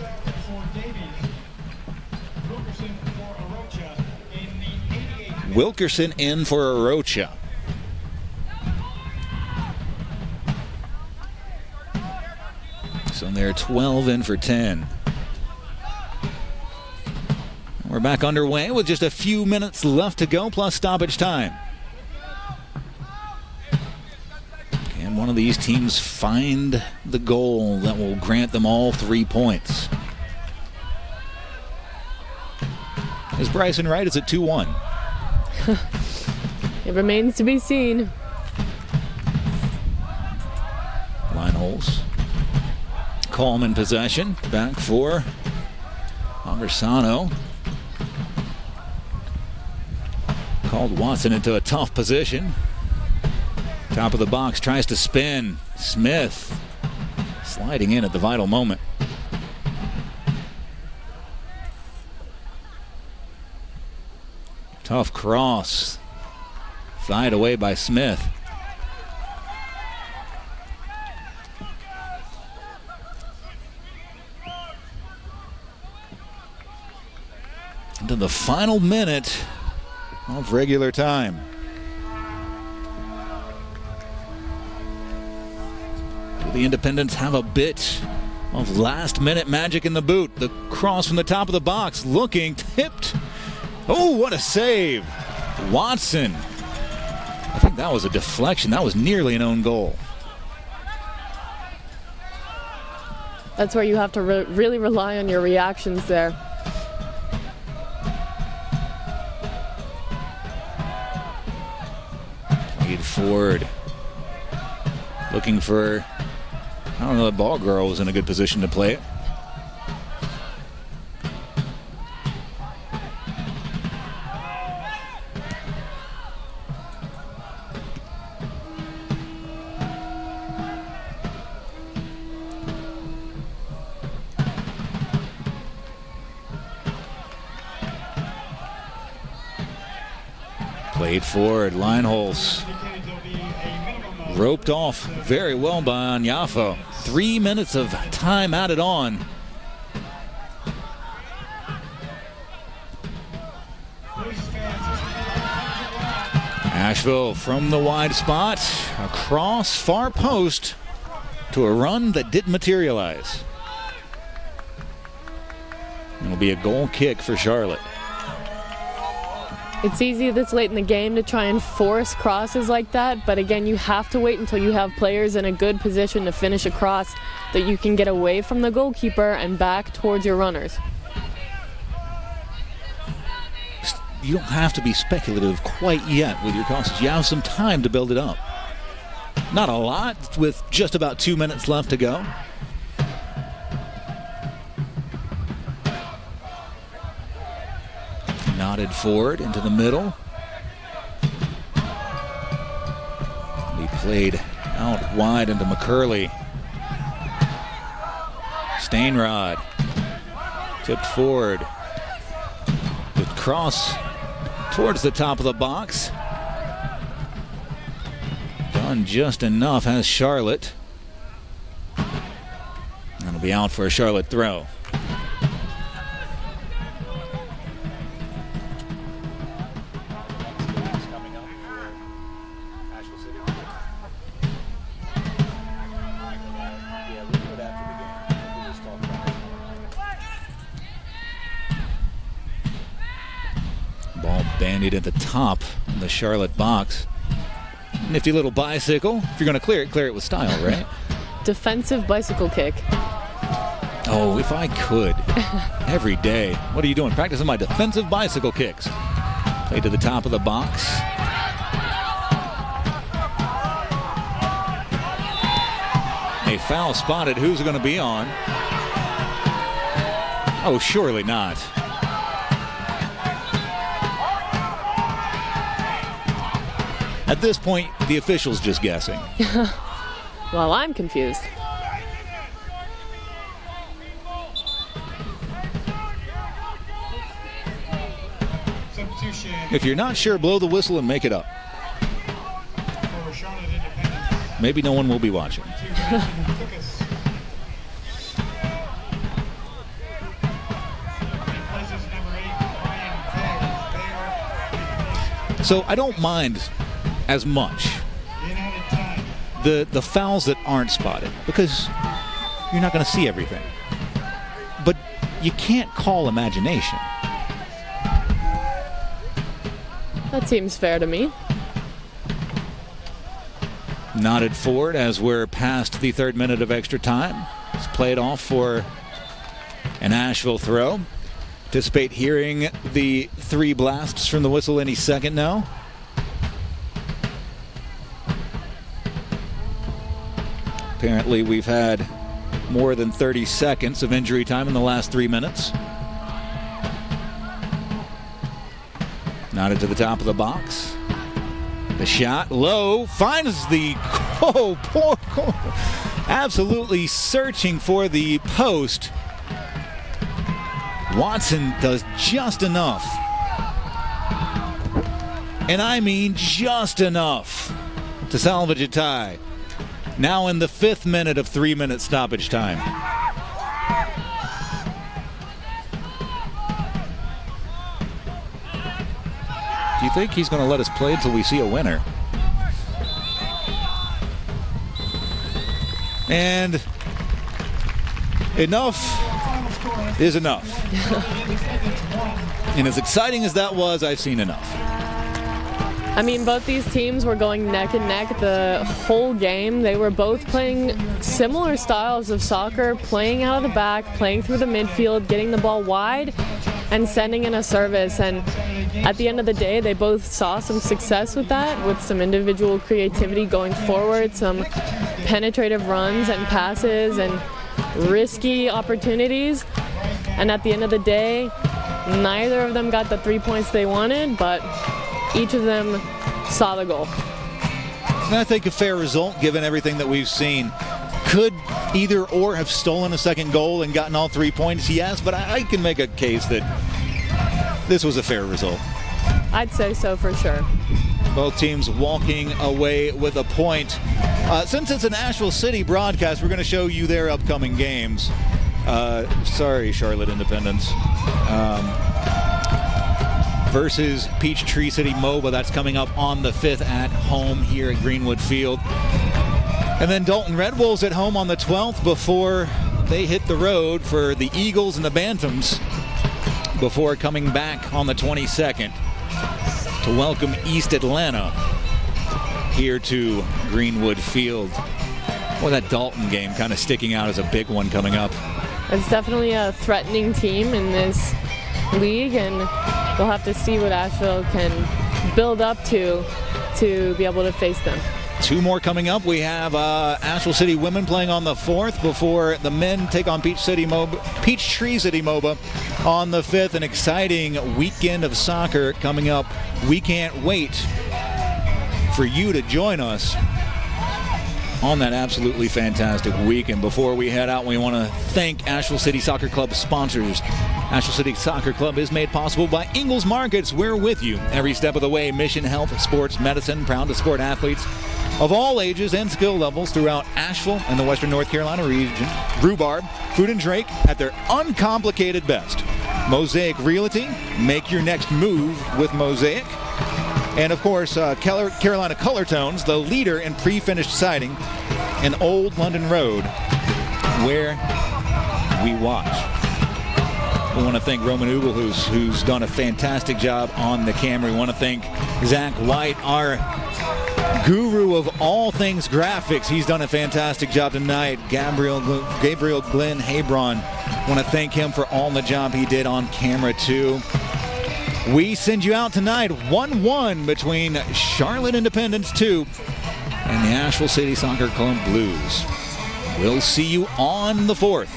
Wilkerson in for Arocha. So they're 12 in for 10. We're back underway with just a few minutes left to go, plus stoppage time. Can one of these teams find the goal that will grant them all 3 points? Is Bryson right? Is it 2-1? It remains to be seen. Line holes. Calm in possession. Back for Aversano. Called Watson into a tough position. Top of the box, tries to spin. Smith sliding in at the vital moment. Tough cross. Fired away by Smith. Into the final minute of regular time. Do the Independents have a bit of last-minute magic in the boot? The cross from the top of the box, looking, tipped. Oh, what a save. Watson. I think that was a deflection. That was nearly an own goal. That's where you have to really rely on your reactions there. Played forward. Looking for, I don't know, the ball girl was in a good position to play it. Played forward, Lineholz roped off very well by Anyafo. 3 minutes of time added on. Asheville from the wide spot, across far post to a run that didn't materialize. It'll be a goal kick for Charlotte. It's easy this late in the game to try and force crosses like that, but again, you have to wait until you have players in a good position to finish a cross that you can get away from the goalkeeper and back towards your runners. You don't have to be speculative quite yet with your crosses. You have some time to build it up. Not a lot with just about 2 minutes left to go. Nodded forward into the middle. He played out wide into McCurley. Stainrod tipped forward. With cross towards the top of the box. Done just enough has Charlotte. That'll be out for a Charlotte throw. Ball bandied at the top of the Charlotte box. Nifty little bicycle. If you're going to clear it with style, right? Defensive bicycle kick. Oh, if I could. Every day. What are you doing? Practicing my defensive bicycle kicks. Play to the top of the box. A foul spotted. Who's it going to be on? Oh, surely not. At this point, the official's just guessing. Well, I'm confused. If you're not sure, blow the whistle and make it up. Maybe no one will be watching. So I don't mind as much the fouls that aren't spotted, because you're not going to see everything. But you can't call imagination. That seems fair to me. Nodded forward as we're past the 3rd minute of extra time. It's played off for an Asheville throw. Anticipate hearing the 3 blasts from the whistle any second now. Apparently we've had more than 30 seconds of injury time in the last 3 minutes. Nodded to the top of the box. The shot low, finds the, absolutely searching for the post. Watson does just enough. And I mean just enough to salvage a tie. Now in the 5th minute of 3-minute stoppage time. Do you think he's going to let us play until we see a winner? And enough is enough. And as exciting as that was, I've seen enough. I mean, both these teams were going neck and neck the whole game. They were both playing similar styles of soccer, playing out of the back, playing through the midfield, getting the ball wide, and sending in a service. And at the end of the day, they both saw some success with that, with some individual creativity going forward, some penetrative runs and passes and risky opportunities. And at the end of the day, neither of them got the 3 points they wanted, but each of them saw the goal. And I think a fair result, given everything that we've seen. Could either or have stolen a second goal and gotten all 3 points? Yes, but I can make a case that this was a fair result. I'd say so for sure. Both teams walking away with a point. Since it's an Asheville City broadcast, we're going to show you their upcoming games. Sorry, Charlotte Independence. Versus Peachtree City MOBA. That's coming up on the 5th at home here at Greenwood Field. And then Dalton Red Wolves at home on the 12th before they hit the road for the Eagles and the Bantams before coming back on the 22nd to welcome East Atlanta here to Greenwood Field. Boy, that Dalton game kind of sticking out as a big one coming up. It's definitely a threatening team in this league, and we'll have to see what Asheville can build up to be able to face them. 2 more coming up. We have Asheville City women playing on the 4th before the men take on Peachtree City MOBA on the 5th. An exciting weekend of soccer coming up. We can't wait for you to join us on that absolutely fantastic weekend. Before we head out, we want to thank Asheville City Soccer Club sponsors. Asheville City Soccer Club is made possible by Ingalls Markets. We're with you every step of the way. Mission Health, Sports Medicine, proud to support athletes of all ages and skill levels throughout Asheville and the Western North Carolina region. Rhubarb, Food and Drake at their uncomplicated best. Mosaic Realty, make your next move with Mosaic. And of course, Carolina Color Tones, the leader in pre-finished siding in Old London Road, where we watch. We want to thank Roman Ugel, who's done a fantastic job on the camera. We want to thank Zach White, our guru of all things graphics. He's done a fantastic job tonight. Gabriel Glenn Hebron, want to thank him for all the job he did on camera too. We send you out tonight 1-1 between Charlotte Independence 2 and the Asheville City Soccer Club Blues. We'll see you on the 4th.